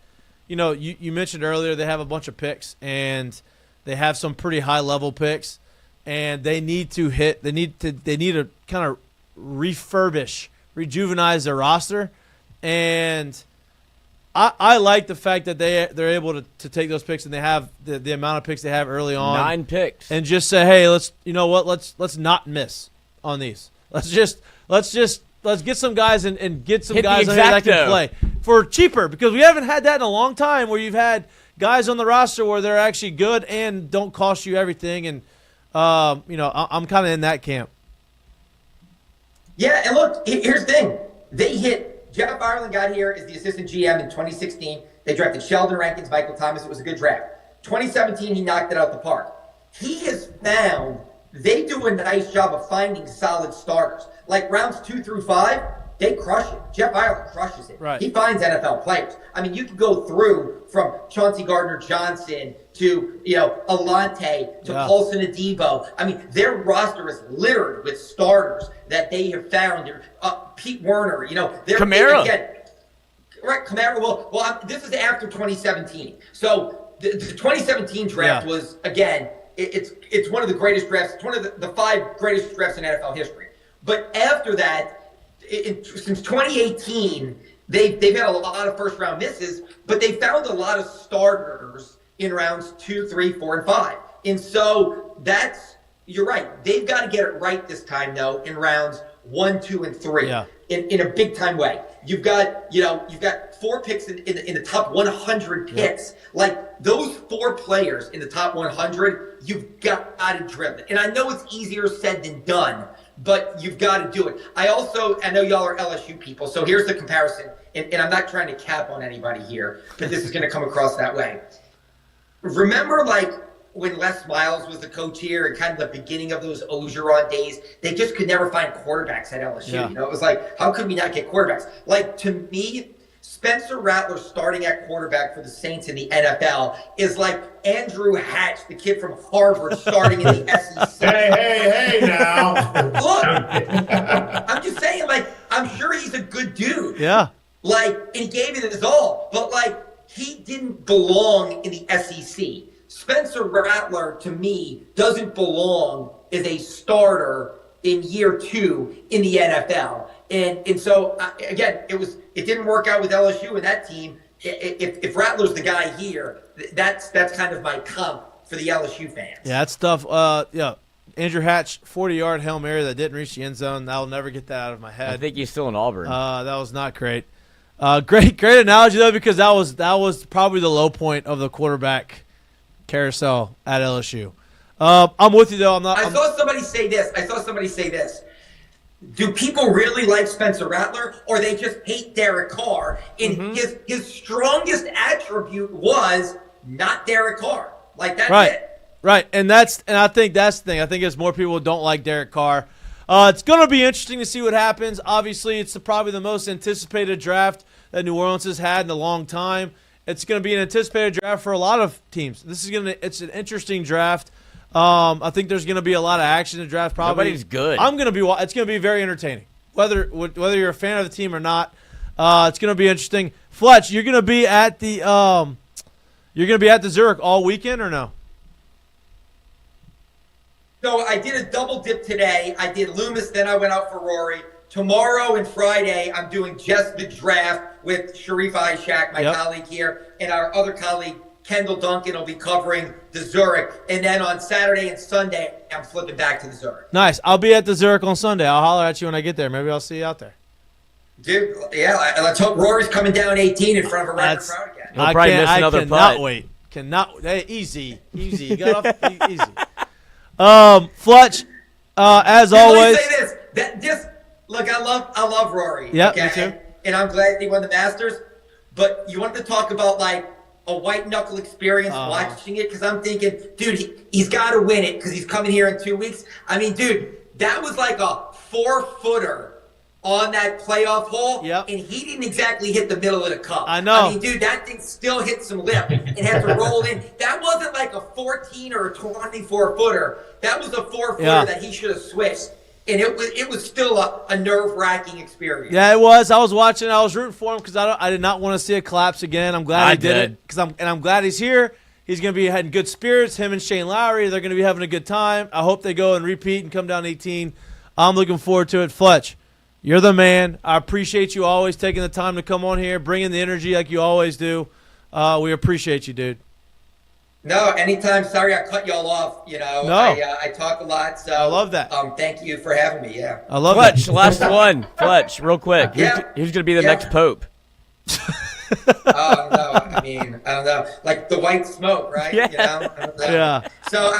S1: you mentioned earlier they have a bunch of picks and they have some pretty high level picks, and they need to kind of rejuvenize their roster. And I like the fact that they're able to take those picks and they have the amount of picks they have early on.
S7: 9 picks.
S1: And just say, hey, let's not miss on these. Let's get some guys and get some guys on here that can play for cheaper, because we haven't had that in a long time where you've had guys on the roster where they're actually good and don't cost you everything. And I'm kind of in that camp.
S9: Yeah, and look, here's the thing. They hit – Jeff Ireland got here as the assistant GM in 2016. They drafted Sheldon Rankins, Michael Thomas. It was a good draft. 2017, he knocked it out the park. He has found – they do a nice job of finding solid starters. Like rounds 2 through 5, they crush it. Jeff Ireland crushes it.
S1: Right.
S9: He finds NFL players. I mean, you can go through from Chauncey Gardner-Johnson to, Alante to Paulson Adebo. I mean, their roster is littered with starters that they have found. Pete Werner,
S7: Kamara.
S9: Right, Kamara. Well, this is after 2017. So the 2017 draft was, again, it's one of the greatest drafts. It's one of the 5 greatest drafts in NFL history. But after that, since 2018, they've had a lot of first-round misses, but they found a lot of starters in rounds 2, 3, 4, and 5. And so you're right. They've got to get it right this time, though, in rounds 1, 2, and 3 in a big-time way. You've got 4 picks in the top 100 picks. Yeah. Like, those 4 players in the top 100, you've got to drill it. And I know it's easier said than done, but you've got to do it. I know y'all are LSU people, so here's the comparison. And I'm not trying to cap on anybody here, but this is going to come across that way. Remember, when Les Miles was the coach here and kind of the beginning of those Ogeron days, they just could never find quarterbacks at LSU.
S1: Yeah.
S9: It was like, how could we not get quarterbacks? Like, to me, Spencer Rattler starting at quarterback for the Saints in the NFL is like Andrew Hatch, the kid from Harvard, starting in the SEC.
S6: Hey, now.
S9: Look, I'm just saying, I'm sure he's a good dude.
S1: Yeah.
S9: And he gave it his all. But, he didn't belong in the SEC. Spencer Rattler, to me, doesn't belong as a starter in year 2 in the NFL. And so, again, it didn't work out with LSU and that team. If Rattler's the guy here, that's kind of my comp for the LSU fans.
S1: Yeah, that's tough. Andrew Hatch, 40-yard Hail Mary that didn't reach the end zone. I'll never get that out of my head.
S7: I think he's still in Auburn.
S1: That was not great. Great analogy though, because that was probably the low point of the quarterback carousel at LSU. I'm with you though.
S9: I saw somebody say this. Do people really like Spencer Rattler, or they just hate Derek Carr? And his strongest attribute was not Derek Carr. Like that's it.
S1: Right, and I think that's the thing. I think there's more people who don't like Derek Carr. It's going to be interesting to see what happens. Obviously, it's probably the most anticipated draft that New Orleans has had in a long time. It's going to be an anticipated draft for a lot of teams. It's an interesting draft. I think there's going to be a lot of action in the draft. Probably
S7: Nobody's good.
S1: It's going to be very entertaining, whether you're a fan of the team or not. It's going to be interesting. Fletch, you're going to be at the Zurich all weekend or no?
S9: So I did a double dip today. I did Loomis, then I went out for Rory. Tomorrow and Friday, I'm doing just the draft with Sharif Ishak, my colleague here, and our other colleague, Kendall Duncan, will be covering the Zurich. And then on Saturday and Sunday, I'm flipping back to the Zurich.
S1: Nice. I'll be at the Zurich on Sunday. I'll holler at you when I get there. Maybe I'll see you out there.
S9: Dude, yeah, let's hope Rory's coming down 18 in front of a record crowd again.
S7: He'll probably miss another
S1: I cannot
S7: putt.
S1: wait. Hey, easy. You got off easy. Fletch, as always.
S9: Let me say this. Look, I love Rory.
S1: Yeah,
S9: okay?
S1: me too.
S9: And I'm glad he won the Masters. But you wanted to talk about like a white knuckle experience watching it, because I'm thinking, dude, he's got to win it because he's coming here in 2 weeks. I mean, dude, that was like a 4-footer on that playoff hole, and he didn't exactly hit the middle of the cup.
S1: I know.
S9: I mean, dude, that thing still hit some lip and had to roll in. That wasn't like a 14 or a 24-footer. That was a 4-footer that he should have switched. And it was still a nerve-wracking experience.
S1: Yeah, it was. I was watching. I was rooting for him because I did not want to see it collapse again. I'm glad he did it. I'm glad he's here. He's going to be in good spirits. Him and Shane Lowry, they're going to be having a good time. I hope they go and repeat and come down 18. I'm looking forward to it. Fletch, you're the man. I appreciate you always taking the time to come on here, bringing the energy like you always do. We appreciate you, dude.
S9: No, anytime. Sorry I cut y'all off. You know,
S1: no.
S9: I talk a lot, so
S1: I love that.
S9: Thank you for having me. Yeah,
S1: I love
S7: Fletch,
S1: that.
S7: last one. Fletch, real quick. Who's going to be the next pope?
S9: Oh, no. I mean, I don't know. Like the white smoke, right?
S7: Yeah.
S9: You know? I don't know.
S1: Yeah.
S9: So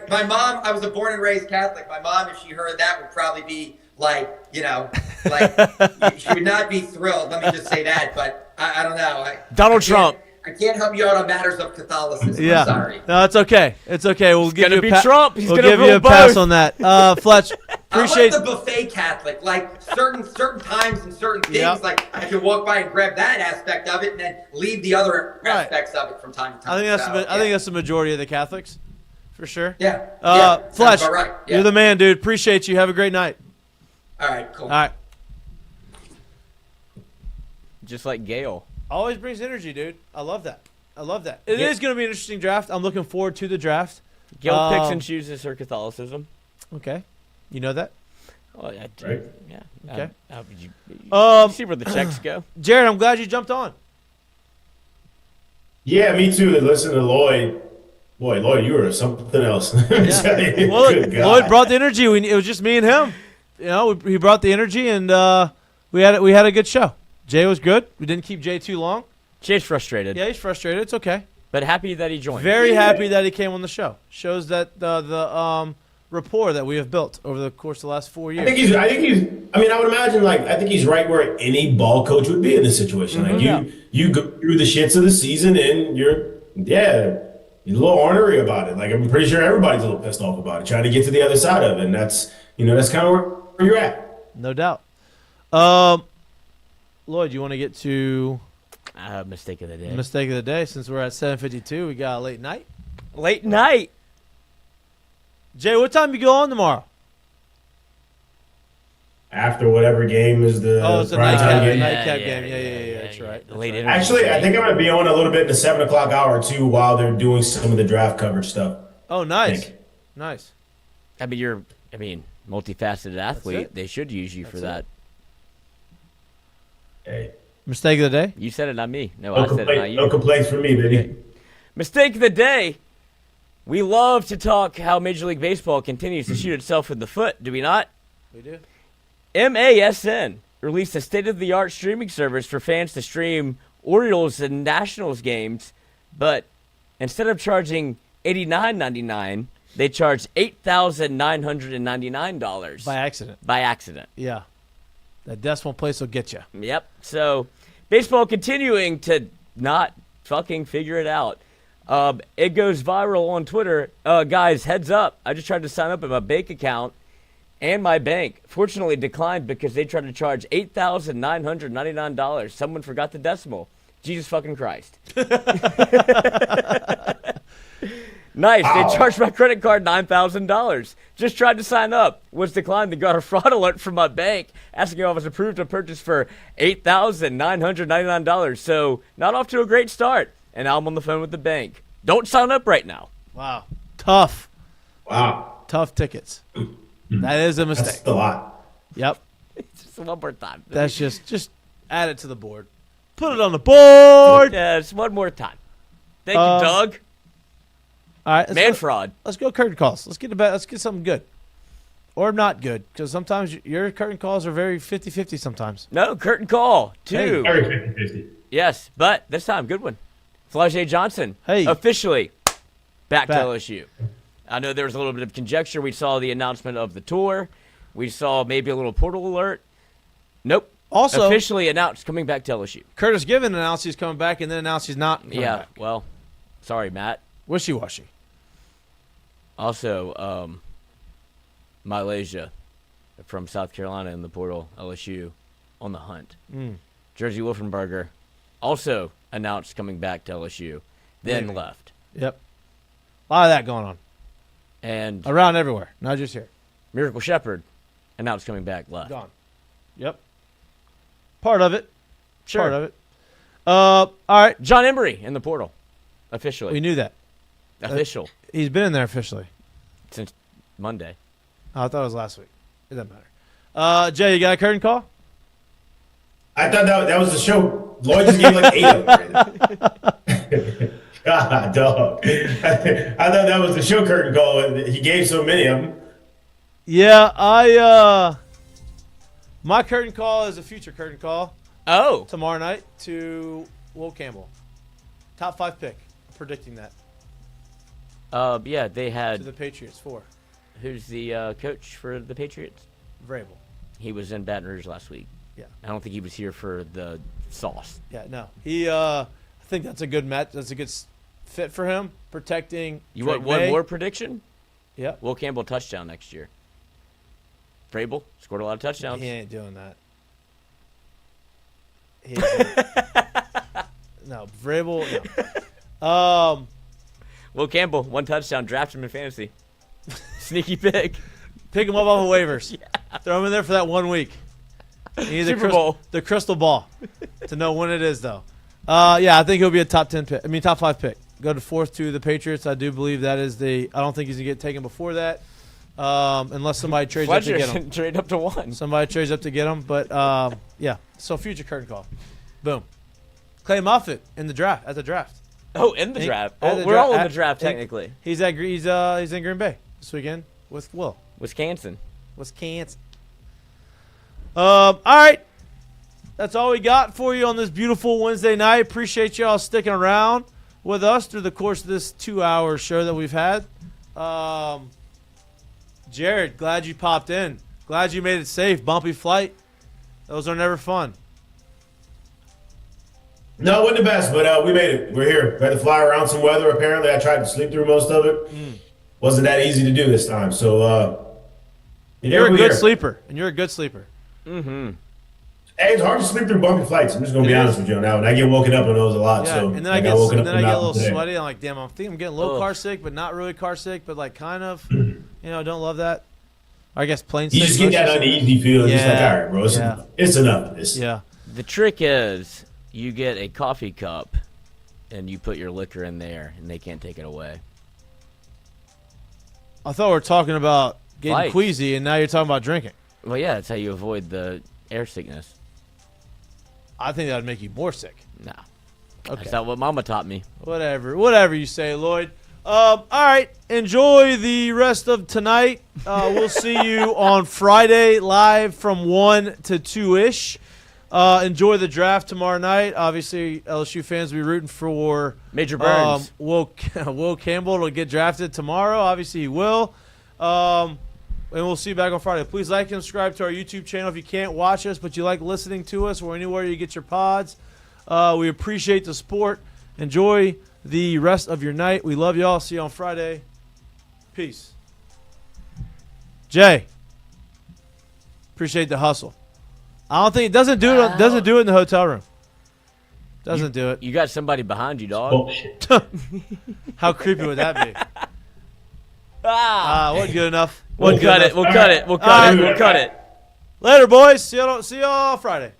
S9: my mom, I was a born and raised Catholic. My mom, if she heard that, would probably be like, you know, like she would not be thrilled. Let me just say that. But I don't know.
S7: Donald Trump.
S9: I can't help you out on matters of Catholicism.
S1: Yeah.
S9: I'm sorry.
S1: No, it's okay. It's okay. We'll give you a
S7: Trump. He's
S1: we'll
S7: gonna
S1: give you a
S7: rule
S1: pass
S7: both.
S1: on that. Fletch, appreciate
S9: I'm like the buffet Catholic. Like certain times and certain things, like I can walk by and grab that aspect of it, and then leave the other aspects of it from time to time.
S1: I think that's the majority of the Catholics, for sure.
S9: Yeah.
S1: Fletch,
S9: sounds about right. Yeah.
S1: you're the man, dude. Appreciate you. Have a great night.
S9: All right. Cool.
S1: All right.
S7: Just like Gail.
S1: Always brings energy, dude. I love that. It is going to be an interesting draft. I'm looking forward to the draft.
S7: Gail picks and chooses her Catholicism.
S1: Okay. You know that?
S7: Oh, yeah.
S6: Right.
S7: Yeah.
S1: Okay.
S7: You see where the checks go.
S1: Jared, I'm glad you jumped on.
S6: Yeah, me too. Listen to Lloyd. Boy, Lloyd, you were something else.
S1: Well, Lloyd brought the energy. It was just me and him. You know, he brought the energy, and we had a good show. Jay was good. We didn't keep Jay too long.
S7: Jay's frustrated.
S1: Yeah, he's frustrated. It's okay.
S7: But happy that he joined.
S1: Very happy that he came on the show. Shows that the rapport that we have built over the course of the last 4 years.
S6: I would imagine, I think he's right where any ball coach would be in this situation. You go through the shits of the season and you're a little ornery about it. Like, I'm pretty sure everybody's a little pissed off about it, trying to get to the other side of it. And that's kind of where you're at.
S1: No doubt. Lloyd, you want to get to
S7: mistake of the day?
S1: Mistake of the day. Since we're at 7:52, we got a late night.
S7: Late night.
S1: Jay, what time you go on tomorrow?
S6: After whatever game is the
S1: it's a
S6: prime time game.
S1: nightcap game. Yeah, that's right.
S7: Late
S1: right.
S6: Actually, I think I'm going to be on a little bit in the 7 o'clock hour, too, while they're doing some of the draft coverage stuff.
S1: Oh, nice. Nice.
S7: I mean, you're multifaceted athlete. They should use you for that.
S6: Hey.
S1: Mistake of the day?
S7: You said it, not me. No, I said it, not you.
S6: No complaints from me, baby.
S7: Okay. Mistake of the day. We love to talk how Major League Baseball continues to shoot itself in the foot, do we not?
S1: We do.
S7: MASN released a state-of-the-art streaming service for fans to stream Orioles and Nationals games, but instead of charging $89.99, they charged $8,999.
S1: By accident.
S7: By accident.
S1: Yeah. That decimal place will get you.
S7: Yep. So, baseball continuing to not fucking figure it out. It goes viral on Twitter. Guys, heads up. I just tried to sign up at my bank account, and my bank fortunately declined because they tried to charge $8,999. Someone forgot the decimal. Jesus fucking Christ. Nice. They charged my credit card $9,000. Just tried to sign up. Was declined and got a fraud alert from my bank asking if I was approved to purchase for $8,999. So, not off to a great start. And now I'm on the phone with the bank. Don't sign up right now.
S1: Wow. Tough.
S6: Wow.
S1: Tough tickets. That is a mistake.
S6: That's a lot.
S1: Yep.
S7: Just one more time.
S1: That's just add it to the board. Put it on the board.
S7: Yes, one more time. Thank you, Doug.
S1: All right.
S7: Fraud.
S1: Let's go curtain calls. Let's get something good. Or not good, because sometimes your curtain calls are very 50-50 sometimes.
S7: No, curtain call. Two.
S6: Very 50-50.
S7: Yes, but this time, good one. Fletcher Johnson, officially back to LSU. I know there was a little bit of conjecture. We saw the announcement of the tour. We saw maybe a little portal alert. Nope.
S1: Also,
S7: officially announced coming back to LSU.
S1: Curtis Given announced he's coming back and then announced he's not coming back.
S7: Well, sorry, Matt.
S1: Wishy-washy.
S7: Also, Malaysia from South Carolina in the portal, LSU, on the hunt. Jersey Wolfenberger also announced coming back to LSU, then left.
S1: Yep. A lot of that going on.
S7: And
S1: around everywhere, not just here.
S7: Miracle Shepherd announced coming back, left.
S1: Gone. Yep. Part of it.
S7: Sure.
S1: Part of it. All right.
S7: John Emery in the portal, officially.
S1: We knew that.
S7: Official.
S1: He's been in there officially.
S7: Since Monday.
S1: Oh, I thought it was last week. It doesn't matter. Jay, you got a curtain call?
S6: I thought that was the show. Lloyd just gave like 8 of them. God, dog. I thought that was the show curtain call. And he gave so many of them.
S1: Yeah, my curtain call is a future curtain call.
S7: Oh.
S1: Tomorrow night to Will Campbell. Top 5 pick. Predicting that.
S7: Yeah, they had.
S1: To the Patriots, 4.
S7: Who's the coach for the Patriots?
S1: Vrabel.
S7: He was in Baton Rouge last week.
S1: Yeah.
S7: I don't think he was here for the sauce.
S1: Yeah, no. He, I think that's a good match. That's a good fit for him. Protecting.
S7: You want one more prediction?
S1: Yeah.
S7: Will Campbell touchdown next year. Vrabel scored a lot of touchdowns.
S1: He ain't doing that. No, Vrabel. No.
S7: Will Campbell, 1 touchdown, draft him in fantasy. Sneaky pick.
S1: Pick him up off of waivers. Yeah. Throw him in there for that 1 week. You need
S7: Super Bowl.
S1: The crystal ball to know when it is, though. Yeah, I think he'll be a top 10 pick. Top 5 pick. Go to 4th to the Patriots. I do believe that is I don't think he's gonna get taken before that, unless somebody trades up to get him.
S7: Trade up to 1.
S1: Somebody trades up to get him, but yeah. So future curtain call. Boom. Clay Moffitt in the draft at the draft.
S7: Oh, in the draft. We're all in the draft technically.
S1: He's in Green Bay this weekend with Will.
S7: Wisconsin.
S1: All right. That's all we got for you on this beautiful Wednesday night. Appreciate y'all sticking around with us through the course of this 2-hour show that we've had. Jared, glad you popped in. Glad you made it safe. Bumpy flight. Those are never fun.
S6: No, it wasn't the best, but we made it. We're here. We had to fly around some weather, apparently. I tried to sleep through most of it. Wasn't that easy to do this time. So,
S1: you're a good sleeper, and you're a good sleeper.
S7: Mm-hmm.
S6: Hey, it's hard to sleep through bumpy flights. I'm just going to be honest with you now. And I get woken up on those a lot.
S1: Yeah,
S6: so
S1: and then I get a little
S6: today.
S1: sweaty. I'm like, damn, I think I'm getting a little car sick, but not really car sick, but like kind of. Don't love that. I guess plain sick.
S6: You just get that uneasy feeling. Just like, all right, bro, it's enough of this.
S1: Yeah.
S7: The trick is you get a coffee cup and you put your liquor in there, and they can't take it away.
S1: I thought we were talking about getting queasy, and now you're talking about drinking.
S7: Well, yeah, that's how you avoid the air sickness.
S1: I think that would make you more sick.
S7: No.
S1: Okay.
S7: That's not what Mama taught me.
S1: Whatever you say, Lloyd. All right. Enjoy the rest of tonight. We'll see you on Friday live from 1 to 2-ish. Enjoy the draft tomorrow night. Obviously, LSU fans will be rooting for
S7: Major Burns.
S1: Will Campbell to get drafted tomorrow. Obviously, he will. And we'll see you back on Friday. Please like and subscribe to our YouTube channel if you can't watch us, but you like listening to us or anywhere you get your pods. We appreciate the support. Enjoy the rest of your night. We love y'all. See you on Friday. Peace. Jay, appreciate the hustle. I don't think it doesn't do it. Doesn't do it in the hotel room. Doesn't do it.
S7: You got somebody behind you, dog.
S6: Bullshit.
S1: How creepy would that be? Wasn't good enough.
S7: We'll cut it. We'll cut it. We'll cut it. We'll cut it.
S1: Later, boys. See y'all Friday.